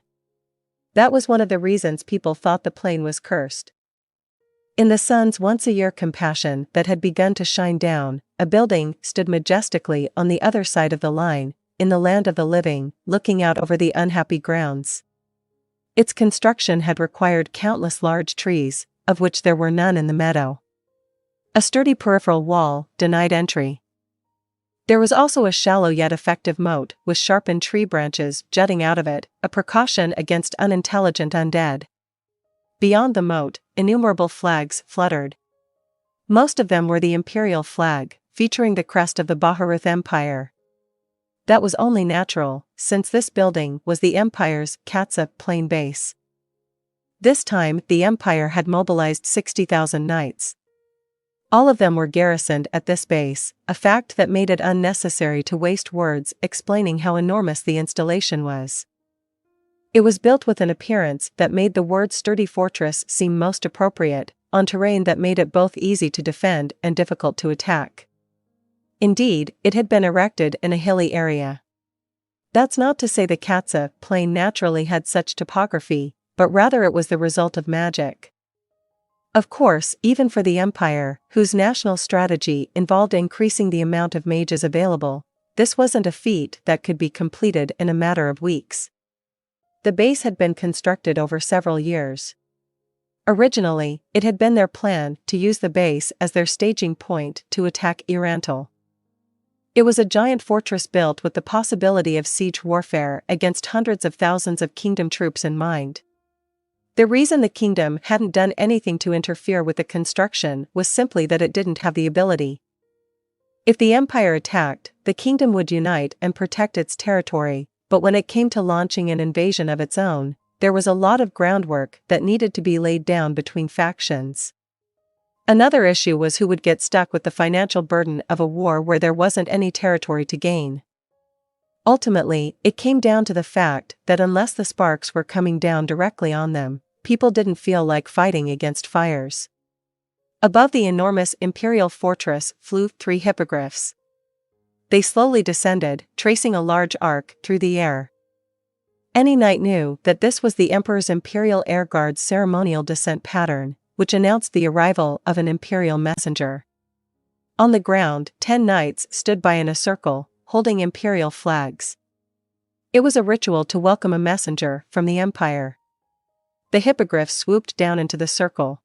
That was one of the reasons people thought the plain was cursed. In the sun's once-a-year compassion that had begun to shine down, a building stood majestically on the other side of the line, in the land of the living, looking out over the unhappy grounds. Its construction had required countless large trees, of which there were none in the meadow. A sturdy peripheral wall denied entry. There was also a shallow yet effective moat, with sharpened tree branches jutting out of it, a precaution against unintelligent undead. Beyond the moat, innumerable flags fluttered. Most of them were the imperial flag, featuring the crest of the Baharuth Empire. That was only natural, since this building was the Empire's Katsa plain base. This time, the Empire had mobilized 60,000 knights. All of them were garrisoned at this base, a fact that made it unnecessary to waste words explaining how enormous the installation was. It was built with an appearance that made the word sturdy fortress seem most appropriate, on terrain that made it both easy to defend and difficult to attack. Indeed, it had been erected in a hilly area. That's not to say the Katsa plain naturally had such topography, but rather it was the result of magic. Of course, even for the Empire, whose national strategy involved increasing the amount of mages available, this wasn't a feat that could be completed in a matter of weeks. The base had been constructed over several years. Originally, it had been their plan to use the base as their staging point to attack Irantal. It was a giant fortress built with the possibility of siege warfare against hundreds of thousands of kingdom troops in mind. The reason the kingdom hadn't done anything to interfere with the construction was simply that it didn't have the ability. If the Empire attacked, the kingdom would unite and protect its territory, but when it came to launching an invasion of its own, there was a lot of groundwork that needed to be laid down between factions. Another issue was who would get stuck with the financial burden of a war where there wasn't any territory to gain. Ultimately, it came down to the fact that unless the sparks were coming down directly on them, people didn't feel like fighting against fires. Above the enormous imperial fortress flew 3 hippogriffs. They slowly descended, tracing a large arc through the air. Any knight knew that this was the Emperor's Imperial Air Guard's ceremonial descent pattern, which announced the arrival of an imperial messenger. On the ground, 10 knights stood by in a circle, holding imperial flags. It was a ritual to welcome a messenger from the Empire. The hippogriffs swooped down into the circle.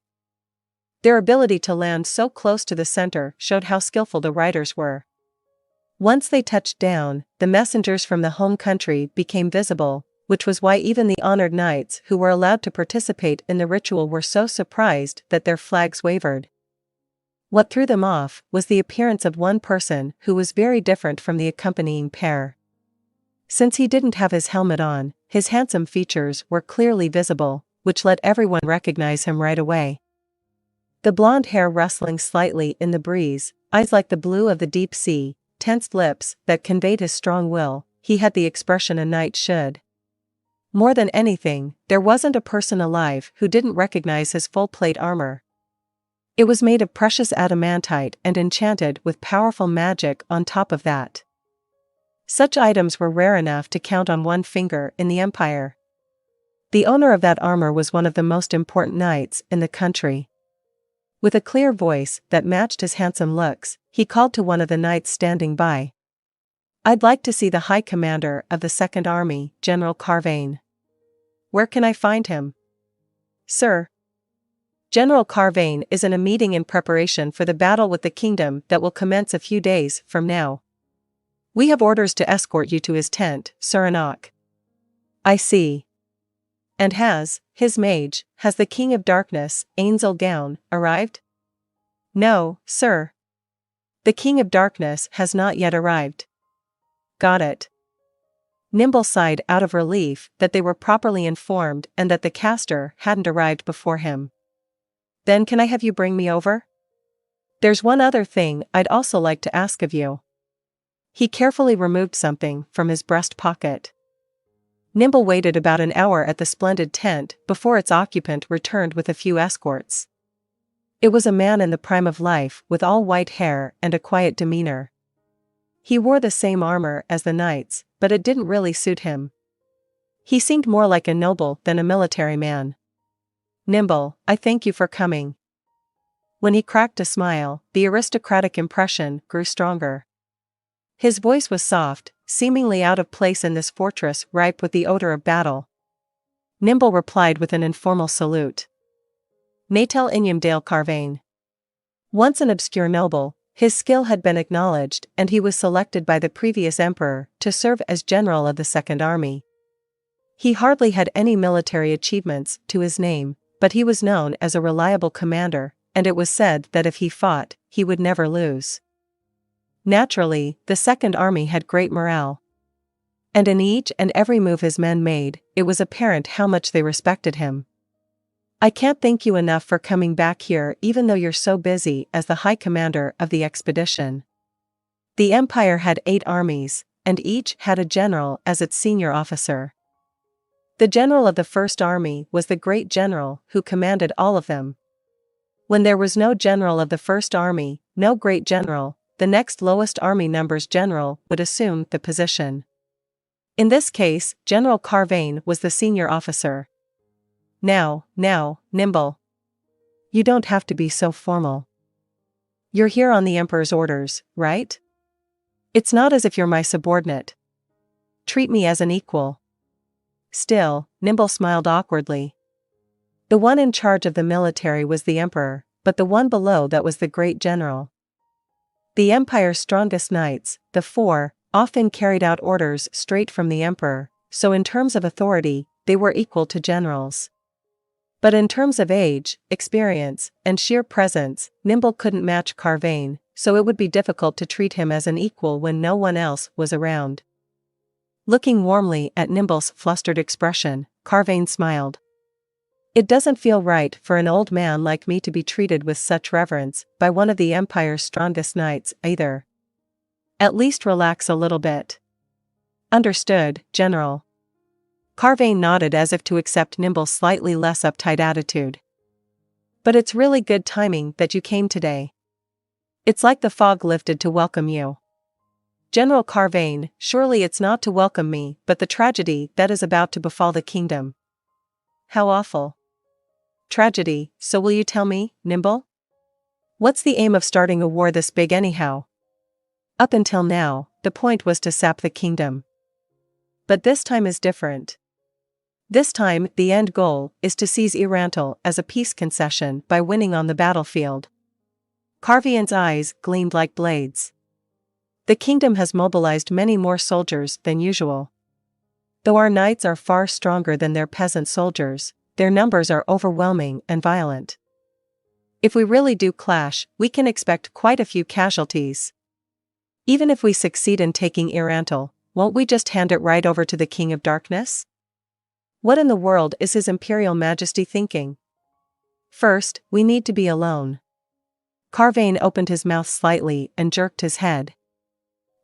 Their ability to land so close to the center showed how skillful the riders were. Once they touched down, the messengers from the home country became visible, which was why even the honored knights who were allowed to participate in the ritual were so surprised that their flags wavered. What threw them off was the appearance of one person who was very different from the accompanying pair. Since he didn't have his helmet on, his handsome features were clearly visible, which let everyone recognize him right away. The blonde hair rustling slightly in the breeze, eyes like the blue of the deep sea, tensed lips that conveyed his strong will, he had the expression a knight should. More than anything, there wasn't a person alive who didn't recognize his full plate armor. It was made of precious adamantite and enchanted with powerful magic on top of that. Such items were rare enough to count on one finger in the Empire. The owner of that armor was one of the most important knights in the country. With a clear voice that matched his handsome looks, he called to one of the knights standing by. "I'd like to see the High Commander of the Second Army, General Carvain." "Where can I find him?" "Sir, General Carvain is in a meeting in preparation for the battle with the kingdom that will commence a few days from now. We have orders to escort you to his tent, Sir Enoch." "I see. And has the King of Darkness, Ainz Ooal Gown, arrived?" "No, sir. The King of Darkness has not yet arrived." "Got it." Nimble sighed out of relief that they were properly informed and that the caster hadn't arrived before him. "Then can I have you bring me over? There's one other thing I'd also like to ask of you." He carefully removed something from his breast pocket. Nimble waited about an hour at the splendid tent before its occupant returned with a few escorts. It was a man in the prime of life with all white hair and a quiet demeanor. He wore the same armor as the knights, but it didn't really suit him. He seemed more like a noble than a military man. "Nimble, I thank you for coming." When he cracked a smile, the aristocratic impression grew stronger. His voice was soft, seemingly out of place in this fortress ripe with the odor of battle. Nimble replied with an informal salute. Natal Inyamdale Carvain. Once an obscure noble, his skill had been acknowledged and he was selected by the previous emperor to serve as general of the Second Army. He hardly had any military achievements to his name, but he was known as a reliable commander, and it was said that if he fought, he would never lose. Naturally, the Second Army had great morale. And in each and every move his men made, it was apparent how much they respected him. "I can't thank you enough for coming back here even though you're so busy as the high commander of the expedition." The empire had 8 armies, and each had a general as its senior officer. The general of the First Army was the great general who commanded all of them. When there was no general of the First Army, no great general, the next lowest army numbers general would assume the position. In this case, General Carvain was the senior officer. Now, Nimble. You don't have to be so formal. You're here on the Emperor's orders, right? It's not as if you're my subordinate. Treat me as an equal." Still, Nimble smiled awkwardly. The one in charge of the military was the Emperor, but the one below that was the great general. The Empire's strongest knights, the 4, often carried out orders straight from the Emperor, so in terms of authority, they were equal to generals. But in terms of age, experience, and sheer presence, Nimble couldn't match Carvain, so it would be difficult to treat him as an equal when no one else was around. Looking warmly at Nimble's flustered expression, Carvain smiled. "It doesn't feel right for an old man like me to be treated with such reverence by one of the Empire's strongest knights, either. At least relax a little bit." "Understood, General." Carvain nodded as if to accept Nimble's slightly less uptight attitude. "But it's really good timing that you came today. It's like the fog lifted to welcome you." "General Carvain, surely it's not to welcome me but the tragedy that is about to befall the kingdom." "How awful." "Tragedy, so will you tell me, Nimble? What's the aim of starting a war this big anyhow?" "Up until now, the point was to sap the kingdom. But this time is different. This time, the end goal is to seize Irantal as a peace concession by winning on the battlefield." Carvain's eyes gleamed like blades. "The kingdom has mobilized many more soldiers than usual. Though our knights are far stronger than their peasant soldiers, their numbers are overwhelming and violent. If we really do clash, we can expect quite a few casualties. Even if we succeed in taking Irantal, won't we just hand it right over to the King of Darkness? What in the world is His Imperial Majesty thinking? First, we need to be alone." Carvain opened his mouth slightly and jerked his head.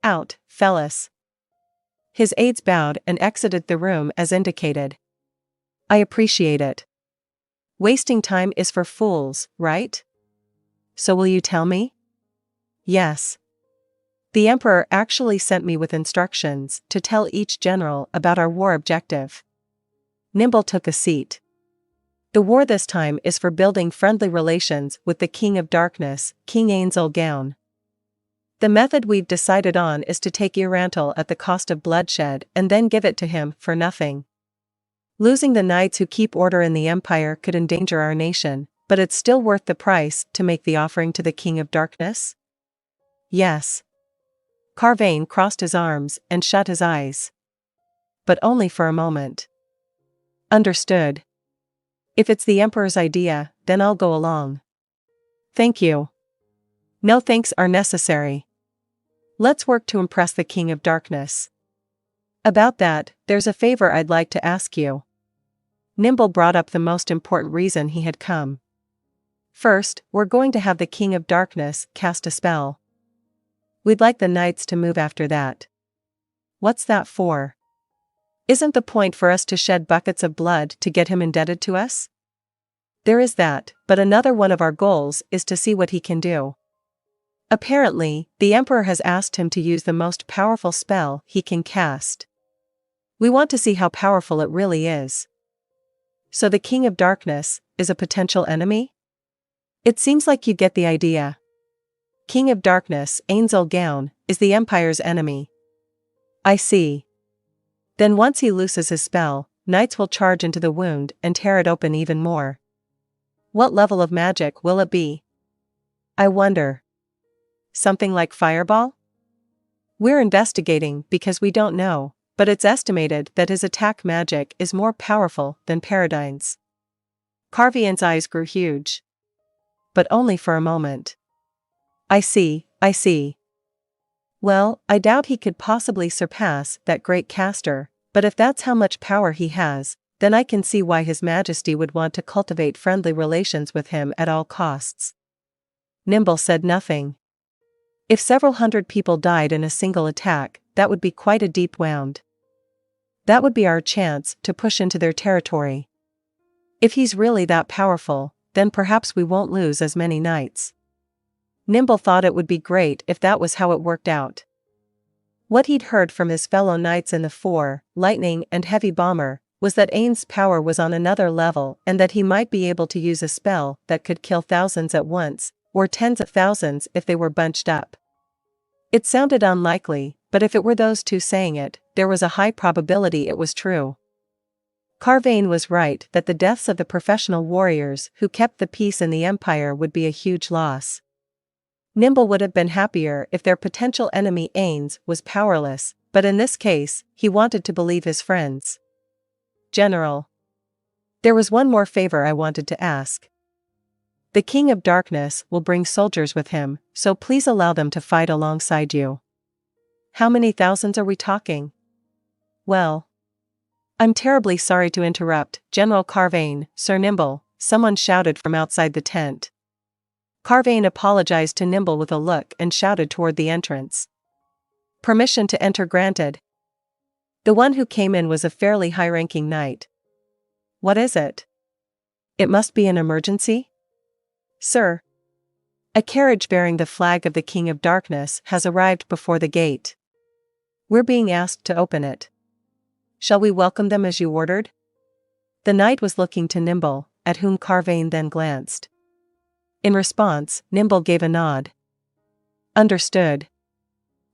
"Out, fellas." His aides bowed and exited the room as indicated. "I appreciate it. Wasting time is for fools, right? So will you tell me?" "Yes. The Emperor actually sent me with instructions to tell each general about our war objective." Nimble took a seat. "The war this time is for building friendly relations with the King of Darkness, King Ainz Ooal Gown. The method we've decided on is to take Irantal at the cost of bloodshed and then give it to him for nothing. Losing the knights who keep order in the Empire could endanger our nation, but it's still worth the price to make the offering to the King of Darkness?" "Yes." Carvain crossed his arms and shut his eyes. "But only for a moment." "Understood. If it's the Emperor's idea, then I'll go along." "Thank you. No thanks are necessary. Let's work to impress the King of Darkness. About that, there's a favor I'd like to ask you." Nimble brought up the most important reason he had come. "First, we're going to have the King of Darkness cast a spell. We'd like the knights to move after that." "What's that for?" Isn't the point for us to shed buckets of blood to get him indebted to us? There is that, but another one of our goals is to see what he can do. Apparently, the Emperor has asked him to use the most powerful spell he can cast. We want to see how powerful it really is. So the King of Darkness is a potential enemy? It seems like you get the idea. King of Darkness, Ainz Ooal Gown, is the Empire's enemy. I see. Then once he looses his spell, knights will charge into the wound and tear it open even more. What level of magic will it be? I wonder. Something like Fireball? We're investigating because we don't know, but it's estimated that his attack magic is more powerful than Paradigm's. Carvian's eyes grew huge. But only for a moment. I see. Well, I doubt he could possibly surpass that great caster, but if that's how much power he has, then I can see why His Majesty would want to cultivate friendly relations with him at all costs. Nimble said nothing. If several hundred people died in a single attack, that would be quite a deep wound. That would be our chance to push into their territory. If he's really that powerful, then perhaps we won't lose as many knights. Nimble thought it would be great if that was how it worked out. What he'd heard from his fellow knights in the 4, Lightning and Heavy Bomber, was that Ainz's power was on another level and that he might be able to use a spell that could kill thousands at once, or tens of thousands if they were bunched up. It sounded unlikely, but if it were those two saying it, there was a high probability it was true. Carvain was right that the deaths of the professional warriors who kept the peace in the Empire would be a huge loss. Nimble would have been happier if their potential enemy Ainz was powerless, but in this case, he wanted to believe his friends. General. There was one more favor I wanted to ask. The King of Darkness will bring soldiers with him, so please allow them to fight alongside you. How many thousands are we talking? Well. I'm terribly sorry to interrupt, General Carvain, Sir Nimble, someone shouted from outside the tent. Carvain apologized to Nimble with a look and shouted toward the entrance. Permission to enter granted. The one who came in was a fairly high-ranking knight. What is it? It must be an emergency? Sir. A carriage bearing the flag of the King of Darkness has arrived before the gate. We're being asked to open it. Shall we welcome them as you ordered? The knight was looking to Nimble, at whom Carvain then glanced. In response, Nimble gave a nod. Understood.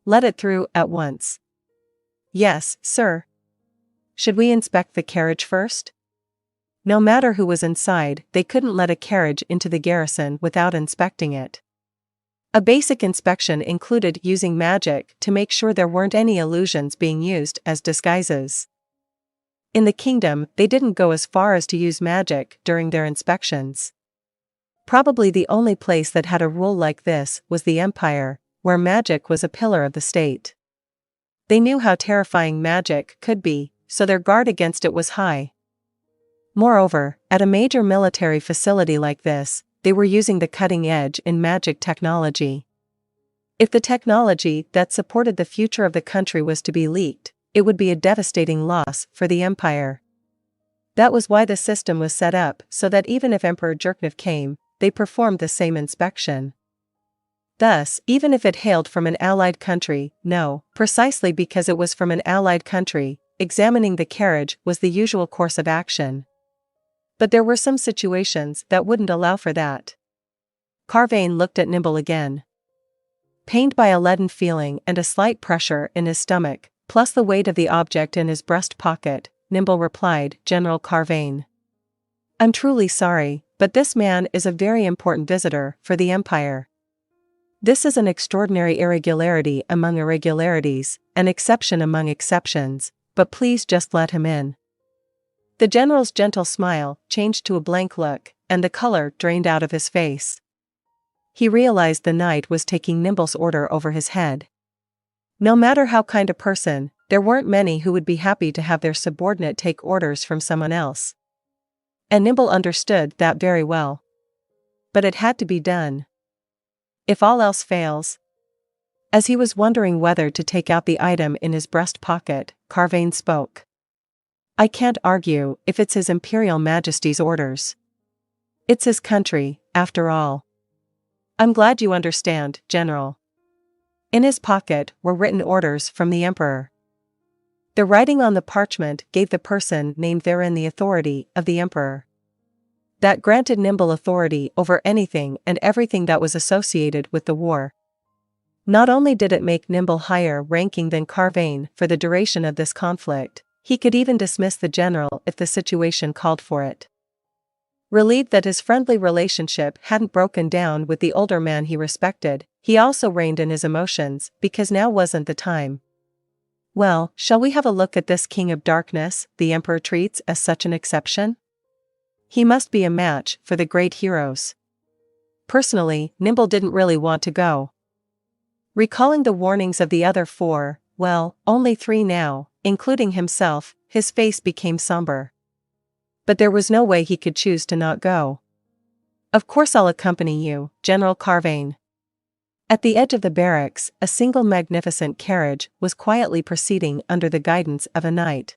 Let it through at once. Yes, sir. Should we inspect the carriage first? No matter who was inside, they couldn't let a carriage into the garrison without inspecting it. A basic inspection included using magic to make sure there weren't any illusions being used as disguises. In the kingdom, they didn't go as far as to use magic during their inspections. Probably the only place that had a rule like this was the Empire, where magic was a pillar of the state. They knew how terrifying magic could be, so their guard against it was high. Moreover, at a major military facility like this, they were using the cutting edge in magic technology. If the technology that supported the future of the country was to be leaked, it would be a devastating loss for the Empire. That was why the system was set up so that even if Emperor Jerknev came, they performed the same inspection. Thus, even if it hailed from an allied country, precisely because it was from an allied country, examining the carriage was the usual course of action. But there were some situations that wouldn't allow for that. Carvain looked at Nimble again. Pained by a leaden feeling and a slight pressure in his stomach, plus the weight of the object in his breast pocket, Nimble replied, General Carvain. I'm truly sorry, but this man is a very important visitor for the Empire. This is an extraordinary irregularity among irregularities, an exception among exceptions, but please just let him in. The general's gentle smile changed to a blank look, and the color drained out of his face. He realized the knight was taking Nimble's order over his head. No matter how kind a person, there weren't many who would be happy to have their subordinate take orders from someone else. And Nimble understood that very well. But it had to be done. If all else fails. As he was wondering whether to take out the item in his breast pocket, Carvain spoke. I can't argue if it's His Imperial Majesty's orders. It's his country, after all. I'm glad you understand, General. In his pocket were written orders from the Emperor. The writing on the parchment gave the person named therein the authority of the Emperor. That granted Nimble authority over anything and everything that was associated with the war. Not only did it make Nimble higher ranking than Carvain for the duration of this conflict, he could even dismiss the general if the situation called for it. Relieved that his friendly relationship hadn't broken down with the older man he respected, he also reined in his emotions, because now wasn't the time. Well, shall we have a look at this King of Darkness the Emperor treats as such an exception? He must be a match for the great heroes. Personally, Nimble didn't really want to go. Recalling the warnings of the other four, well, only 3 now, including himself, his face became somber. But there was no way he could choose to not go. Of course I'll accompany you, General Carvain. At the edge of the barracks, a single magnificent carriage was quietly proceeding under the guidance of a knight.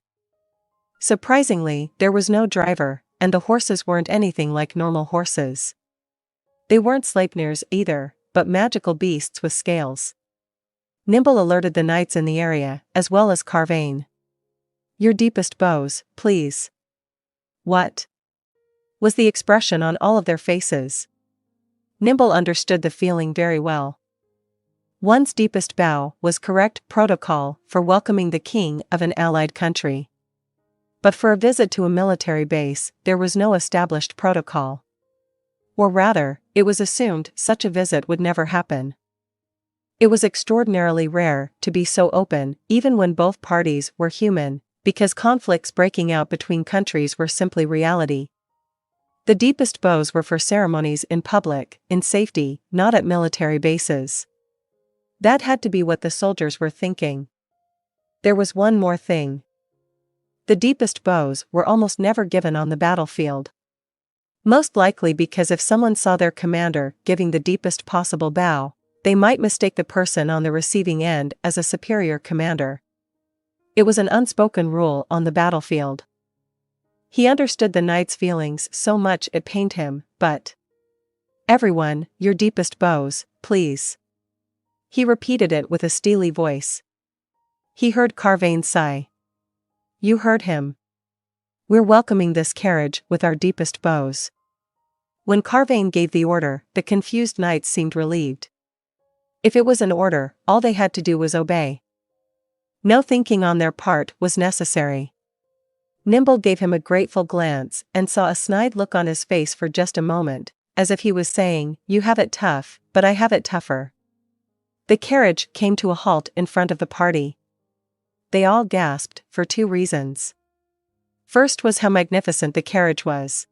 Surprisingly, there was no driver, and the horses weren't anything like normal horses. They weren't Sleipnirs either, but magical beasts with scales. Nimble alerted the knights in the area, as well as Carvain. Your deepest bows, please. What? Was the expression on all of their faces. Nimble understood the feeling very well. One's deepest bow was correct protocol for welcoming the king of an allied country. But for a visit to a military base, there was no established protocol. Or rather, it was assumed such a visit would never happen. It was extraordinarily rare to be so open, even when both parties were human, because conflicts breaking out between countries were simply reality. The deepest bows were for ceremonies in public, in safety, not at military bases. That had to be what the soldiers were thinking. There was one more thing. The deepest bows were almost never given on the battlefield. Most likely because if someone saw their commander giving the deepest possible bow, they might mistake the person on the receiving end as a superior commander. It was an unspoken rule on the battlefield. He understood the knight's feelings so much it pained him, but... Everyone, your deepest bows, please. He repeated it with a steely voice. He heard Carvain sigh. You heard him. We're welcoming this carriage with our deepest bows. When Carvain gave the order, the confused knights seemed relieved. If it was an order, all they had to do was obey. No thinking on their part was necessary. Nimble gave him a grateful glance and saw a snide look on his face for just a moment, as if he was saying, you have it tough, but I have it tougher. The carriage came to a halt in front of the party. They all gasped, for 2 reasons. First was how magnificent the carriage was.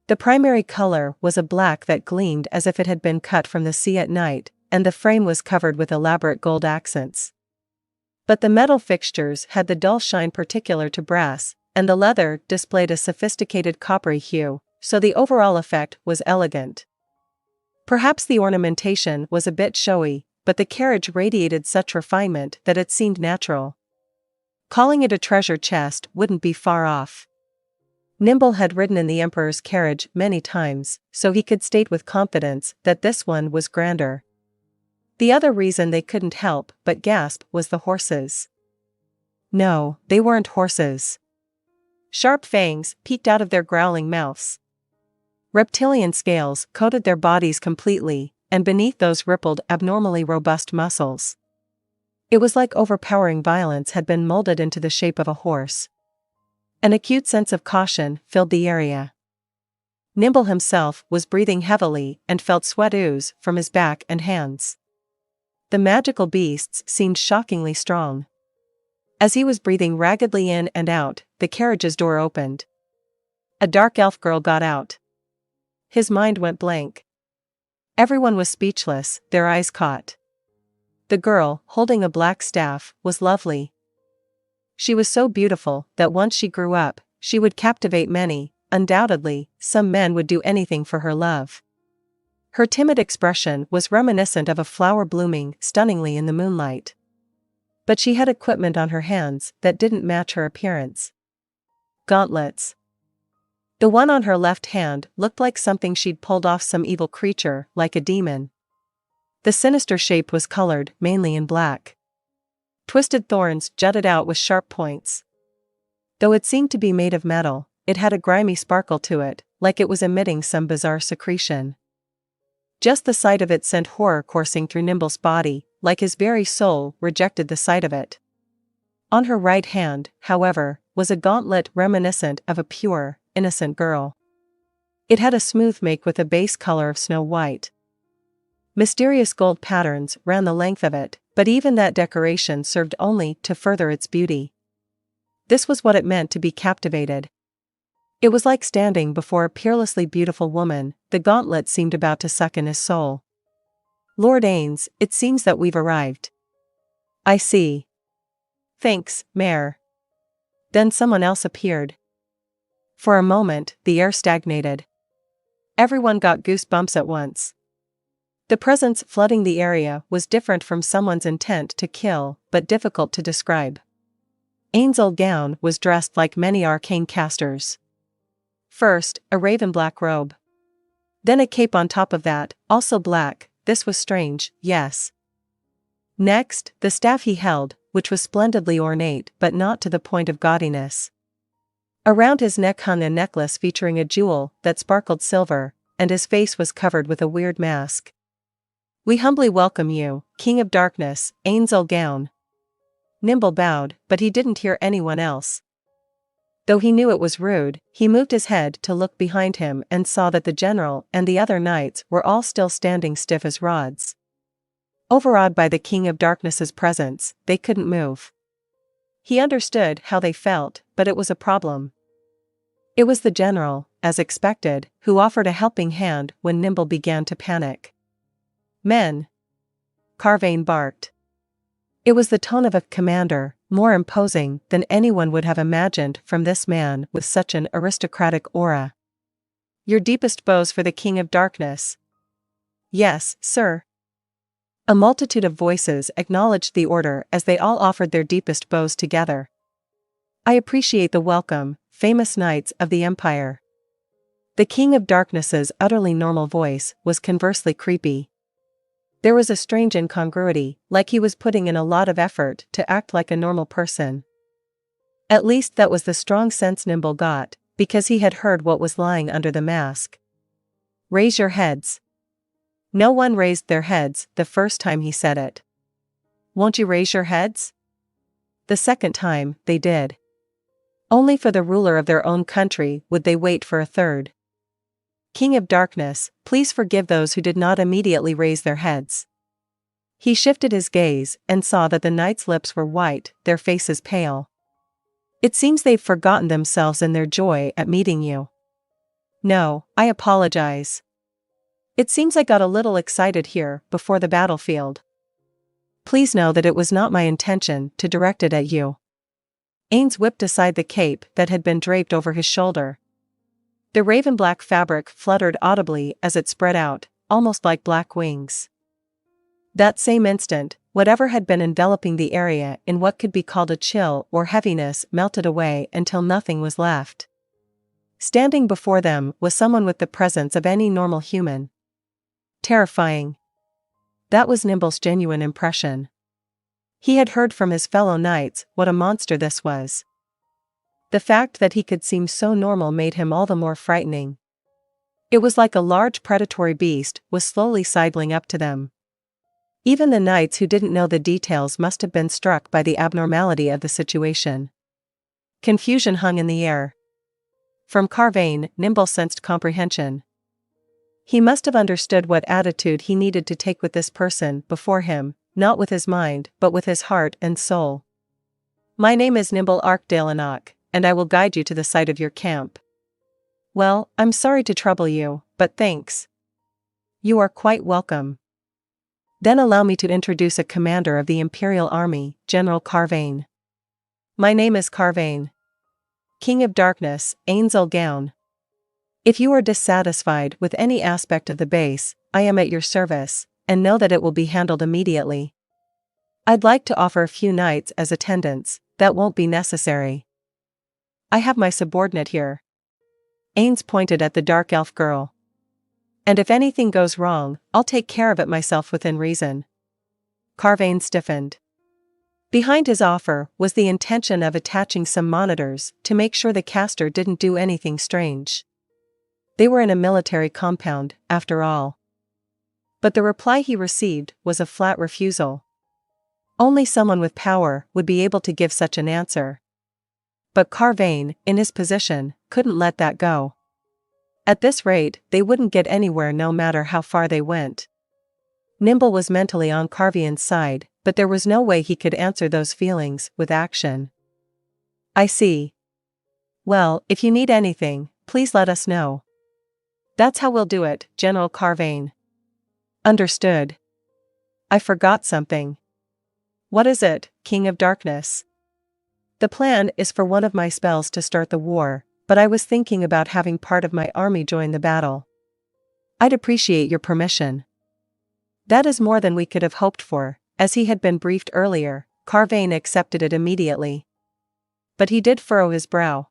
The primary color was a black that gleamed as if it had been cut from the sea at night, and the frame was covered with elaborate gold accents. But the metal fixtures had the dull shine particular to brass, and the leather displayed a sophisticated coppery hue, so the overall effect was elegant. Perhaps the ornamentation was a bit showy, but the carriage radiated such refinement that it seemed natural. Calling it a treasure chest wouldn't be far off. Nimble had ridden in the Emperor's carriage many times, so he could state with confidence that this one was grander. The other reason they couldn't help but gasp was the horses. No, they weren't horses. Sharp fangs peeked out of their growling mouths. Reptilian scales coated their bodies completely, and beneath those rippled abnormally robust muscles. It was like overpowering violence had been molded into the shape of a horse. An acute sense of caution filled the area. Nimble himself was breathing heavily and felt sweat ooze from his back and hands. The magical beasts seemed shockingly strong. As he was breathing raggedly in and out, the carriage's door opened. A dark elf girl got out. His mind went blank. Everyone was speechless, their eyes caught. The girl, holding a black staff, was lovely. She was so beautiful that once she grew up, she would captivate many. Undoubtedly, some men would do anything for her love. Her timid expression was reminiscent of a flower blooming stunningly in the moonlight. But she had equipment on her hands that didn't match her appearance. Gauntlets. The one on her left hand looked like something she'd pulled off some evil creature, like a demon. The sinister shape was colored mainly in black. Twisted thorns jutted out with sharp points. Though it seemed to be made of metal, it had a grimy sparkle to it, like it was emitting some bizarre secretion. Just the sight of it sent horror coursing through Nimble's body, like his very soul rejected the sight of it. On her right hand, however, was a gauntlet reminiscent of a pure, innocent girl. It had a smooth make with a base color of snow white. Mysterious gold patterns ran the length of it, but even that decoration served only to further its beauty. This was what it meant to be captivated. It was like standing before a peerlessly beautiful woman. The gauntlet seemed about to suck in his soul. "Lord Ainz, it seems that we've arrived." "I see. Thanks, Mayor." Then someone else appeared. For a moment, the air stagnated. Everyone got goosebumps at once. The presence flooding the area was different from someone's intent to kill, but difficult to describe. Ainz Ooal Gown was dressed like many arcane casters. First, a raven black robe. Then a cape on top of that, also black. This was strange, yes. Next, the staff he held, which was splendidly ornate but not to the point of gaudiness. Around his neck hung a necklace featuring a jewel that sparkled silver, and his face was covered with a weird mask. "We humbly welcome you, King of Darkness, Ainz Ooal Gown." Nimble bowed, but he didn't hear anyone else. Though he knew it was rude, he moved his head to look behind him and saw that the general and the other knights were all still standing stiff as rods. Overawed by the King of Darkness's presence, they couldn't move. He understood how they felt, but it was a problem. It was the general, as expected, who offered a helping hand when Nimble began to panic. "Men!" Carvain barked. It was the tone of a commander, more imposing than anyone would have imagined from this man with such an aristocratic aura. "Your deepest bows for the King of Darkness." "Yes, sir." A multitude of voices acknowledged the order as they all offered their deepest bows together. "I appreciate the welcome, famous knights of the Empire." The King of Darkness's utterly normal voice was conversely creepy. There was a strange incongruity, like he was putting in a lot of effort to act like a normal person. At least that was the strong sense Nimble got, because he had heard what was lying under the mask. "Raise your heads." No one raised their heads the first time he said it. "Won't you raise your heads?" The second time, they did. Only for the ruler of their own country would they wait for a third. "King of Darkness, please forgive those who did not immediately raise their heads." He shifted his gaze and saw that the knights' lips were white, their faces pale. "It seems they've forgotten themselves in their joy at meeting you." "No, I apologize. It seems I got a little excited here before the battlefield. Please know that it was not my intention to direct it at you." Ainz whipped aside the cape that had been draped over his shoulder. The raven-black fabric fluttered audibly as it spread out, almost like black wings. That same instant, whatever had been enveloping the area in what could be called a chill or heaviness melted away until nothing was left. Standing before them was someone with the presence of any normal human. Terrifying. That was Nimble's genuine impression. He had heard from his fellow knights what a monster this was. The fact that he could seem so normal made him all the more frightening. It was like a large predatory beast was slowly sidling up to them. Even the knights who didn't know the details must have been struck by the abnormality of the situation. Confusion hung in the air. From Carvain, Nimble sensed comprehension. He must have understood what attitude he needed to take with this person before him, not with his mind but with his heart and soul. "My name is Nimble Arkdalenok, and I will guide you to the site of your camp." "Well, I'm sorry to trouble you, but thanks." "You are quite welcome." "Then allow me to introduce a commander of the Imperial Army, General Carvain." "My name is Carvain. King of Darkness, Ainz Ooal Gown. If you are dissatisfied with any aspect of the base, I am at your service, and know that it will be handled immediately. I'd like to offer a few knights as attendants. That won't be necessary." I have my subordinate here. Ainz pointed at the dark elf girl. And if anything goes wrong, I'll take care of it myself within reason. Carvain stiffened. Behind his offer was the intention of attaching some monitors to make sure the caster didn't do anything strange. They were in a military compound, after all. But the reply he received was a flat refusal. Only someone with power would be able to give such an answer. But Carvain, in his position, couldn't let that go. At this rate, they wouldn't get anywhere no matter how far they went. Nimble was mentally on Carvain's side, but there was no way he could answer those feelings with action. I see. Well, if you need anything, please let us know. That's how we'll do it, General Carvain. Understood. I forgot something. What is it, King of Darkness? The plan is for one of my spells to start the war, but I was thinking about having part of my army join the battle. I'd appreciate your permission. That is more than we could have hoped for. As he had been briefed earlier, Carvain accepted it immediately. But he did furrow his brow.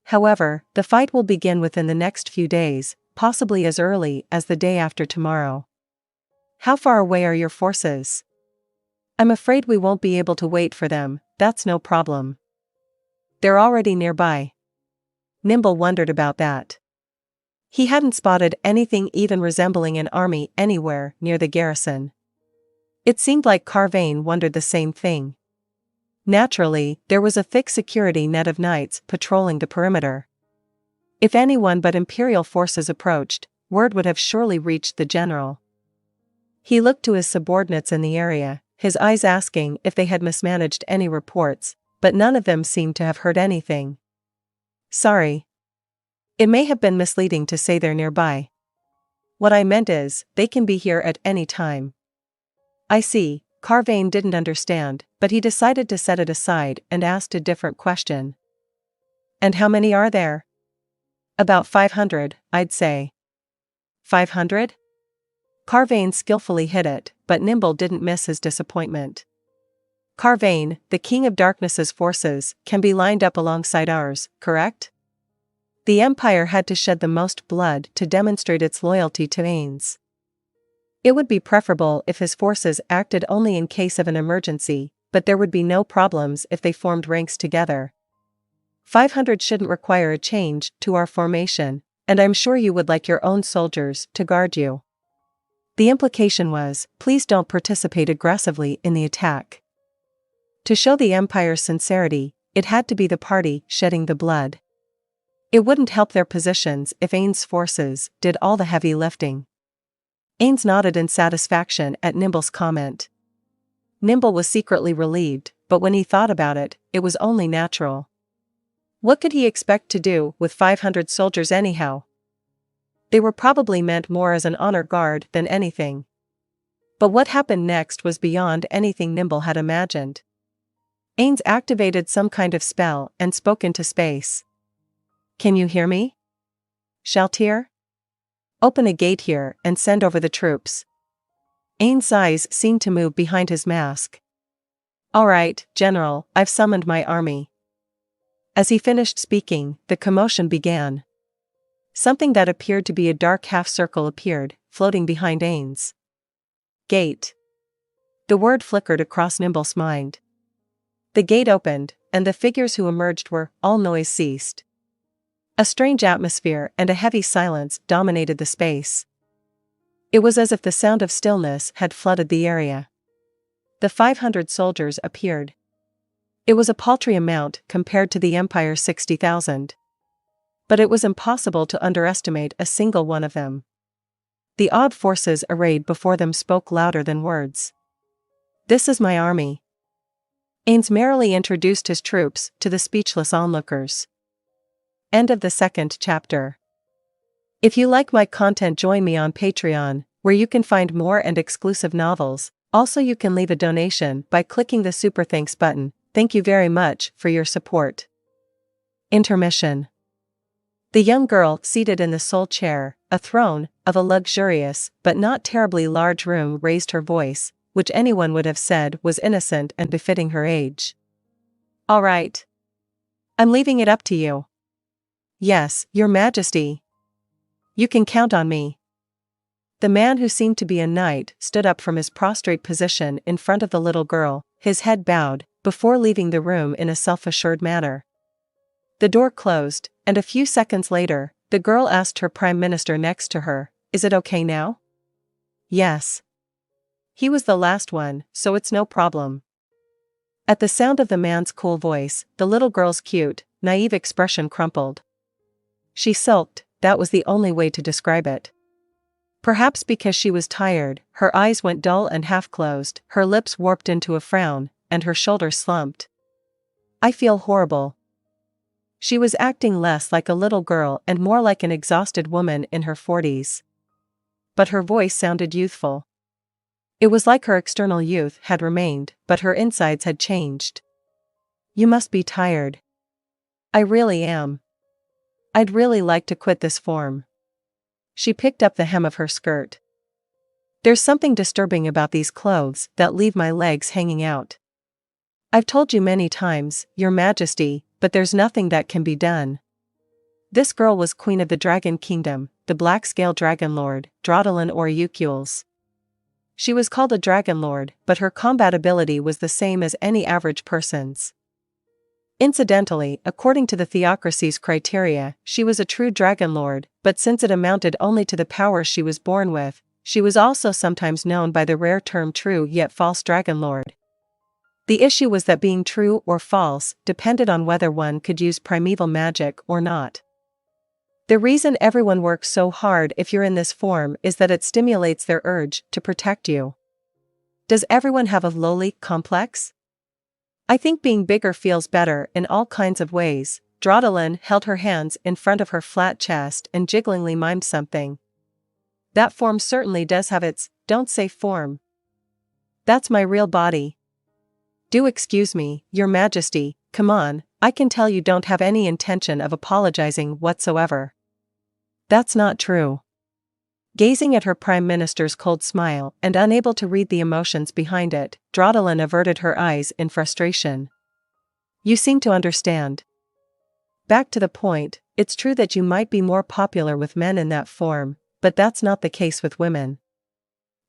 However, the fight will begin within the next few days, possibly as early as the day after tomorrow. How far away are your forces? I'm afraid we won't be able to wait for them. That's no problem. They're already nearby. Nimble wondered about that. He hadn't spotted anything even resembling an army anywhere near the garrison. It seemed like Carvain wondered the same thing. Naturally, there was a thick security net of knights patrolling the perimeter. If anyone but Imperial forces approached, word would have surely reached the general. He looked to his subordinates in the area, his eyes asking if they had mismanaged any reports, but none of them seemed to have heard anything. Sorry. It may have been misleading to say they're nearby. What I meant is, they can be here at any time. I see. Carvain didn't understand, but he decided to set it aside and asked a different question. And how many are there? About 500, I'd say. 500? Carvain skillfully hit it, but Nimble didn't miss his disappointment. Carvain, the King of Darkness's forces, can be lined up alongside ours, correct? The Empire had to shed the most blood to demonstrate its loyalty to Ainz. It would be preferable if his forces acted only in case of an emergency, but there would be no problems if they formed ranks together. 500 shouldn't require a change to our formation, and I'm sure you would like your own soldiers to guard you. The implication was, please don't participate aggressively in the attack. To show the Empire's sincerity, it had to be the party shedding the blood. It wouldn't help their positions if Ainz's forces did all the heavy lifting. Ainz nodded in satisfaction at Nimble's comment. Nimble was secretly relieved, but when he thought about it, it was only natural. What could he expect to do with 500 soldiers anyhow? They were probably meant more as an honor guard than anything. But what happened next was beyond anything Nimble had imagined. Ainz activated some kind of spell and spoke into space. Can you hear me? Shaltir? Open a gate here and send over the troops. Ainz's eyes seemed to move behind his mask. All right, General, I've summoned my army. As he finished speaking, the commotion began. Something that appeared to be a dark half-circle appeared, floating behind Ainz. Gate. The word flickered across Nimble's mind. The gate opened, and the figures who emerged were, all noise ceased. A strange atmosphere and a heavy silence dominated the space. It was as if the sound of stillness had flooded the area. The 500 soldiers appeared. It was a paltry amount compared to the Empire's 60,000. But it was impossible to underestimate a single one of them. The odd forces arrayed before them spoke louder than words. This is my army. Ainz merrily introduced his troops to the speechless onlookers. End of the second chapter. If you like my content, join me on Patreon, where you can find more and exclusive novels. Also, you can leave a donation by clicking the Super Thanks button. Thank you very much for your support. Intermission. The young girl seated in the sole chair, a throne, of a luxurious but not terribly large room raised her voice, which anyone would have said was innocent and befitting her age. All right. I'm leaving it up to you. Yes, Your Majesty. You can count on me. The man, who seemed to be a knight, stood up from his prostrate position in front of the little girl, his head bowed, before leaving the room in a self-assured manner. The door closed, and a few seconds later, the girl asked her prime minister next to her, "Is it okay now?" "Yes. He was the last one, so it's no problem." At the sound of the man's cool voice, the little girl's cute, naive expression crumpled. She sulked, that was the only way to describe it. Perhaps because she was tired, her eyes went dull and half-closed, her lips warped into a frown, and her shoulders slumped. "I feel horrible." She was acting less like a little girl and more like an exhausted woman in her 40s. But her voice sounded youthful. It was like her external youth had remained, but her insides had changed. "You must be tired." "I really am. I'd really like to quit this form." She picked up the hem of her skirt. "There's something disturbing about these clothes that leave my legs hanging out. I've told you many times, Your Majesty, but there's nothing that can be done." This girl was queen of the Dragon Kingdom, the black-scale dragon lord, Ainz Ooal Gown. She was called a dragon lord, but her combat ability was the same as any average person's. Incidentally, according to the theocracy's criteria, she was a true dragon lord, but since it amounted only to the powers she was born with, she was also sometimes known by the rare term true yet false dragon lord. The issue was that being true or false depended on whether one could use primeval magic or not. The reason everyone works so hard if you're in this form is that it stimulates their urge to protect you. Does everyone have a lowly complex? I think being bigger feels better in all kinds of ways. Ainz held her hands in front of her flat chest and jigglingly mimed something. "That form certainly does have its, don't say form. That's my real body." "Do excuse me, Your Majesty, come on, I can tell you don't have any intention of apologizing whatsoever." "That's not true." Gazing at her prime minister's cold smile and unable to read the emotions behind it, Ainz averted her eyes in frustration. "You seem to understand. Back to the point, it's true that you might be more popular with men in that form, but that's not the case with women.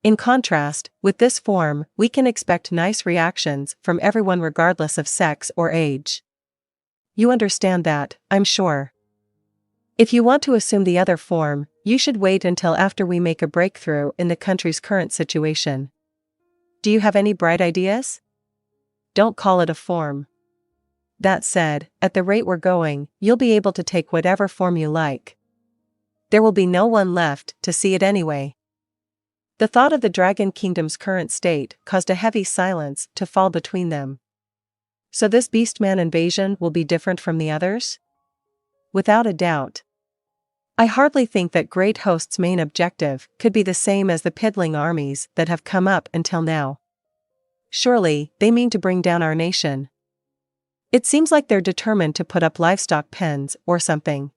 In contrast, with this form, we can expect nice reactions from everyone regardless of sex or age. You understand that, I'm sure. If you want to assume the other form, you should wait until after we make a breakthrough in the country's current situation. Do you have any bright ideas? Don't call it a form. That said, at the rate we're going, you'll be able to take whatever form you like. There will be no one left to see it anyway." The thought of the Dragon Kingdom's current state caused a heavy silence to fall between them. So this Beastman invasion will be different from the others? Without a doubt. I hardly think that Great Host's main objective could be the same as the piddling armies that have come up until now. Surely, they mean to bring down our nation. It seems like they're determined to put up livestock pens or something.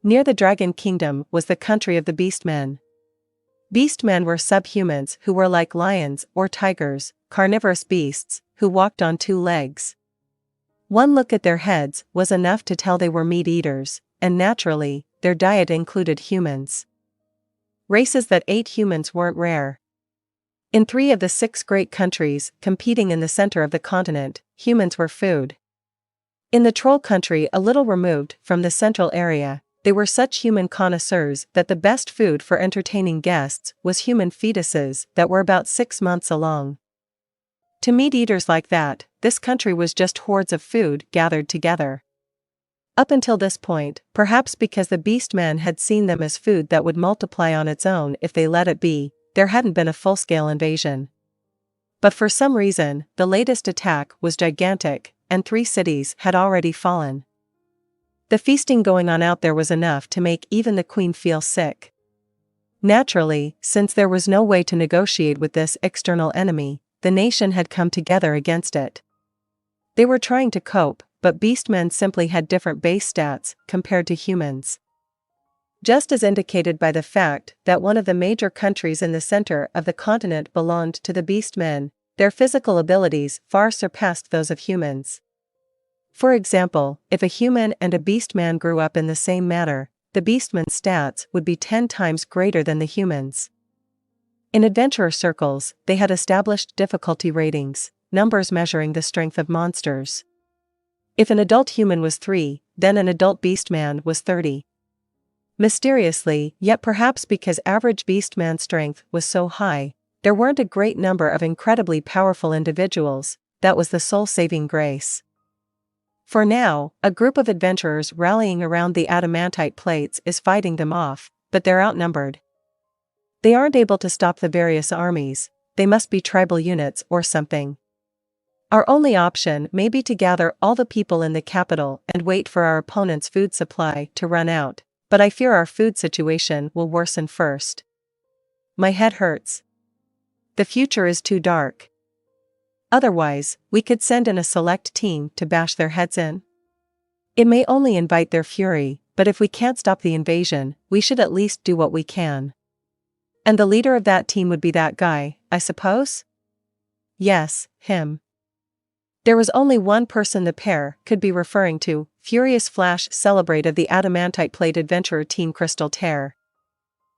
Near the Dragon Kingdom was the country of the Beastmen. Beastmen were subhumans who were like lions or tigers, carnivorous beasts, who walked on two legs. One look at their heads was enough to tell they were meat-eaters, and naturally, their diet included humans. Races that ate humans weren't rare. In 3 of the 6 great countries competing in the center of the continent, humans were food. In the troll country a little removed from the central area, they were such human connoisseurs that the best food for entertaining guests was human fetuses that were about 6 months along. To meat-eaters like that, this country was just hordes of food gathered together. Up until this point, perhaps because the Beastmen had seen them as food that would multiply on its own if they let it be, there hadn't been a full-scale invasion. But for some reason, the latest attack was gigantic, and 3 cities had already fallen. The feasting going on out there was enough to make even the queen feel sick. Naturally, since there was no way to negotiate with this external enemy, the nation had come together against it. They were trying to cope, but Beastmen simply had different base stats compared to humans. Just as indicated by the fact that one of the major countries in the center of the continent belonged to the Beastmen, their physical abilities far surpassed those of humans. For example, if a human and a beastman grew up in the same manner, the beastman's stats would be 10 times greater than the human's. In adventurer circles, they had established difficulty ratings, numbers measuring the strength of monsters. If an adult human was 3, then an adult beastman was 30. Mysteriously, yet perhaps because average beastman strength was so high, there weren't a great number of incredibly powerful individuals. That was the soul-saving grace. For now, a group of adventurers rallying around the adamantite plates is fighting them off, but they're outnumbered. They aren't able to stop the various armies, they must be tribal units or something. Our only option may be to gather all the people in the capital and wait for our opponent's food supply to run out, but I fear our food situation will worsen first. My head hurts. The future is too dark. Otherwise, we could send in a select team to bash their heads in. It may only invite their fury, but if we can't stop the invasion, we should at least do what we can. And the leader of that team would be that guy, I suppose? Yes, him. There was only one person the pair could be referring to, Furious Flash Celebrate of the Adamantite Plate Adventurer Team Crystal Tear.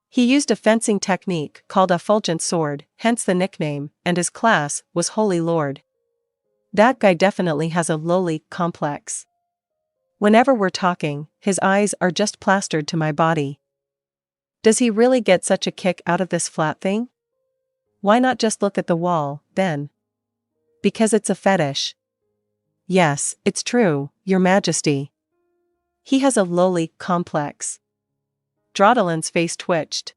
He used a fencing technique called a fulgent sword, hence the nickname, and his class was Holy Lord. That guy definitely has a lowly complex. Whenever we're talking, his eyes are just plastered to my body. Does he really get such a kick out of this flat thing? Why not just look at the wall, then? Because it's a fetish. Yes, it's true, Your Majesty. He has a lowly complex. Draudelin's face twitched.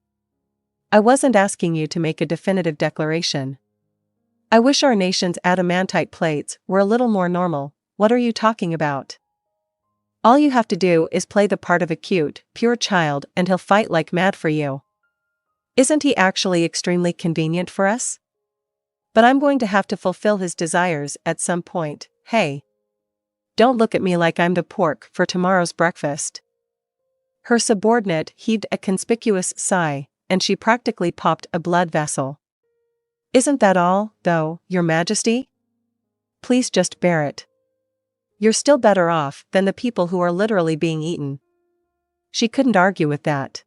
I wasn't asking you to make a definitive declaration. I wish our nation's adamantite plates were a little more normal. What are you talking about? All you have to do is play the part of a cute, pure child and he'll fight like mad for you. Isn't he actually extremely convenient for us? But I'm going to have to fulfill his desires at some point. Hey. Don't look at me like I'm the pork for tomorrow's breakfast. Her subordinate heaved a conspicuous sigh, and she practically popped a blood vessel. Isn't that all, though, Your Majesty? Please just bear it. You're still better off than the people who are literally being eaten. She couldn't argue with that.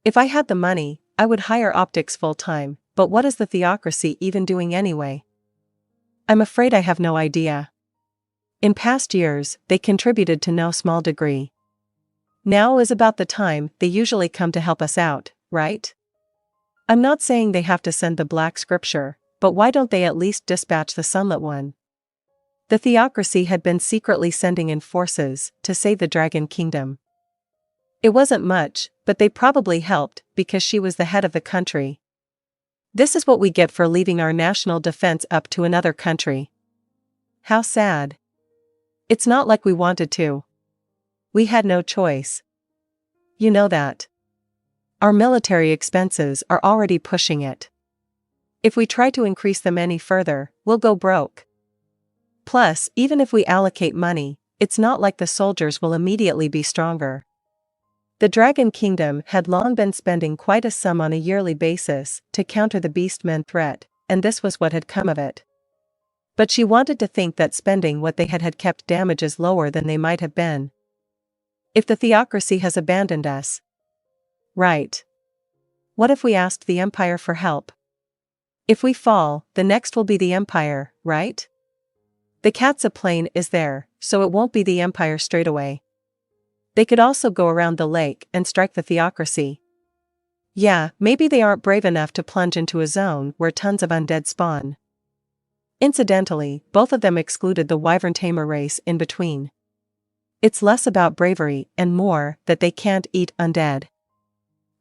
If I had the money, I would hire optics full-time, but what is the theocracy even doing anyway? I'm afraid I have no idea. In past years, they contributed to no small degree. Now is about the time they usually come to help us out, right? I'm not saying they have to send the Black Scripture, but why don't they at least dispatch the Sunlit One? The theocracy had been secretly sending in forces to save the Dragon Kingdom. It wasn't much, but they probably helped because she was the head of the country. This is what we get for leaving our national defense up to another country. How sad. It's not like we wanted to. We had no choice. You know that. Our military expenses are already pushing it. If we try to increase them any further, we'll go broke. Plus, even if we allocate money, it's not like the soldiers will immediately be stronger. The Dragon Kingdom had long been spending quite a sum on a yearly basis to counter the Beastmen threat, and this was what had come of it. But she wanted to think that spending what they had kept damages lower than they might have been. If the theocracy has abandoned us. Right. What if we asked the Empire for help? If we fall, the next will be the Empire, right? The Katsa Plain is there, so it won't be the Empire straight away. They could also go around the lake and strike the theocracy. Yeah, maybe they aren't brave enough to plunge into a zone where tons of undead spawn. Incidentally, both of them excluded the Wyvern Tamer race in between. It's less about bravery and more that they can't eat undead.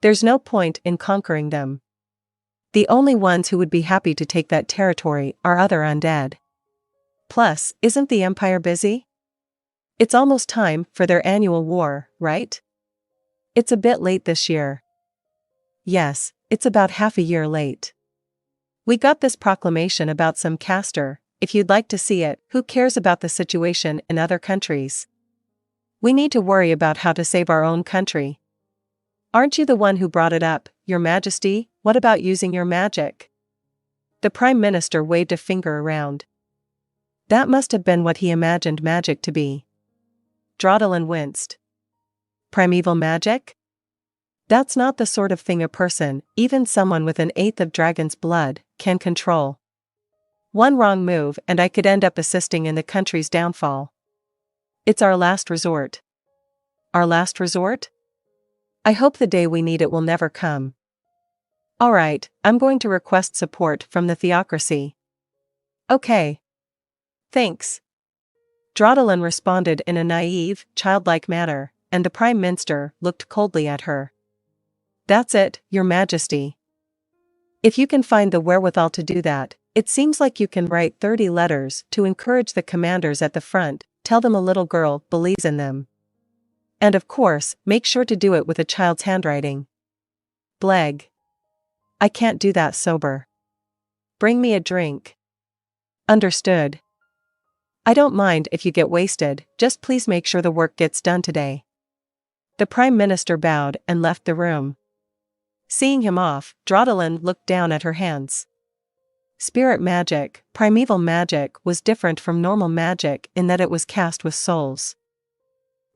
There's no point in conquering them. The only ones who would be happy to take that territory are other undead. Plus, isn't the Empire busy? It's almost time for their annual war, right? It's a bit late this year. Yes, it's about half a year late. We got this proclamation about some caster. If you'd like to see it, who cares about the situation in other countries? We need to worry about how to save our own country. Aren't you the one who brought it up, Your Majesty? What about using your magic? The Prime Minister waved a finger around. That must have been what he imagined magic to be. Drawdalin winced. Primeval magic? That's not the sort of thing a person, even someone with an eighth of dragon's blood, can control. One wrong move and I could end up assisting in the country's downfall. It's our last resort. Our last resort? I hope the day we need it will never come. Alright, I'm going to request support from the theocracy. Okay. Thanks. Drawdalin responded in a naive, childlike manner, and the Prime Minister looked coldly at her. That's it, Your Majesty. If you can find the wherewithal to do that, it seems like you can write 30 letters to encourage the commanders at the front, tell them a little girl believes in them. And of course, make sure to do it with a child's handwriting. Bleg. I can't do that sober. Bring me a drink. Understood. I don't mind if you get wasted, just please make sure the work gets done today. The Prime Minister bowed and left the room. Seeing him off, Drawdalin looked down at her hands. Spirit magic, primeval magic, was different from normal magic in that it was cast with souls.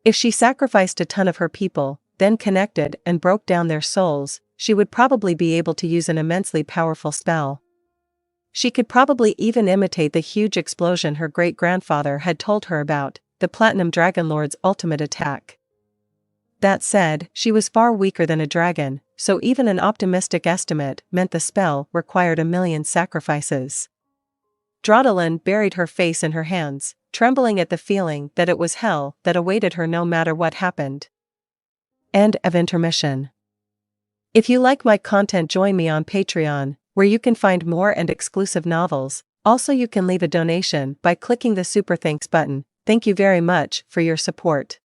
If she sacrificed a ton of her people, then connected and broke down their souls, she would probably be able to use an immensely powerful spell. She could probably even imitate the huge explosion her great-grandfather had told her about, the Platinum Dragon Lord's ultimate attack. That said, she was far weaker than a dragon, so even an optimistic estimate meant the spell required 1,000,000 sacrifices. Drawdalin buried her face in her hands, trembling at the feeling that it was hell that awaited her no matter what happened. End of intermission. If you like my content, join me on Patreon, where you can find more and exclusive novels. Also, you can leave a donation by clicking the Super Thanks button. Thank you very much for your support.